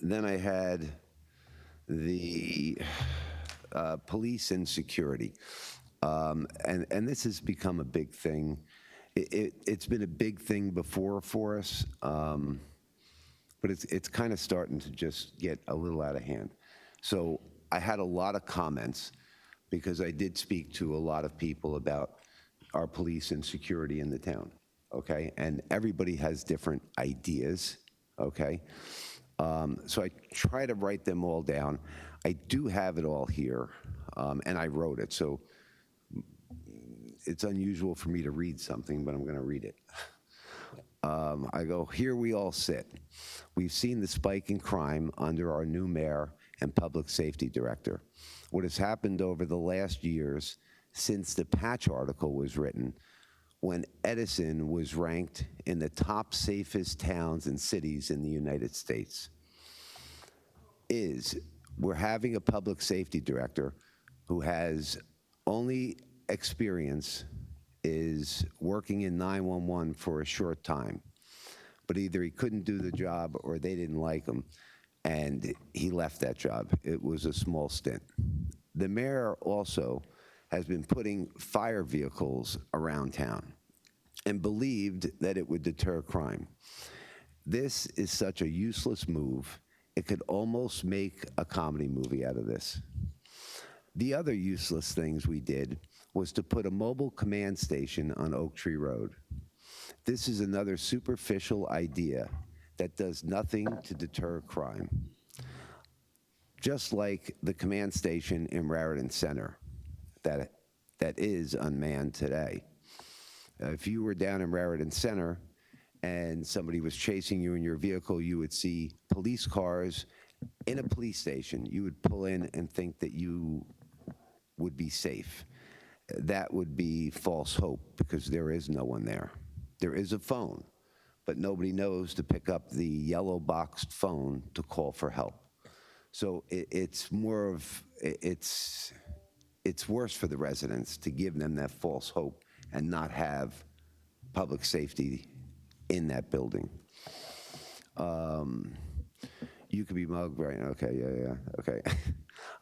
Then I had the police and security. And this has become a big thing. It's been a big thing before for us, but it's kind of starting to just get a little out of hand. So I had a lot of comments because I did speak to a lot of people about our police and security in the town, okay? And everybody has different ideas, okay? So I try to write them all down. I do have it all here, and I wrote it. So it's unusual for me to read something, but I'm going to read it. I go, here we all sit. We've seen the spike in crime under our new mayor and public safety director. What has happened over the last years since the Patch article was written, when Edison was ranked in the top safest towns and cities in the United States, is we're having a public safety director who has only experience is working in 911 for a short time. But either he couldn't do the job or they didn't like him, and he left that job. It was a small stint. The mayor also has been putting fire vehicles around town and believed that it would deter crime. This is such a useless move, it could almost make a comedy movie out of this. The other useless things we did was to put a mobile command station on Oak Tree Road. This is another superficial idea that does nothing to deter crime. Just like the command station in Raritan Center that is unmanned today. If you were down in Raritan Center and somebody was chasing you in your vehicle, you would see police cars in a police station. You would pull in and think that you would be safe. That would be false hope because there is no one there. There is a phone, but nobody knows to pick up the yellow boxed phone to call for help. So it's worse for the residents to give them that false hope and not have public safety in that building. You could be mugged, right? Okay, yeah, okay.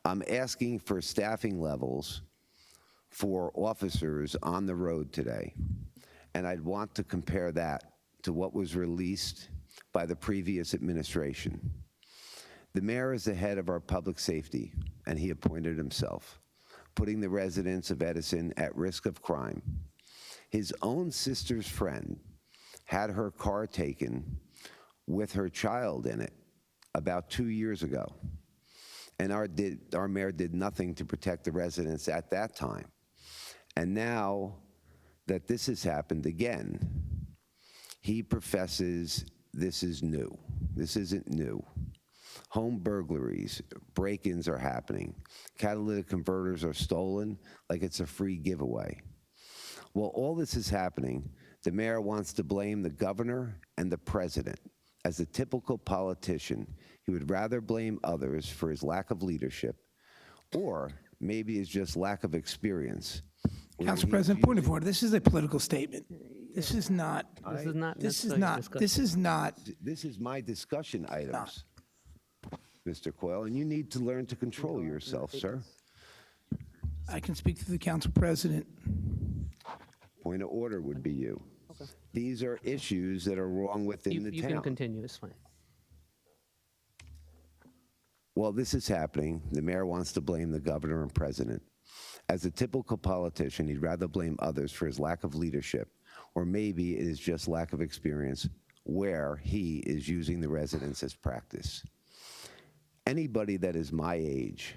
I'm asking for staffing levels for officers on the road today, and I'd want to compare that to what was released by the previous administration. The mayor is the head of our public safety, and he appointed himself, putting the residents of Edison at risk of crime. His own sister's friend had her car taken with her child in it about 2 years ago, and our mayor did nothing to protect the residents at that time. And now that this has happened again, he professes this is new. This isn't new. Home burglaries, break-ins are happening. Catalytic converters are stolen like it's a free giveaway. While all this is happening, the mayor wants to blame the governor and the president. As a typical politician, he would rather blame others for his lack of leadership, or maybe his just lack of experience. Council President, point of order. This is a political statement. This is not. This is not. This is my discussion items, Mr. Coyle, and you need to learn to control yourself, sir. I can speak to the Council President. Point of order would be you. These are issues that are wrong within the You town. can continue, it's fine. While this is happening, the mayor wants to blame the governor and president. As a typical politician, he'd rather blame others for his lack of leadership, or maybe it is just lack of experience where he is using the residents as practice. Anybody that is my age,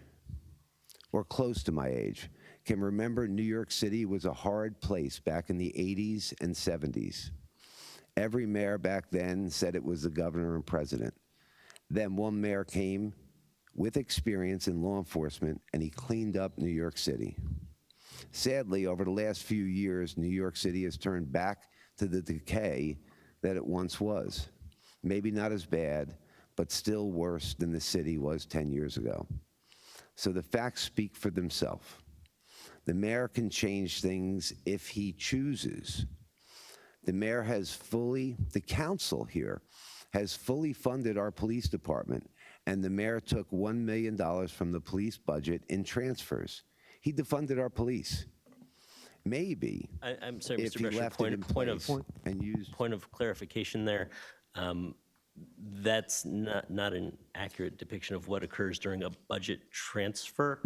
or close to my age, can remember New York City was a hard place back in the 80s and 70s. Every mayor back then said it was the governor and president. Then one mayor came with experience in law enforcement, and he cleaned up New York City. Sadly, over the last few years, New York City has turned back to the decay that it once was. Maybe not as bad, but still worse than the city was 10 years ago. So the facts speak for themselves. The mayor can change things if he chooses. The mayor has the council here has fully funded our police department, and the mayor took $1 million from the police budget in transfers. He defunded our police. Maybe, I'm sorry, if Mr. he Brescher, left it in place and used... point of clarification there. That's not an accurate depiction of what occurs during a budget transfer.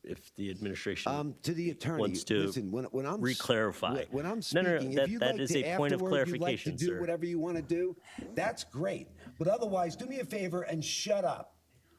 If the administration to the attorney, wants to listen, when I'm re-clarify. When I'm speaking, No, if you'd that like is to a point of afterward, you'd like clarification, to do sir. whatever you want to do, that's great. But otherwise, do me a favor and shut up.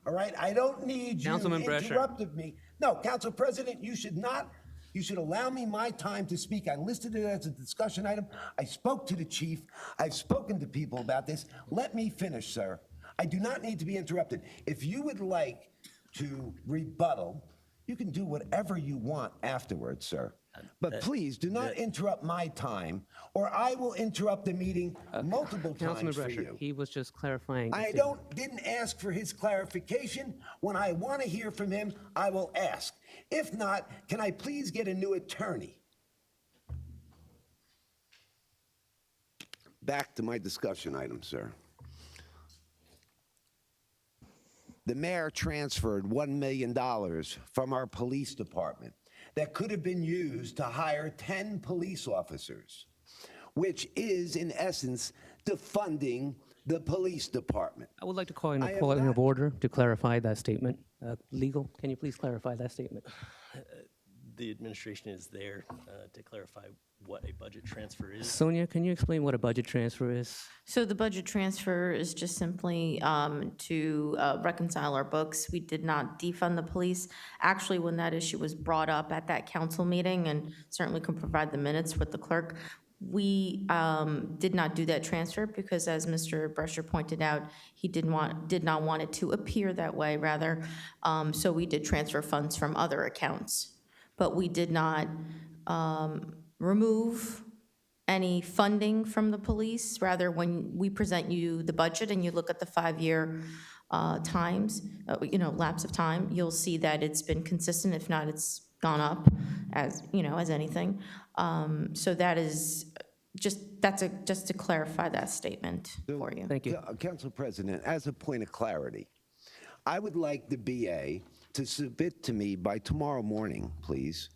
All right? I don't need you Councilman Brescher. interrupted me. No, Council President, you should not. You should allow me my time to speak. I listed it as a discussion item. I spoke to the chief. I've spoken to people about this. Let me finish, sir. I do not need to be interrupted. If you would like to rebuttal, You can do whatever you want afterwards, sir. But please, do not interrupt my time, or I will interrupt the meeting multiple Councilman times for Brescher, you. he was just clarifying. I didn't ask for his clarification. When I want to hear from him, I will ask. If not, can I please get a new attorney? Back to my discussion item, sir. The mayor transferred $1 million from our police department that could have been used to hire 10 police officers, which is, in essence, defunding the police department. I would like to call in I a am point not- of order to clarify that statement. Legal, can you please clarify that statement? The administration is there to clarify what a budget transfer is. Sonia, can you explain what a budget transfer is? So the budget transfer is just simply to reconcile our books. We did not defund the police. Actually, when that issue was brought up at that council meeting, and certainly can provide the minutes with the clerk, we did not do that transfer because, as Mr. Brescher pointed out, he did not want it to appear that way, rather. So we did transfer funds from other accounts. But we did not remove any funding from the police. Rather, when we present you the budget and you look at the 5-year lapse of time, you'll see that it's been consistent. If not, it's gone up as anything. So that is just to clarify that statement for you. Thank you. Council President, as a point of clarity, I would like the BA to submit to me by tomorrow morning, please,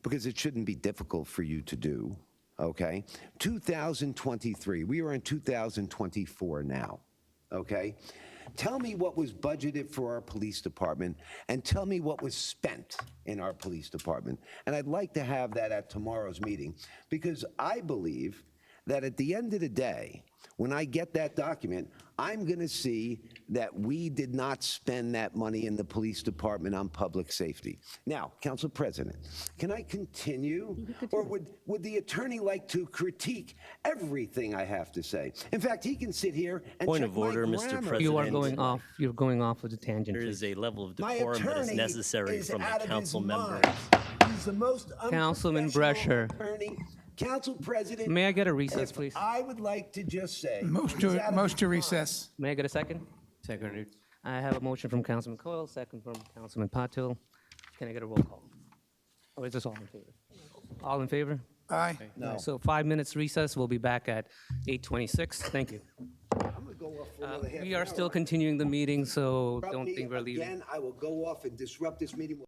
because it shouldn't be difficult for you to do, okay? 2023, we are in 2024 now, okay? Tell me what was budgeted for our police department and tell me what was spent in our police department. And I'd like to have that at tomorrow's meeting because I believe that at the end of the day, when I get that document, I'm going to see that we did not spend that money in the police department on public safety. Now, Council President, can I continue? Or would the attorney like to critique everything I have to say? In fact, he can sit here and Point check of order, my Mr. grammar. President. You're going off with the tangent. There is a level of My decorum that is attorney necessary is from out a of council his member. mind. He's the most Councilman unprofessional Brescher. attorney. Council President. May I get a recess, if please? I would like to just say. Motion he's out of his to mind. recess. May I get a second? Seconded. I have a motion from Councilman Coyle, second from Councilman Patil. Can I get a roll call? Or is this all in favor? All in favor? Aye. No. So 5 minutes recess. We'll be back at 8:26. Thank you. I'm going to go off for another half We an are hour. still continuing the meeting, so Interrupt don't me think we're leaving. Again, I will go off and disrupt this meeting.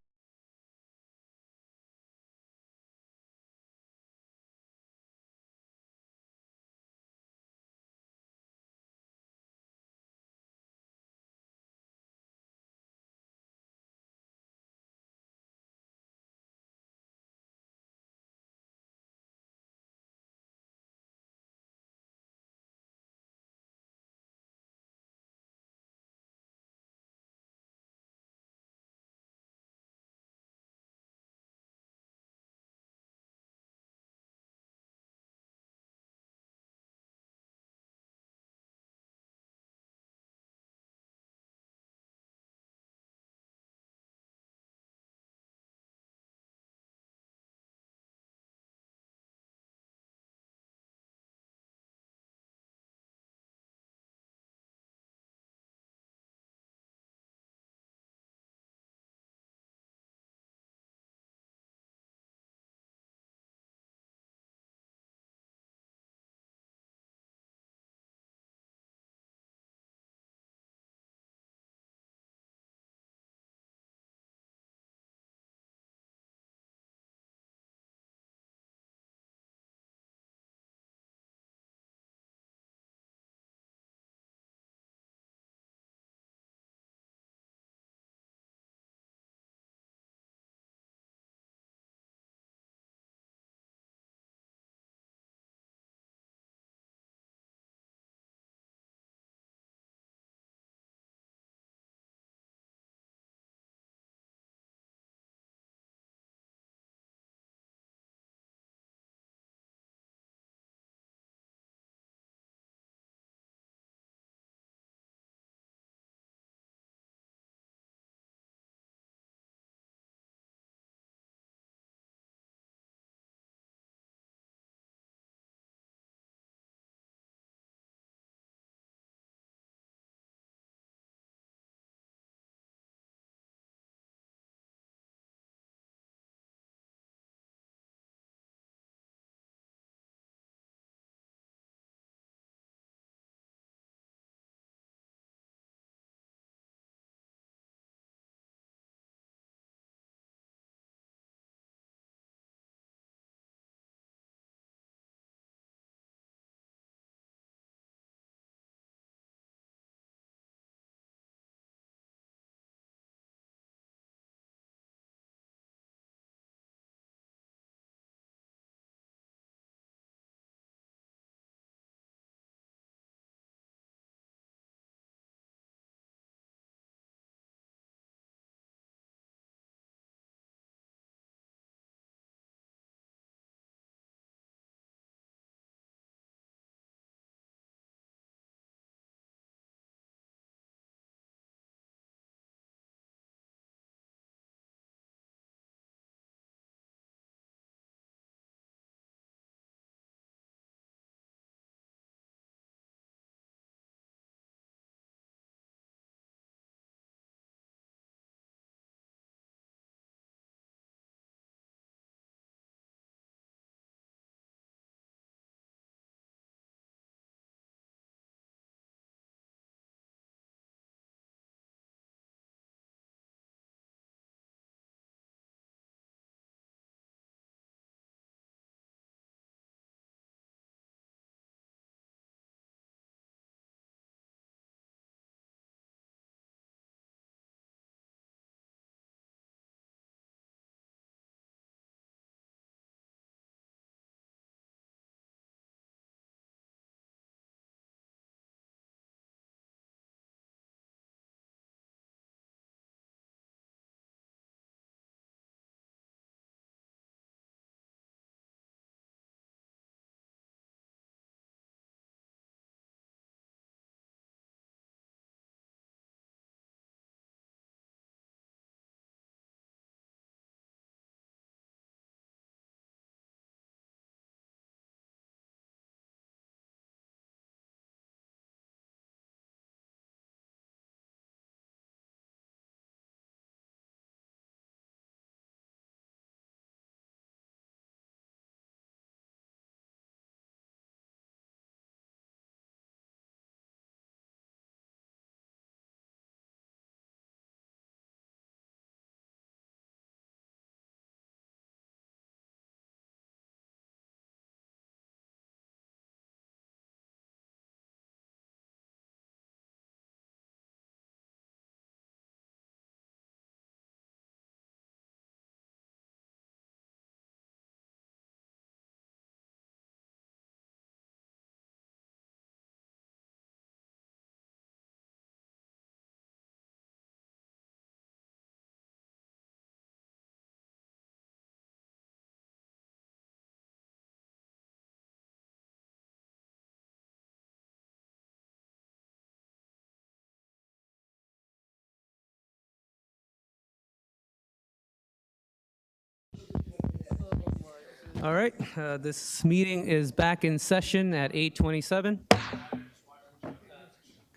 All right, this meeting is back in session at 8:27.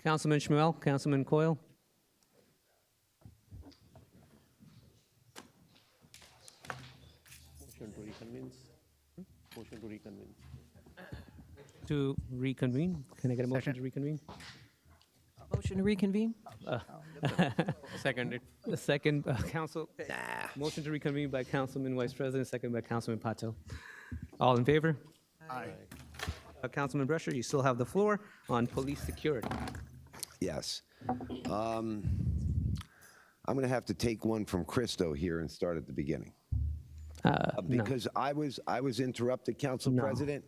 Councilman Schmuel, Councilman Coyle. Motion to reconvene. Motion to reconvene. To reconvene. Can I get a motion to reconvene? Motion to reconvene? Seconded. The second, council. Motion to reconvene by Councilman Vice President, second by Councilman Patel. All in favor? Aye. Councilman Brescher, you still have the floor on police security. Yes. I'm going to have to take one from Christo here and start at the beginning. Because I was interrupted, Council President.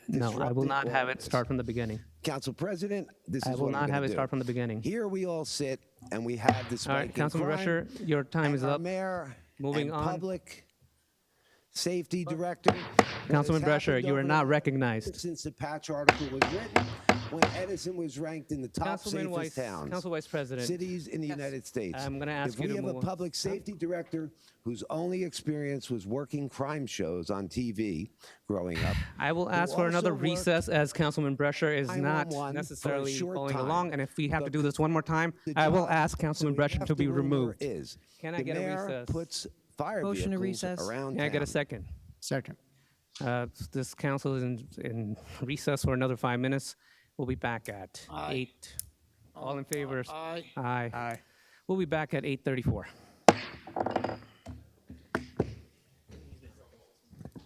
No, I will not have it start from the beginning. Council President, this is I will what I'm not have gonna it do. start from the beginning. Here we all sit and we have this. All right, Councilman Brescher, your time is Our up. mayor Moving and on. Public Safety Director. Councilman What has Brescher, happened you are over not the- recognized. Since the Patch article was written, when Edison was ranked in the top Councilman safest towns. Council Vice President. Cities in the United States. I'm gonna ask you to If we have move a on. public safety director whose only experience was working crime shows on TV growing up. I will who ask for another also worked recess as Councilman Brescher is not 911 for a necessarily short following time. along. And if we have to The- do this one more time, the I will job- ask Councilman so we Brescher have to be the rumor removed. Is Can I the get a mayor recess? puts fire Motion to vehicles recess. around Can I get a town. second? Second. This council is in recess for another 5 minutes. We'll be back at 8. All in favor? Aye. Aye. Aye. We'll be back at 8:34. Oh,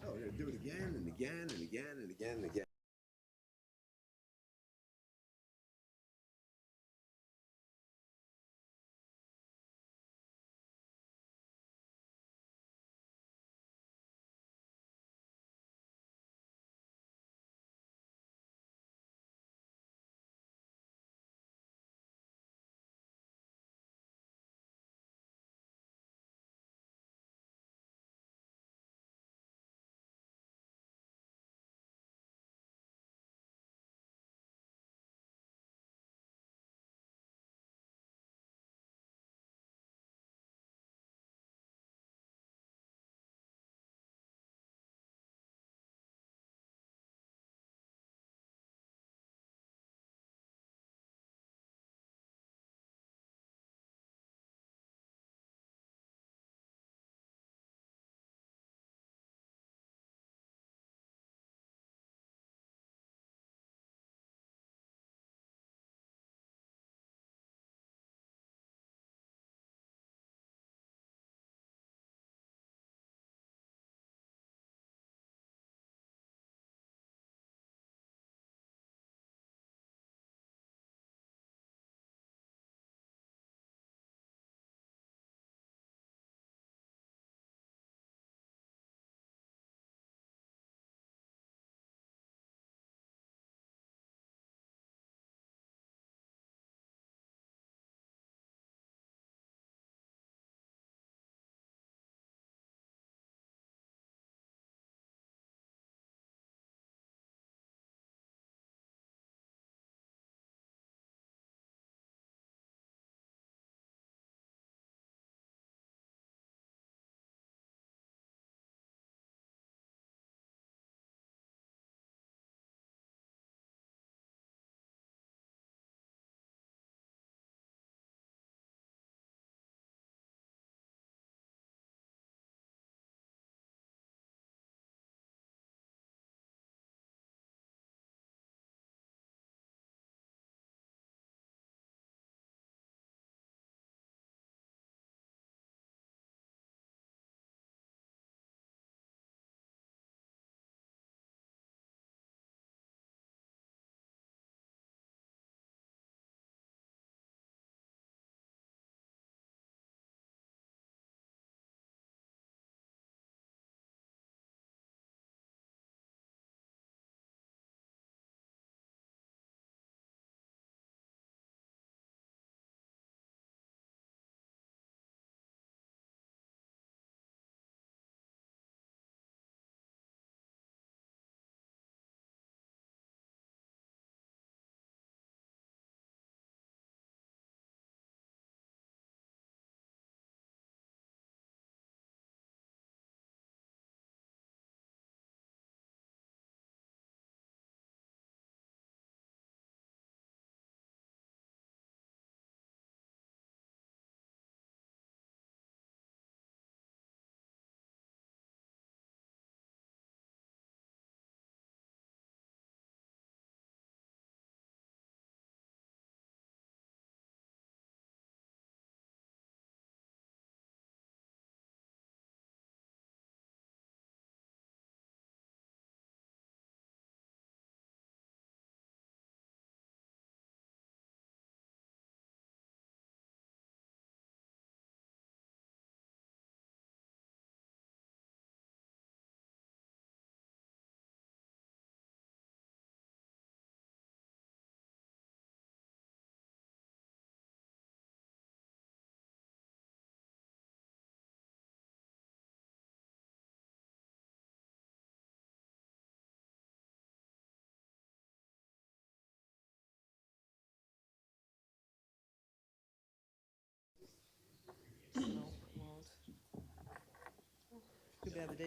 we're gonna do it again and again and again and again and again.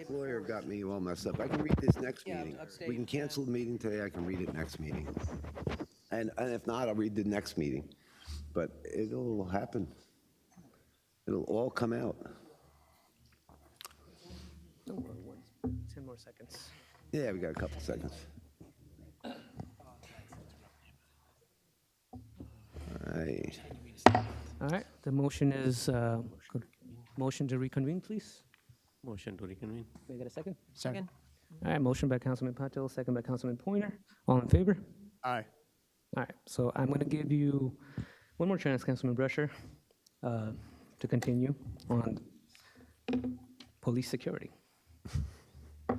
Lawyer got me all messed up. I can read this next meeting. We can cancel the meeting today, I can read it next meeting. And if not, I'll read the next meeting. But it'll happen. It'll all come out. 10 more seconds. Yeah, we got a couple seconds. All right. All right, the motion is, motion to reconvene, please. Motion to reconvene. May I get a second? Second. All right, motion by Councilman Patel, second by Councilman Pointer. All in favor? Aye. All right, so I'm going to give you one more chance, Councilman Brescher, to continue on police security. All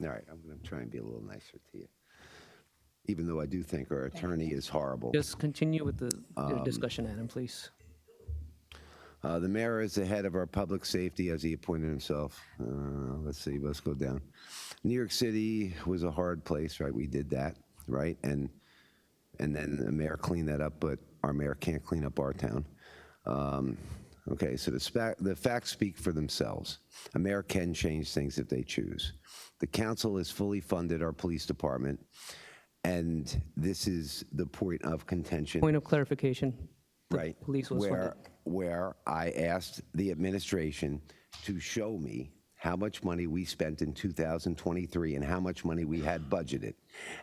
right, I'm going to try and be a little nicer to you. Even though I do think our attorney is horrible. Just continue with the discussion item, please. The mayor is the head of our public safety, as he appointed himself. Let's see, let's go down. New York City was a hard place, right? We did that, right? And then the mayor cleaned that up, but our mayor can't clean up our town. Okay, so the facts speak for themselves. A mayor can change things if they choose. The council has fully funded our police department, and this is the point of contention. Point of clarification. The Right. Police was funded. Where I asked the administration to show me how much money we spent in 2023 and how much money we had budgeted.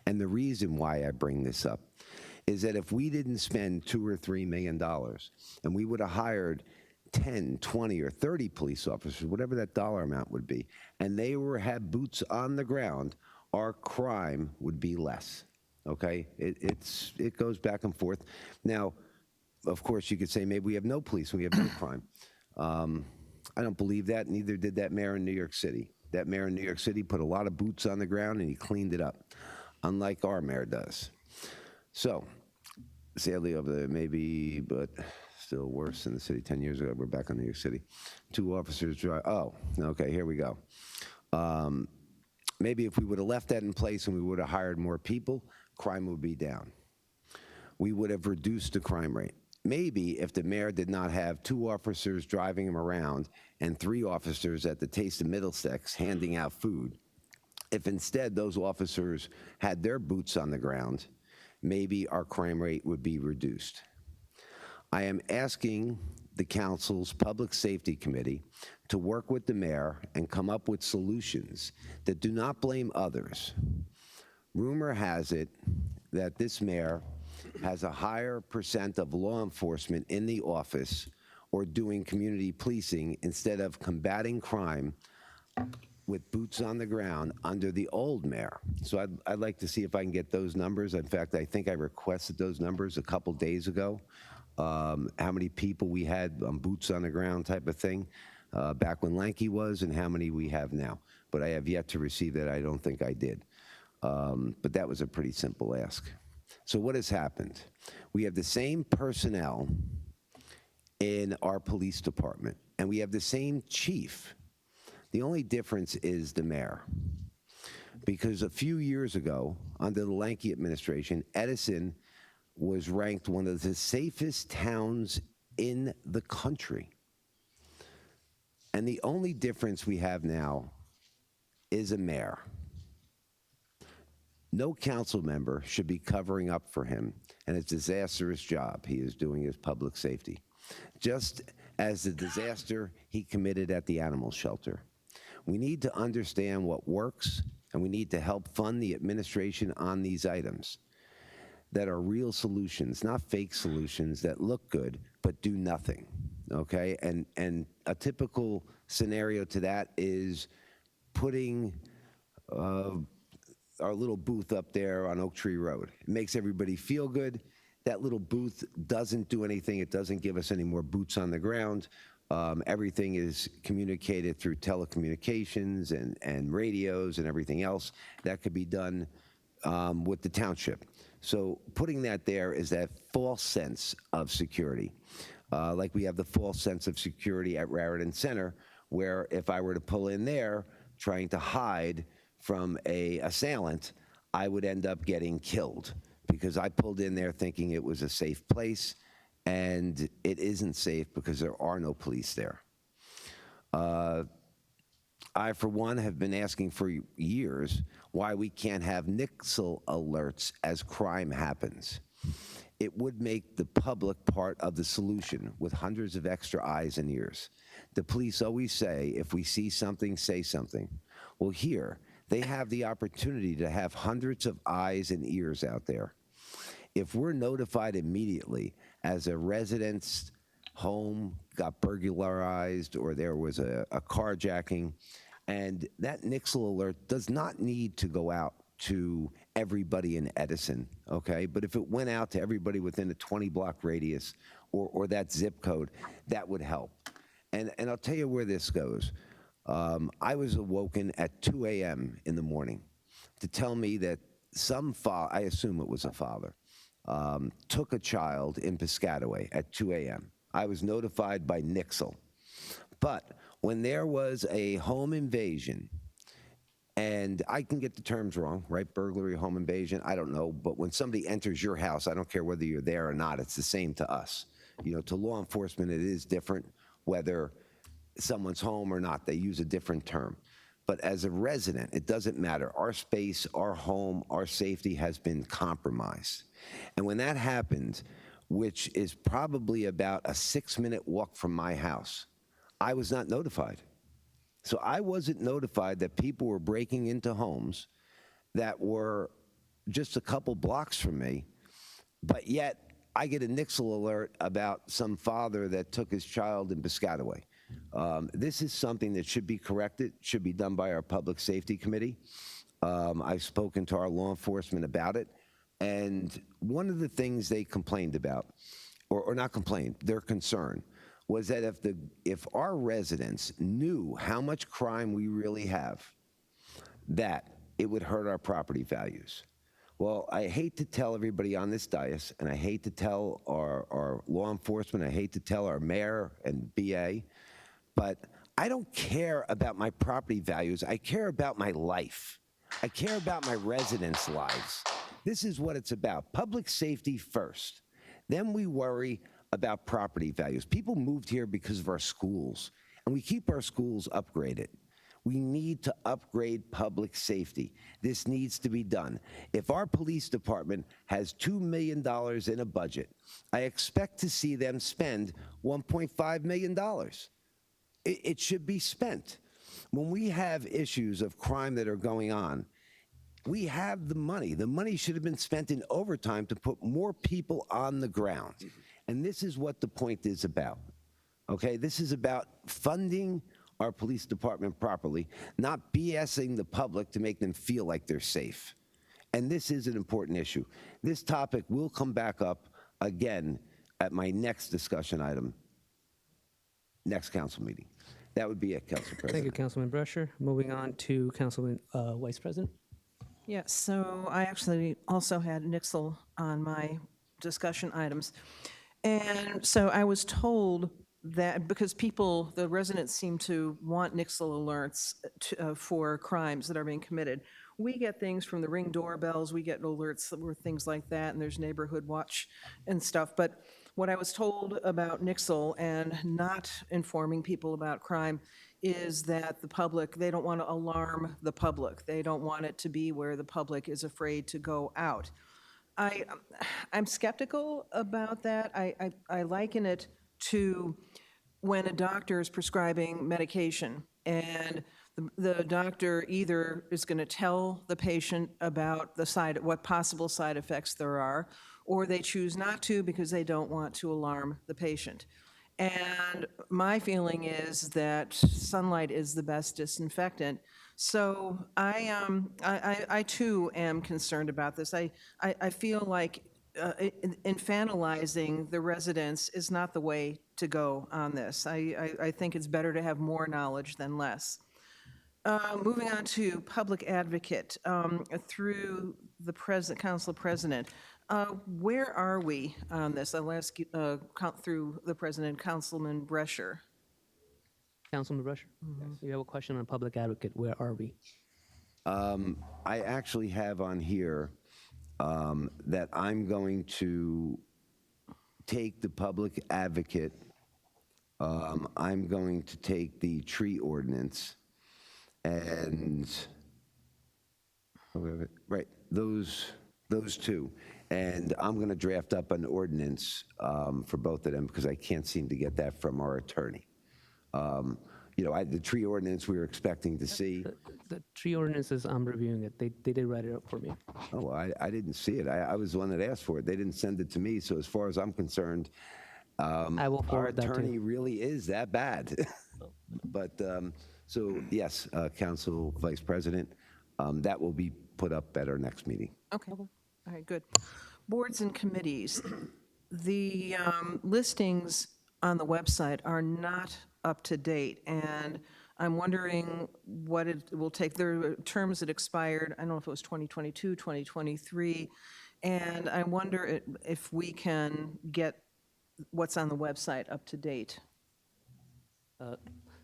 And the reason why I bring this up is that if we didn't spend $2 or $3 million and we would have hired 10, 20, or 30 police officers, whatever that dollar amount would be, and they had boots on the ground, our crime would be less. Okay? It goes back and forth. Now, of course, you could say maybe we have no police and we have no crime. I don't believe that, neither did that mayor in New York City. That mayor in New York City put a lot of boots on the ground and he cleaned it up, unlike our mayor does. So, sadly over there, maybe, but still worse in the city. 10 years ago, we're back in New York City. 2 officers drive, oh, okay, here we go. Maybe if we would have left that in place and we would have hired more people, crime would be down. We would have reduced the crime rate. Maybe if the mayor did not have 2 officers driving him around and 3 officers at the Taste of Middlesex handing out food, if instead those officers had their boots on the ground, maybe our crime rate would be reduced. I am asking the council's Public Safety Committee to work with the mayor and come up with solutions that do not blame others. Rumor has it that this mayor has a higher % of law enforcement in the office or doing community policing instead of combating crime with boots on the ground under the old mayor. So I'd like to see if I can get those numbers. In fact, I think I requested those numbers a couple days ago. How many people we had on boots on the ground type of thing back when Lanky was and how many we have now. But I have yet to receive that. I don't think I did. But that was a pretty simple ask. So what has happened? We have the same personnel in our police department, and we have the same chief. The only difference is the mayor. Because a few years ago, under the Lanky administration, Edison was ranked one of the safest towns in the country. And the only difference we have now is a mayor. No council member should be covering up for him, and it's a disastrous job he is doing as public safety. Just as the disaster he committed at the animal shelter. We need to understand what works, and we need to help fund the administration on these items that are real solutions, not fake solutions that look good but do nothing, okay? And a typical scenario to that is putting our little booth up there on Oak Tree Road. It makes everybody feel good. That little booth doesn't do anything. It doesn't give us any more boots on the ground. Everything is communicated through telecommunications and radios and everything else. That could be done with the township. So putting that there is that false sense of security. Like we have the false sense of security at Raritan Center, where if I were to pull in there trying to hide from a assailant, I would end up getting killed because I pulled in there thinking it was a safe place, and it isn't safe because there are no police there. I, for one, have been asking for years why we can't have nixle alerts as crime happens. It would make the public part of the solution with hundreds of extra eyes and ears. The police always say, if we see something, say something. Well, here, they have the opportunity to have hundreds of eyes and ears out there. If we're notified immediately as a resident's home got burglarized or there was a carjacking, and that nixle alert does not need to go out to everybody in Edison, okay? But if it went out to everybody within a 20-block radius or that zip code, that would help. And I'll tell you where this goes. I was awoken at 2 a.m. in the morning to tell me that I assume it was a father, took a child in Piscataway at 2 a.m. I was notified by nixle. But when there was a home invasion, and I can get the terms wrong, right? Burglary, home invasion, I don't know. But when somebody enters your house, I don't care whether you're there or not, it's the same to us. You know, to law enforcement, it is different whether someone's home or not. They use a different term. But as a resident, it doesn't matter. Our space, our home, our safety has been compromised. And when that happens, which is probably about a 6-minute walk from my house, I was not notified. So I wasn't notified that people were breaking into homes that were just a couple blocks from me, but yet I get a nixle alert about some father that took his child in Piscataway. This is something that should be corrected, should be done by our Public Safety Committee. I've spoken to our law enforcement about it, and one of the things they complained about, or not complained, their concern, was that if our residents knew how much crime we really have, that it would hurt our property values. Well, I hate to tell everybody on this dais, and I hate to tell our law enforcement, I hate to tell our mayor and BA, but I don't care about my property values. I care about my life. I care about my residents' lives. This is what it's about. Public safety first. Then we worry about property values. People moved here because of our schools, and we keep our schools upgraded. We need to upgrade public safety. This needs to be done. If our police department has $2 million in a budget, I expect to see them spend $1.5 million. It should be spent. When we have issues of crime that are going on, we have the money. The money should have been spent in overtime to put more people on the ground. And this is what the point is about, okay? This is about funding our police department properly, not BSing the public to make them feel like they're safe. And this is an important issue. This topic will come back up again at my next discussion item, next council meeting. That would be it, Council President. Thank you, Councilman Brescher. Moving on to Councilman Vice President. Yeah, so I actually also had nixle on my discussion items. And so I was told that because the residents seem to want nixle alerts for crimes that are being committed. We get things from the Ring doorbells, we get alerts or things like that, and there's neighborhood watch and stuff. But what I was told about nixle and not informing people about crime is that the public, they don't want to alarm the public. They don't want it to be where the public is afraid to go out. I'm skeptical about that. I liken it to when a doctor is prescribing medication and the doctor either is going to tell the patient about what possible side effects there are, or they choose not to because they don't want to alarm the patient. And my feeling is that sunlight is the best disinfectant. So I too am concerned about this. I feel like infantilizing the residents is not the way to go on this. I think it's better to have more knowledge than less. Moving on to public advocate, through the Council President, where are we on this? I'll ask you, through the President, Councilman Brescher. Councilman Brescher, you have a question on public advocate. Where are we? I actually have on here that I'm going to take the public advocate, I'm going to take the tree ordinance, and, right, those two. And I'm going to draft up an ordinance for both of them because I can't seem to get that from our attorney. The tree ordinance we were expecting to see. The tree ordinances, I'm reviewing it. They did write it up for me. Oh, I didn't see it. I was the one that asked for it. They didn't send it to me. So as far as I'm concerned, I will our forward that to attorney you. really is that bad. But, so yes, Council Vice President, that will be put up at our next meeting. Okay, all right, good. Boards and committees. The listings on the website are not up to date, and I'm wondering what it will take. There are terms that expired, I don't know if it was 2022, 2023, and I wonder if we can get what's on the website up to date.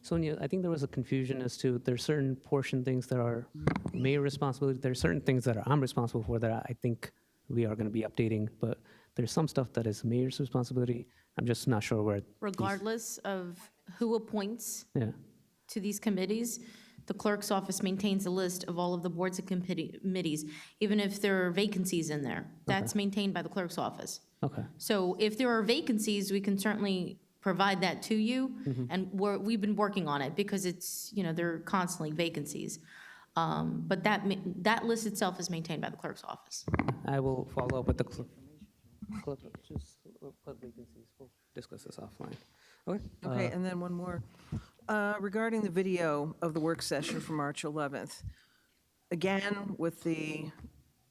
Sonia, I think there was a confusion as to there's certain portion things that are mayor responsibility. There's certain things that I'm responsible for that I think we are going to be updating, but there's some stuff that is mayor's responsibility. I'm just not sure where. Regardless of who appoints Yeah. to these committees, the clerk's office maintains a list of all of the boards and committees, even if there are vacancies in there. That's maintained by the clerk's office. Okay. So if there are vacancies, we can certainly provide that to you, and we've been working on it because it's, there are constantly vacancies. But that list itself is maintained by the clerk's office. I will follow up with the clerk. Just put vacancies. We'll discuss this offline. Okay. Okay, and then one more. Regarding the video of the work session from March 11th, again, with the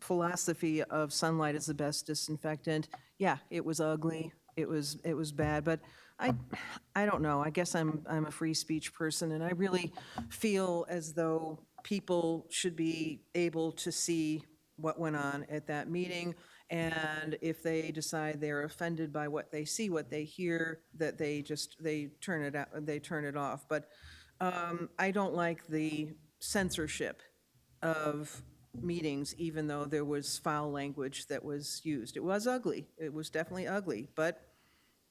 philosophy of sunlight is the best disinfectant, yeah, it was ugly, it was bad, but I don't know. I guess I'm a free speech person, and I really feel as though people should be able to see what went on at that meeting, and if they decide they're offended by what they see, what they hear, that they turn it off. But I don't like the censorship of meetings, even though there was foul language that was used. It was ugly. It was definitely ugly, but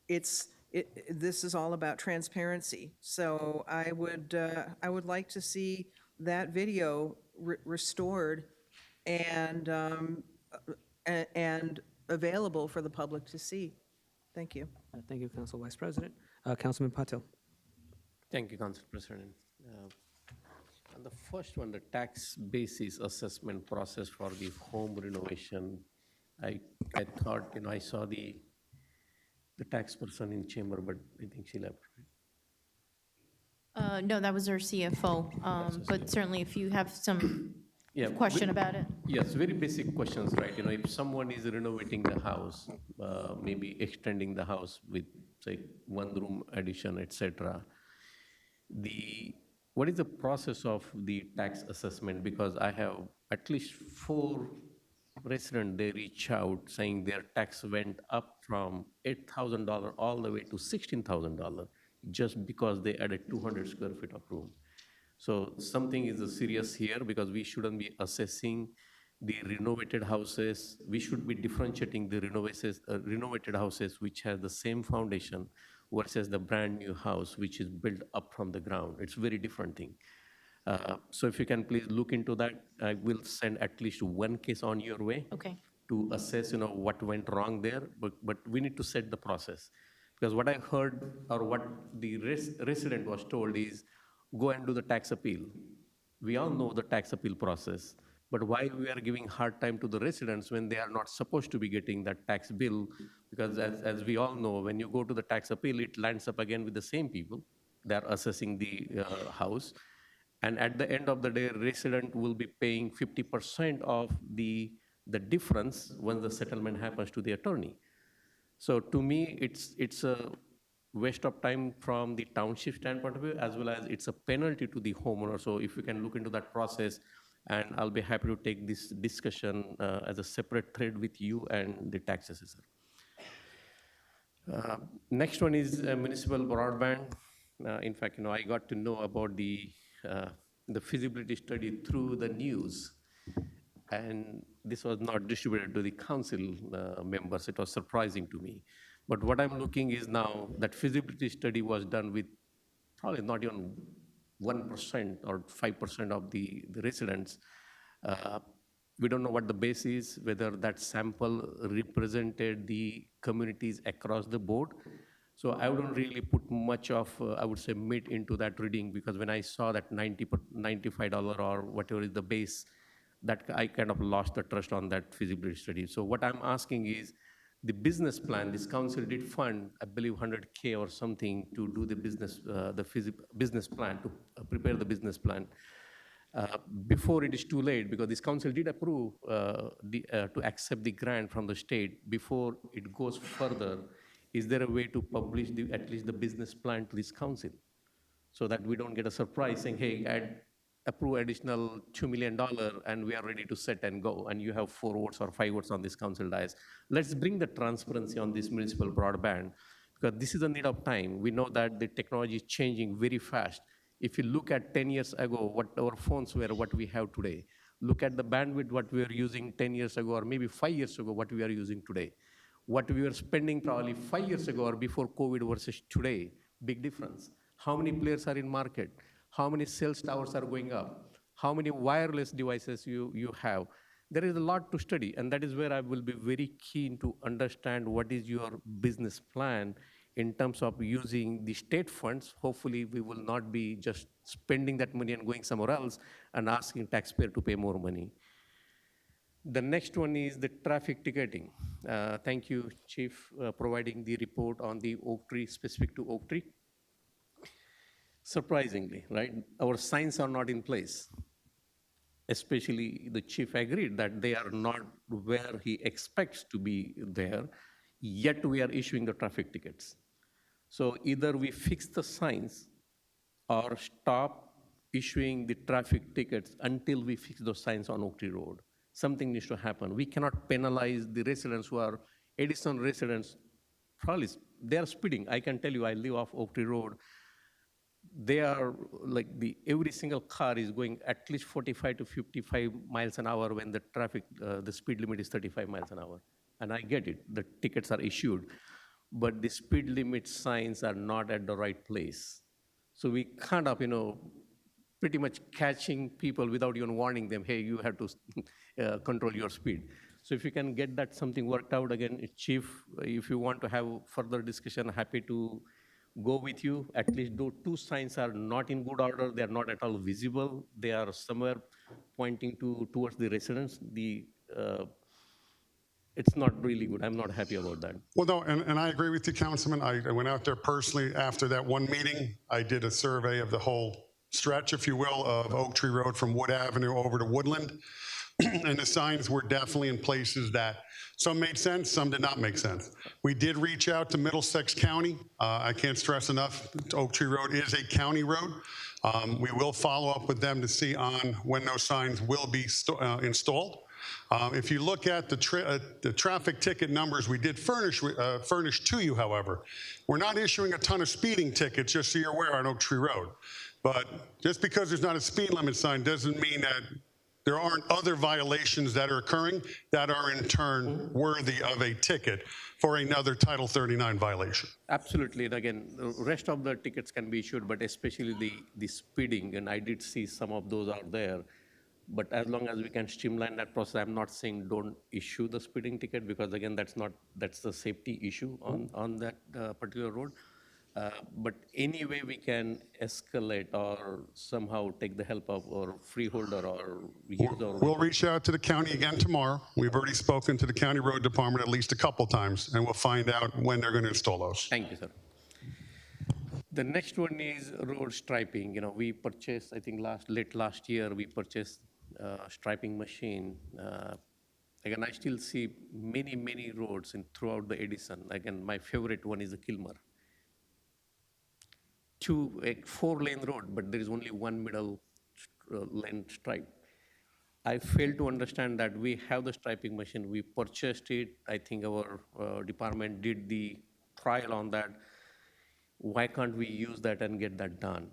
this is all about transparency. So I would like to see that video restored and available for the public to see. Thank you. Thank you, Council Vice President. Councilman Patel. Thank you, Council President. On the first one, the tax basis assessment process for the home renovation, I thought, I saw the tax person in chamber, but I think she left, right? No, that was our CFO, but certainly if you have some question about it. Yes, very basic questions, right? If someone is renovating the house, maybe extending the house with, say, one-room addition, etc., what is the process of the tax assessment? Because I have at least 4 residents, they reach out saying their tax went up from $8,000 all the way to $16,000 just because they added 200 square feet of room. So something is serious here because we shouldn't be assessing the renovated houses. We should be differentiating the renovated houses which have the same foundation versus the brand new house which is built up from the ground. It's a very different thing. So if you can please look into that, I will send at least one case on your way to assess, what went wrong there. But we need to set the process. Because what I heard or what the resident was told is, go and do the tax appeal. We all know the tax appeal process, but why we are giving hard time to the residents when they are not supposed to be getting that tax bill? Because as we all know, when you go to the tax appeal, it lands up again with the same people. They are assessing the house. And at the end of the day, resident will be paying 50% of the difference when the settlement happens to the attorney. So to me, it's a waste of time from the township standpoint of view, as well as it's a penalty to the homeowner. So if you can look into that process, and I'll be happy to take this discussion as a separate thread with you and the tax assessor. Next one is municipal broadband. In fact, I got to know about the feasibility study through the news, and this was not distributed to the council members. It was surprising to me. But what I'm looking is now that feasibility study was done with probably not even 1% or 5% of the residents. We don't know what the base is, whether that sample represented the communities across the board. So I wouldn't really put much of, I would say, meat into that reading, because when I saw that $95 or whatever is the base, that I kind of lost the trust on that feasibility study. So what I'm asking is, the business plan, this council did fund, I believe, 100K or something to do the business, business plan, to prepare the business plan. Before it is too late, because this council did approve to accept the grant from the state. Before it goes further, is there a way to publish at least the business plan to this council, so that we don't get a surprise saying, hey, approve additional $2 million and we are ready to set and go, and you have 4 votes or 5 votes on this council dais. Let's bring the transparency on this municipal broadband, because this is a need of time. We know that the technology is changing very fast. If you look at 10 years ago, what our phones were, what we have today, look at the bandwidth, what we were using 10 years ago, or maybe 5 years ago, what we are using today. What we were spending probably 5 years ago or before COVID versus today, big difference. How many players are in market? How many sales towers are going up? How many wireless devices you have? There is a lot to study, and that is where I will be very keen to understand what is your business plan in terms of using the state funds. Hopefully, we will not be just spending that money and going somewhere else and asking taxpayer to pay more money. The next one is the traffic ticketing. Thank you, Chief, providing the report on the Oak Tree, specific to Oak Tree. Surprisingly, right, our signs are not in place. Especially the chief agreed that they are not where he expects to be there, yet we are issuing the traffic tickets. So either we fix the signs or stop issuing the traffic tickets until we fix those signs on Oak Tree Road. Something needs to happen. We cannot penalize the residents who are Edison residents. Probably they are speeding. I can tell you, I live off Oak Tree Road. They are like every single car is going at least 45 to 55 miles an hour when the traffic, the speed limit is 35 miles an hour. And I get it, the tickets are issued, but the speed limit signs are not at the right place. So we kind of, pretty much catching people without even warning them, hey, you have to control your speed. So if you can get that something worked out, again, Chief, if you want to have further discussion, happy to go with you. At least those 2 signs are not in good order. They are not at all visible. They are somewhere pointing towards the residents. It's not really good. I'm not happy about that. Well, no, and I agree with you, Councilman. I went out there personally after that one meeting. I did a survey of the whole stretch, if you will, of Oak Tree Road from Wood Avenue over to Woodland. And the signs were definitely in places that some made sense, some did not make sense. We did reach out to Middlesex County. I can't stress enough, Oak Tree Road is a county road. We will follow up with them to see on when those signs will be installed. If you look at the traffic ticket numbers we did furnish to you, however, we're not issuing a ton of speeding tickets, just so you're aware, on Oak Tree Road. But just because there's not a speed limit sign doesn't mean that there aren't other violations that are occurring that are in turn worthy of a ticket for another Title 39 violation. Absolutely, and again, the rest of the tickets can be issued, but especially the speeding, and I did see some of those out there. But as long as we can streamline that process, I'm not saying don't issue the speeding ticket, because again, that's the safety issue on that particular road. But any way we can escalate or somehow take the help of our freeholder or user. We'll reach out to the county again tomorrow. We've already spoken to the county road department at least a couple times, and we'll find out when they're going to install those. Thank you, sir. The next one is road striping. We purchased, I think late last year, we purchased striping machine. Again, I still see many roads throughout the Edison. Again, my favorite one is the Kilmer. 4-lane road, but there is only one middle lane stripe. I fail to understand that we have the striping machine. We purchased it. I think our department did the trial on that. Why can't we use that and get that done?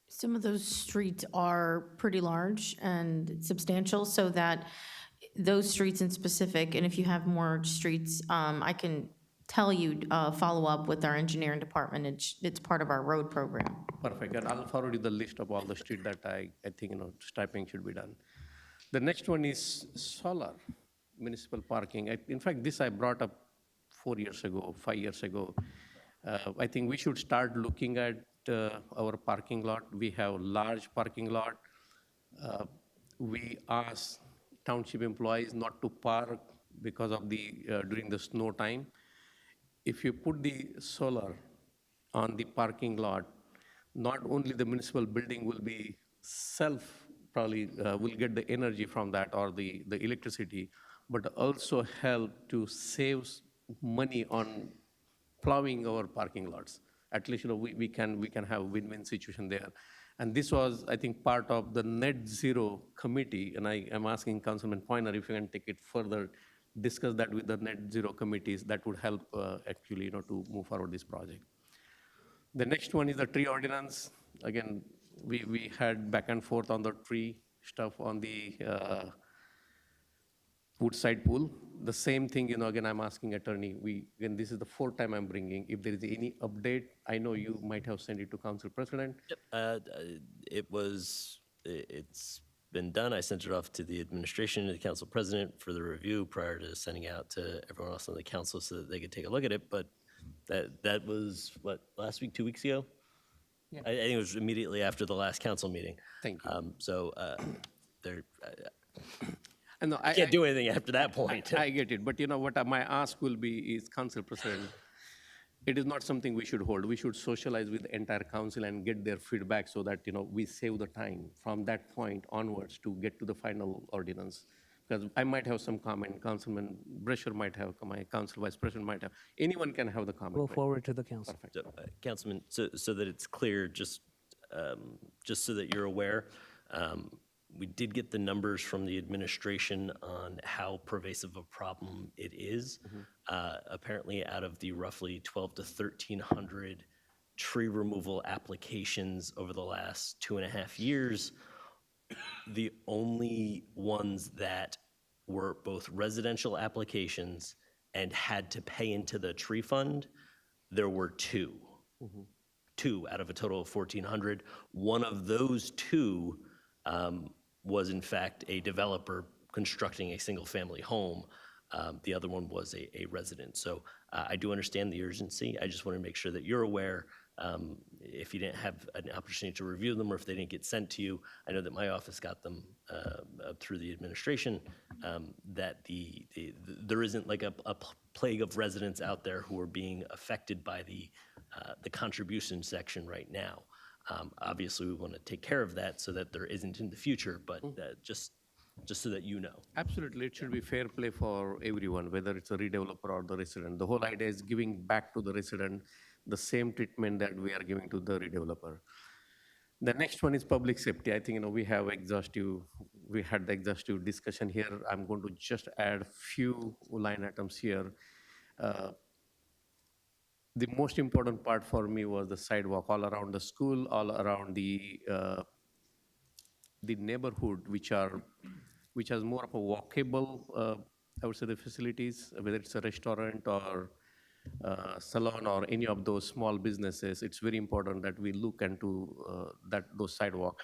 Some of those streets are pretty large and substantial, so that those streets in specific, and if you have more streets, I can tell you, follow up with our engineering department. It's part of our road program. Perfect, and I'll forward you the list of all the street that I think, striping should be done. The next one is solar, municipal parking. In fact, this I brought up 4 years ago, 5 years ago. I think we should start looking at our parking lot. We have large parking lot. We ask township employees not to park because of during the snow time. If you put the solar on the parking lot, not only the municipal building will be probably will get the energy from that or the electricity, but also help to save money on plowing our parking lots. At least, we can have win-win situation there. And this was, I think, part of the net zero committee, and I am asking Councilman Poiner if you can take it further, discuss that with the net zero committees. That would help actually, to move forward this project. The next one is the tree ordinance. Again, we had back and forth on the tree stuff on the Woodside pool. The same thing, again, I'm asking attorney, again, this is the fourth time I'm bringing. If there is any update, I know you might have sent it to Council President. It's been done. I sent it off to the administration and the council president for the review prior to sending out to everyone else on the council so that they could take a look at it. But that was, what, last week, 2 weeks ago? Yeah. I think it was immediately after the last council meeting. Thank you. And I can't do anything after that point. I get it, but what my ask will be is, Council President, it is not something we should hold. We should socialize with the entire council and get their feedback so that we save the time from that point onwards to get to the final ordinance. Because I might have some comment, Councilman Brescher might have comment, Council Vice President might have. Anyone can have the comment. We'll forward to the council. Perfect. So, Councilman, so that it's clear, just so that you're aware, we did get the numbers from the administration on how pervasive a problem it is. Apparently, out of the roughly 1,200 to 1,300 tree removal applications over the last 2.5 years, the only ones that were both residential applications and had to pay into the tree fund, there were two. Two out of a total of 1,400. One of those two was in fact a developer constructing a single-family home. The other one was a resident. So I do understand the urgency. I just want to make sure that you're aware. If you didn't have an opportunity to review them or if they didn't get sent to you, I know that my office got them through the administration, that there isn't like a plague of residents out there who are being affected by the contribution section right now. Obviously, we want to take care of that so that there isn't in the future, but just so that you know. Absolutely, it should be fair play for everyone, whether it's a redeveloper or the resident. The whole idea is giving back to the resident the same treatment that we are giving to the redeveloper. The next one is public safety. I think we had the exhaustive discussion here. I'm going to just add few line items here. The most important part for me was the sidewalk all around the school, all around the neighborhood, which has more of a walkable, I would say, the facilities, whether it's a restaurant or salon or any of those small businesses. It's very important that we look into those sidewalk.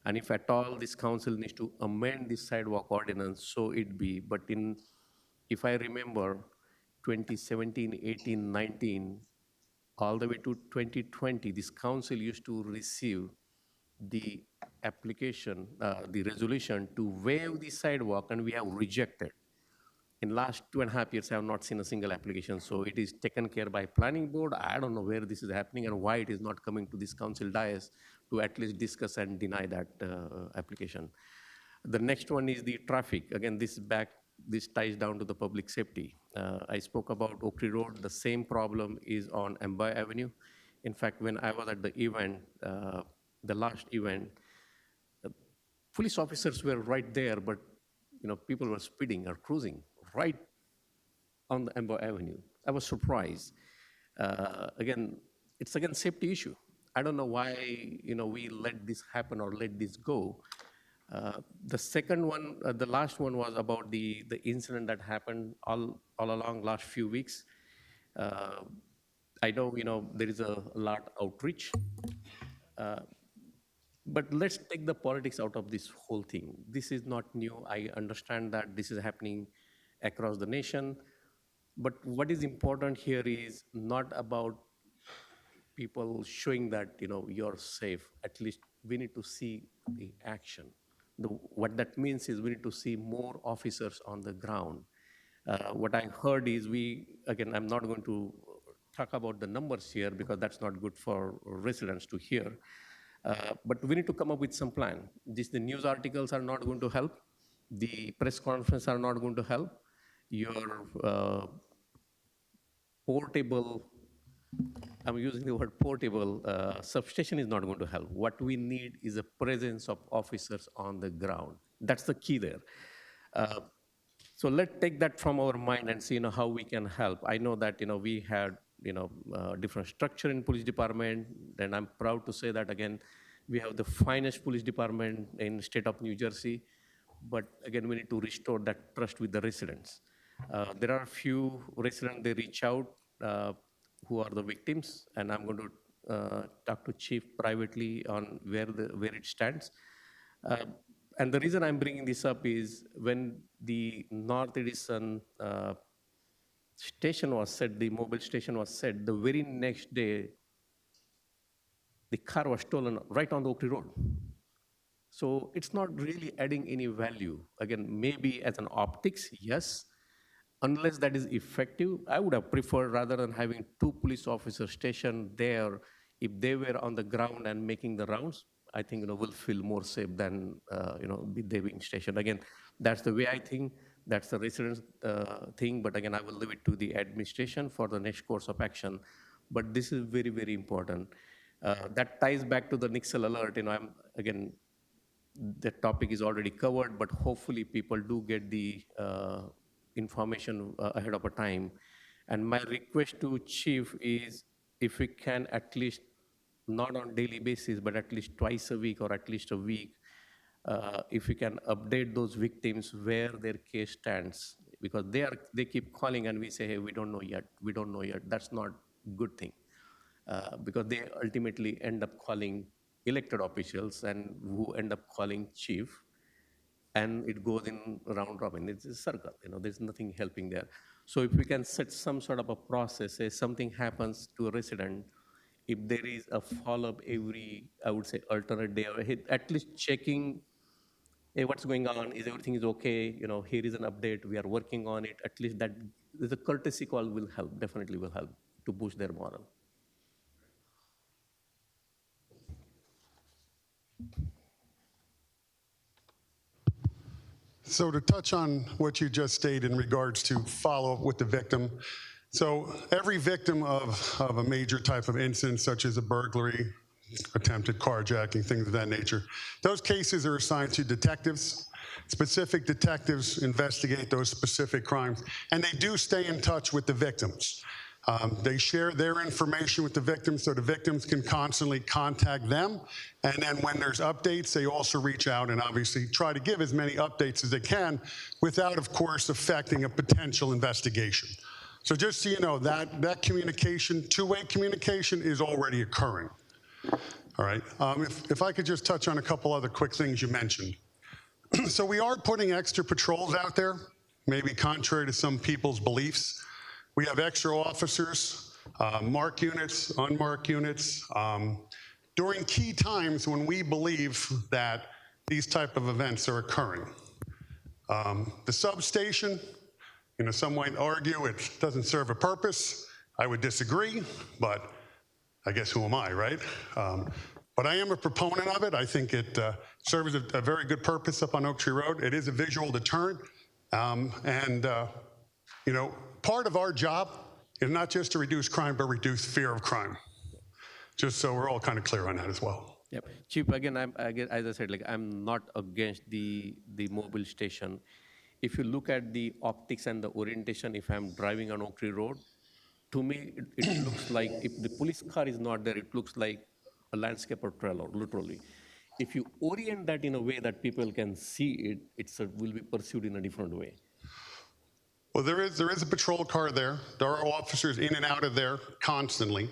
And if at all this council needs to amend the sidewalk ordinance, so it be. But if I remember, 2017, 18, 19, all the way to 2020, this council used to receive the application, the resolution to waive the sidewalk, and we have rejected. In last 2.5 years, I have not seen a single application. So it is taken care by planning board. I don't know where this is happening and why it is not coming to this council dais to at least discuss and deny that application. The next one is the traffic. Again, this ties down to the public safety. I spoke about Oak Tree Road. The same problem is on Amboy Avenue. In fact, when I was at the event, the last event, police officers were right there, but people were speeding or cruising right on the Amboy Avenue. I was surprised. Again, it's again safety issue. I don't know why we let this happen or let this go. The second one, the last one was about the incident that happened all along last few weeks. I know, there is a lot outreach, but let's take the politics out of this whole thing. This is not new. I understand that this is happening across the nation, but what is important here is not about people showing that, you're safe. At least we need to see the action. What that means is we need to see more officers on the ground. What I heard is again, I'm not going to talk about the numbers here because that's not good for residents to hear. But we need to come up with some plan. The news articles are not going to help. The press conference are not going to help. Your portable, I'm using the word portable, substation is not going to help. What we need is a presence of officers on the ground. That's the key there. So let's take that from our mind and see, how we can help. I know that, we had, different structure in police department, and I'm proud to say that, again, we have the finest police department in state of New Jersey. But again, we need to restore that trust with the residents. There are a few residents, they reach out, who are the victims, and I'm going to talk to Chief privately on where it stands. And the reason I'm bringing this up is when the North Edison station was set, the mobile station was set, the very next day, the car was stolen right on the Oak Tree Road. So it's not really adding any value. Again, maybe as an optics, yes. Unless that is effective, I would have preferred, rather than having 2 police officers stationed there, if they were on the ground and making the rounds, I think we'll feel more safe than they being stationed. Again, that's the way I think. That's the residents' thing. But again, I will leave it to the administration for the next course of action. But this is very, very important. That ties back to the Nixle alert. The topic is already covered, but hopefully people do get the information ahead of a time. And my request to Chief is if we can at least, not on daily basis, but at least twice a week or at least a week, if we can update those victims where their case stands, because they keep calling and we say, hey, we don't know yet. That's not a good thing, because they ultimately end up calling elected officials and who end up calling Chief, and it goes in round robin. It's a circle, there's nothing helping there. So if we can set some sort of a process, say something happens to a resident, if there is a follow-up every, I would say, alternate day, or at least checking, hey, what's going on? Is everything is okay? Here is an update. We are working on it. At least that the courtesy call will help, definitely will help to boost their morale. So to touch on what you just stated in regards to follow-up with the victim, so every victim of a major type of incident, such as a burglary, attempted carjacking, things of that nature, those cases are assigned to detectives. Specific detectives investigate those specific crimes, and they do stay in touch with the victims. They share their information with the victims so the victims can constantly contact them. And then when there's updates, they also reach out and obviously try to give as many updates as they can without, of course, affecting a potential investigation. So just so you know, that communication, two-way communication is already occurring. All right. If I could just touch on a couple other quick things you mentioned. So we are putting extra patrols out there, maybe contrary to some people's beliefs. We have extra officers, marked units, unmarked units, during key times when we believe that these type of events are occurring. The substation, some might argue it doesn't serve a purpose. I would disagree, but I guess who am I, right? But I am a proponent of it. I think it serves a very good purpose up on Oak Tree Road. It is a visual deterrent. Part of our job is not just to reduce crime, but reduce fear of crime. Just so we're all kind of clear on that as well. Yep. Chief, again, as I said, I'm not against the mobile station. If you look at the optics and the orientation, if I'm driving on Oak Tree Road, to me, it looks like, if the police car is not there, it looks like a landscaper trailer, literally. If you orient that in a way that people can see it, it will be perceived in a different way. Well, there is a patrol car there. There are officers in and out of there constantly,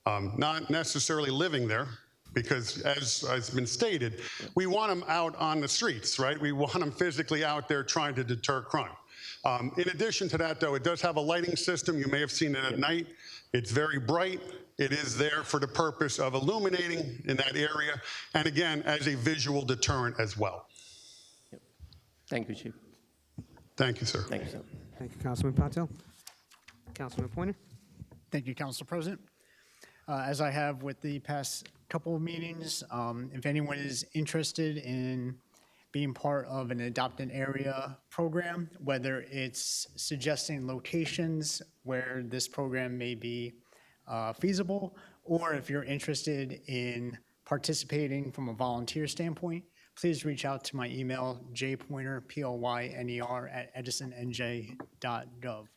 not necessarily living there, because as has been stated, we want them out on the streets, right? We want them physically out there trying to deter crime. In addition to that, though, it does have a lighting system. You may have seen it at night. It's very bright. It is there for the purpose of illuminating in that area, and again, as a visual deterrent as well. Thank you, Chief. Thank you, sir. Thank you, sir. Thank you, Councilman Patel. Councilman Pointer? Thank you, Council President. As I have with the past couple of meetings, if anyone is interested in being part of an adopted area program, whether it's suggesting locations where this program may be feasible, or if you're interested in participating from a volunteer standpoint, please reach out to my email, jpointer, P-O-Y-N-E-R, @edisonnj.gov.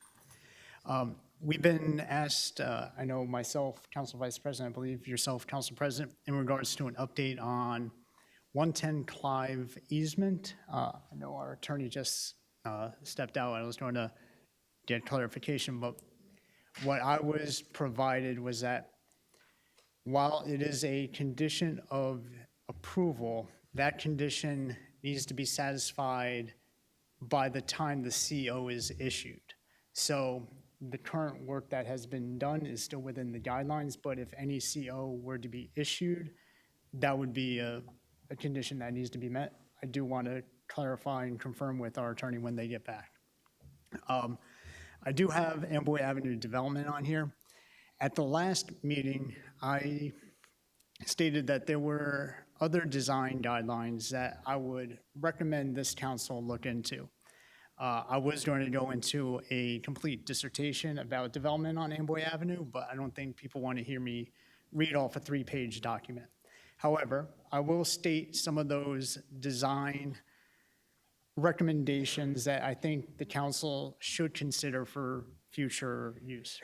We've been asked, I know myself, Council Vice President, I believe yourself, Council President, in regards to an update on 110 Clive easement. I know our attorney just stepped out. I was trying to get clarification, but what I was provided was that while it is a condition of approval, that condition needs to be satisfied by the time the CO is issued. So the current work that has been done is still within the guidelines, but if any CO were to be issued, that would be a condition that needs to be met. I do want to clarify and confirm with our attorney when they get back. I do have Amboy Avenue development on here. At the last meeting, I stated that there were other design guidelines that I would recommend this council look into. I was going to go into a complete dissertation about development on Amboy Avenue, but I don't think people want to hear me read off a 3-page document. However, I will state some of those design recommendations that I think the council should consider for future use.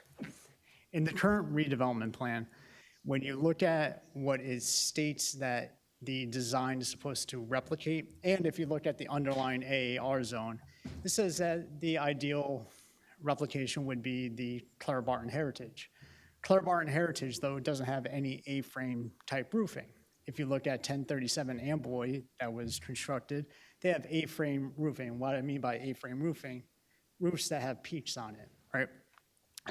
In the current redevelopment plan, when you look at what it states that the design is supposed to replicate, and if you look at the underlying AAR zone, this says that the ideal replication would be the Clara Barton Heritage. Clara Barton Heritage, though, doesn't have any A-frame type roofing. If you look at 1037 Amboy that was constructed, they have A-frame roofing. What I mean by A-frame roofing, roofs that have peaks on it, right?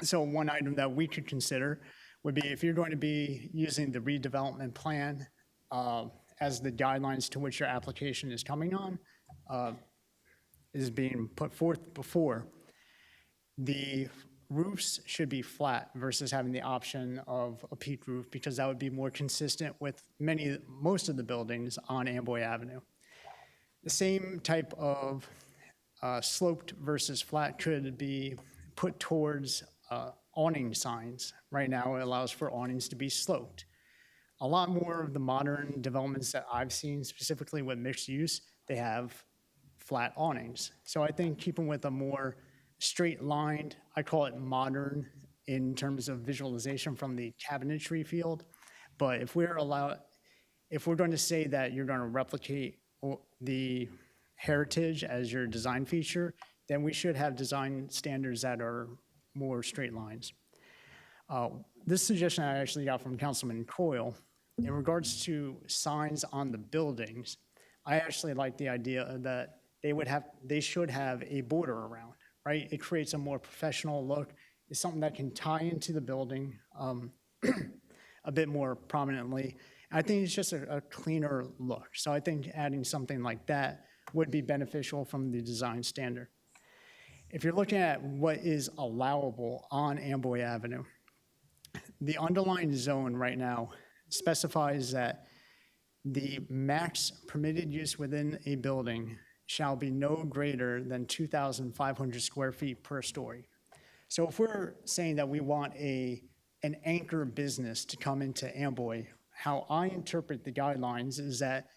So one item that we could consider would be if you're going to be using the redevelopment plan as the guidelines to which your application is coming on, is being put forth before, the roofs should be flat versus having the option of a peak roof, because that would be more consistent with most of the buildings on Amboy Avenue. The same type of sloped versus flat could be put towards awning signs. Right now, it allows for awnings to be sloped. A lot more of the modern developments that I've seen, specifically with mixed use, they have flat awnings. So I think keeping with a more straight lined, I call it modern in terms of visualization from the cabinetry field. But if we're going to say that you're going to replicate the heritage as your design feature, then we should have design standards that are more straight lines. This suggestion I actually got from Councilman Coyle. In regards to signs on the buildings, I actually like the idea that they should have a border around, right? It creates a more professional look. It's something that can tie into the building a bit more prominently. I think it's just a cleaner look. So I think adding something like that would be beneficial from the design standard. If you're looking at what is allowable on Amboy Avenue, the underlying zone right now specifies that the max permitted use within a building shall be no greater than 2,500 square feet per story. So if we're saying that we want an anchor business to come into Amboy, how I interpret the guidelines is that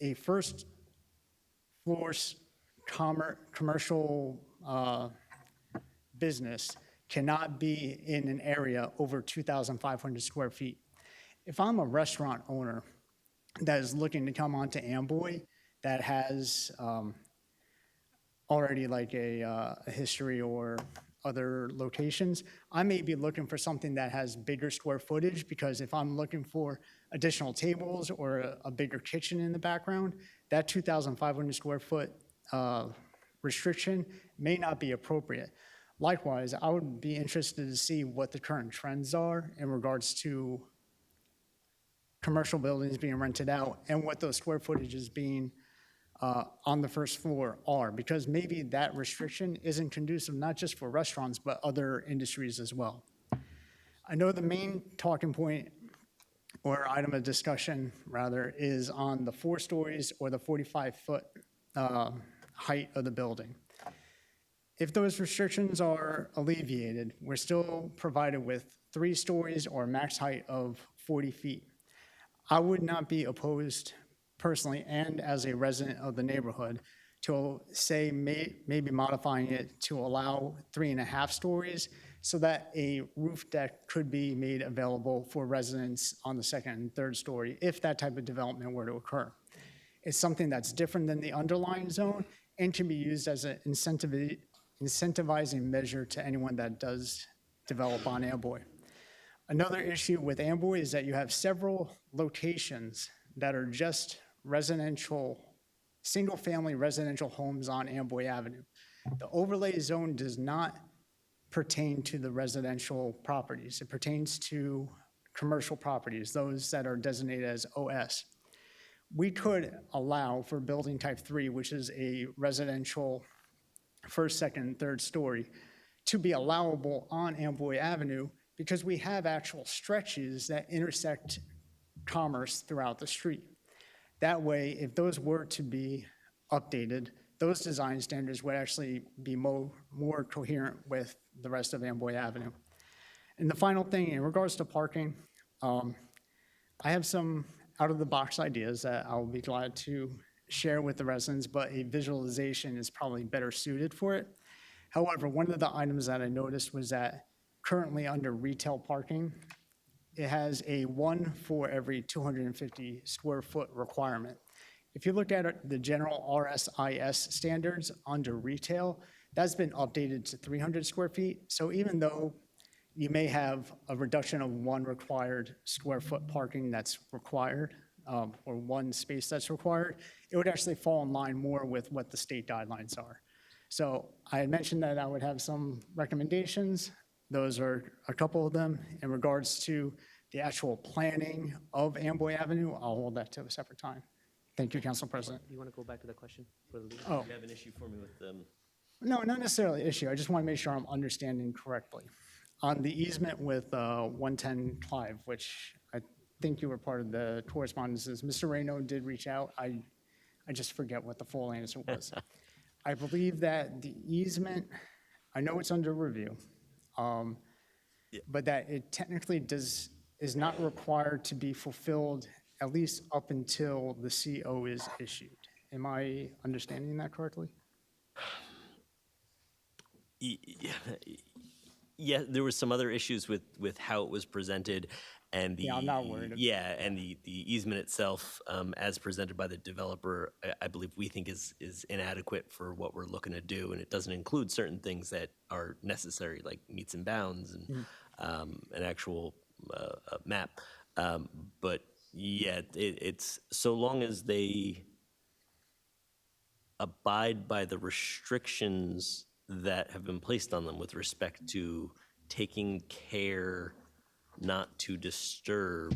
a first floor commercial business cannot be in an area over 2,500 square feet. If I'm a restaurant owner that is looking to come onto Amboy that has already like a history or other locations. I may be looking for something that has bigger square footage, because if I'm looking for additional tables or a bigger kitchen in the background, that 2,500 square foot restriction may not be appropriate. Likewise, I would be interested to see what the current trends are in regards to commercial buildings being rented out and what those square footages being on the first floor are, because maybe that restriction isn't conducive not just for restaurants, but other industries as well. I know the main talking point or item of discussion, rather, is on the 4 stories or the 45-foot height of the building. If those restrictions are alleviated, we're still provided with 3 stories or a max height of 40 feet. I would not be opposed personally, and as a resident of the neighborhood, to say maybe modifying it to allow 3.5 stories so that a roof deck could be made available for residents on the 2nd and 3rd story if that type of development were to occur. It's something that's different than the underlying zone and can be used as an incentivizing measure to anyone that does develop on Amboy. Another issue with Amboy is that you have several locations that are just residential, single-family residential homes on Amboy Avenue. The overlay zone does not pertain to the residential properties. It pertains to commercial properties, those that are designated as OS. We could allow for building type 3, which is a residential 1st, 2nd, and 3rd story, to be allowable on Amboy Avenue, because we have actual stretches that intersect commerce throughout the street. That way, if those were to be updated, those design standards would actually be more coherent with the rest of Amboy Avenue. And the final thing, in regards to parking, I have some out-of-the-box ideas that I'll be glad to share with the residents, but a visualization is probably better suited for it. However, one of the items that I noticed was that currently under retail parking, it has a 1 for every 250 square foot requirement. If you look at the general RSIS standards under retail, that's been updated to 300 square feet. So even though you may have a reduction of 1 required square foot parking that's required, or 1 space that's required, it would actually fall in line more with what the state guidelines are. So I had mentioned that I would have some recommendations. Those are a couple of them. In regards to the actual planning of Amboy Avenue, I'll hold that to a separate time. Thank you, Council President. You want to go back to the question for the leader? Do you have an issue for me with them? No, not necessarily an issue. I just want to make sure I'm understanding correctly. On the easement with 110 Clive, which I think you were part of the correspondences, Mr. Reno did reach out. I just forget what the full answer was. I believe that the easement, I know it's under review, but that it technically is not required to be fulfilled at least up until the CO is issued. Am I understanding that correctly? Yeah, there was some other issues with how it was presented, and the I'm not worried. and the easement itself, as presented by the developer, I believe we think is inadequate for what we're looking to do, and it doesn't include certain things that are necessary, like meets and bounds and an actual map. But yeah, it's so long as they abide by the restrictions that have been placed on them with respect to taking care not to disturb,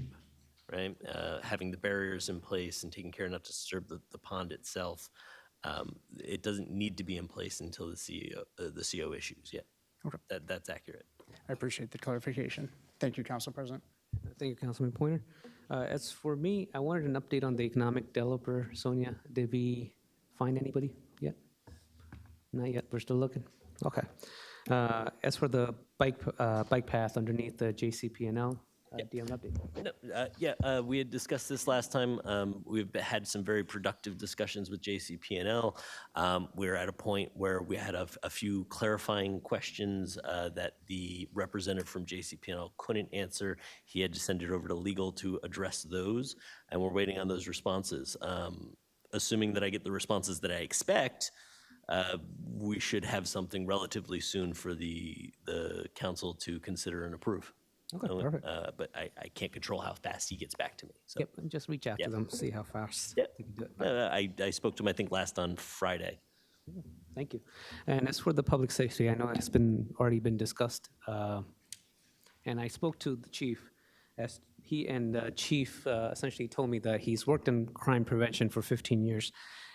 right? Having the barriers in place and taking care not to disturb the pond itself. It doesn't need to be in place until the CO issues. Yeah, Okay. That's accurate. I appreciate the clarification. Thank you, Council President. Thank you, Councilman Pointer. As for me, I wanted an update on the economic developer. Sonia, did we find anybody yet? Not yet. We're still looking. Okay. As for the bike path underneath the JCP&L, do you have an update? No, we had discussed this last time. We've had some very productive discussions with JCP&L. We're at a point where we had a few clarifying questions that the representative from JCP&L couldn't answer. He had to send it over to legal to address those, and we're waiting on those responses. Assuming that I get the responses that I expect, we should have something relatively soon for the council to consider and approve. Okay, perfect. But I can't control how fast he gets back to me. So. Yep, and just reach out Yep. to them, see how fast Yep. they can do it. I spoke to him, I think, last on Friday. Thank you. And as for the public safety, I know it's already been discussed. And I spoke to the chief, as he and the chief essentially told me that he's worked in crime prevention for 15 years.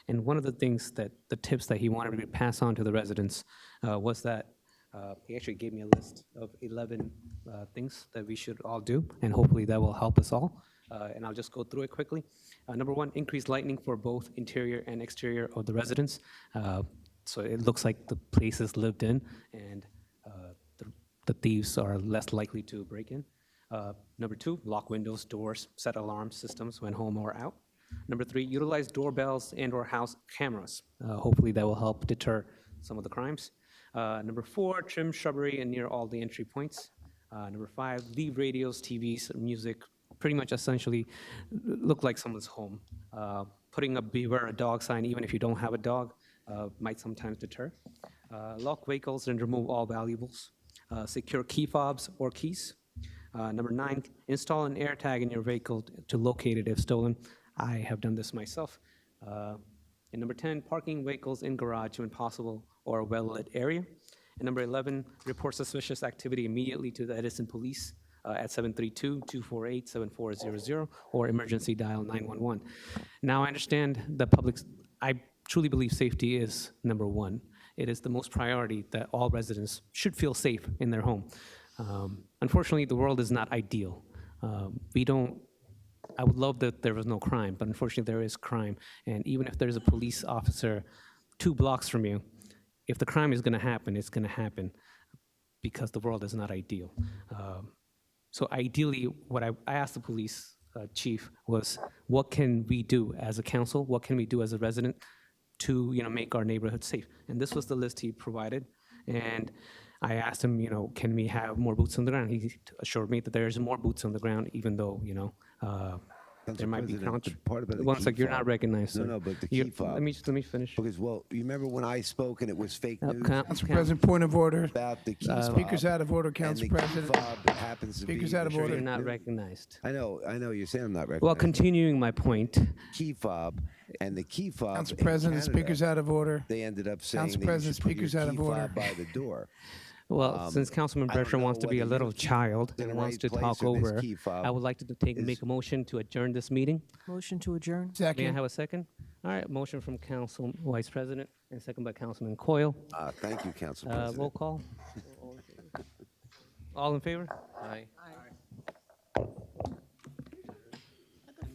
And one of the things the tips that he wanted me to pass on to the residents was that he actually gave me a list of 11 things that we should all do, and hopefully that will help us all. And I'll just go through it quickly. Number one, increase lighting for both interior and exterior of the residence. So it looks like the place is lived in, and the thieves are less likely to break in. Number two, lock windows, doors, set alarm systems when home or out. Number three, utilize doorbells and/or house cameras. Hopefully that will help deter some of the crimes. Number four, trim shrubbery and near all the entry points. Number five, leave radios, TVs, music, pretty much essentially look like someone's home. Putting up beware a dog sign, even if you don't have a dog, might sometimes deter. Lock vehicles and remove all valuables. Secure key fobs or keys. Number nine, install an air tag in your vehicle to locate it if stolen. I have done this myself. And number 10, parking vehicles in garage when possible or a well-lit area. And number 11, report suspicious activity immediately to the Edison Police at 732-248-7400 or emergency dial 911. Now I understand the public's, I truly believe safety is number one. It is the most priority that all residents should feel safe in their home. Unfortunately, the world is not ideal. I would love that there was no crime, but unfortunately there is crime. And even if there's a police officer 2 blocks from you, if the crime is gonna happen, it's gonna happen because the world is not ideal. So ideally, what I asked the police chief was, what can we do as a council? What can we do as a resident to make our neighborhood safe? And this was the list he provided. And I asked him, can we have more boots on the ground? He assured me that there's more boots on the ground, even though, there might be part about the one key sec, you're not fob. recognized. No, sir. no, but the You- key fob. Let me finish. Because, well, you remember when I spoke and it was fake news Council President, point of order. about the key Speaker's fob, out of order, and Council the key President. fob happens to be Speaker's out of order. You're not recognized. I know. You're saying I'm not recognized. Well, continuing my point, Key fob and the key fob. Council in President, Canada, Speaker's out of order. They ended up saying Council that President, you should put your Speaker's out key of order. fob by the door. well, since Councilman I don't Brescher wants know to be a whether little your key child in and the wants right to place talk or this over, key fob I would like to make a motion to adjourn this meeting. Motion to adjourn? May I Second. have a second? All right, motion from Council Vice President and second by Councilman Coyle. Thank you, Council President. Roll call. All in favor? Aye.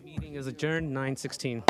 Meeting is adjourned, 9:16.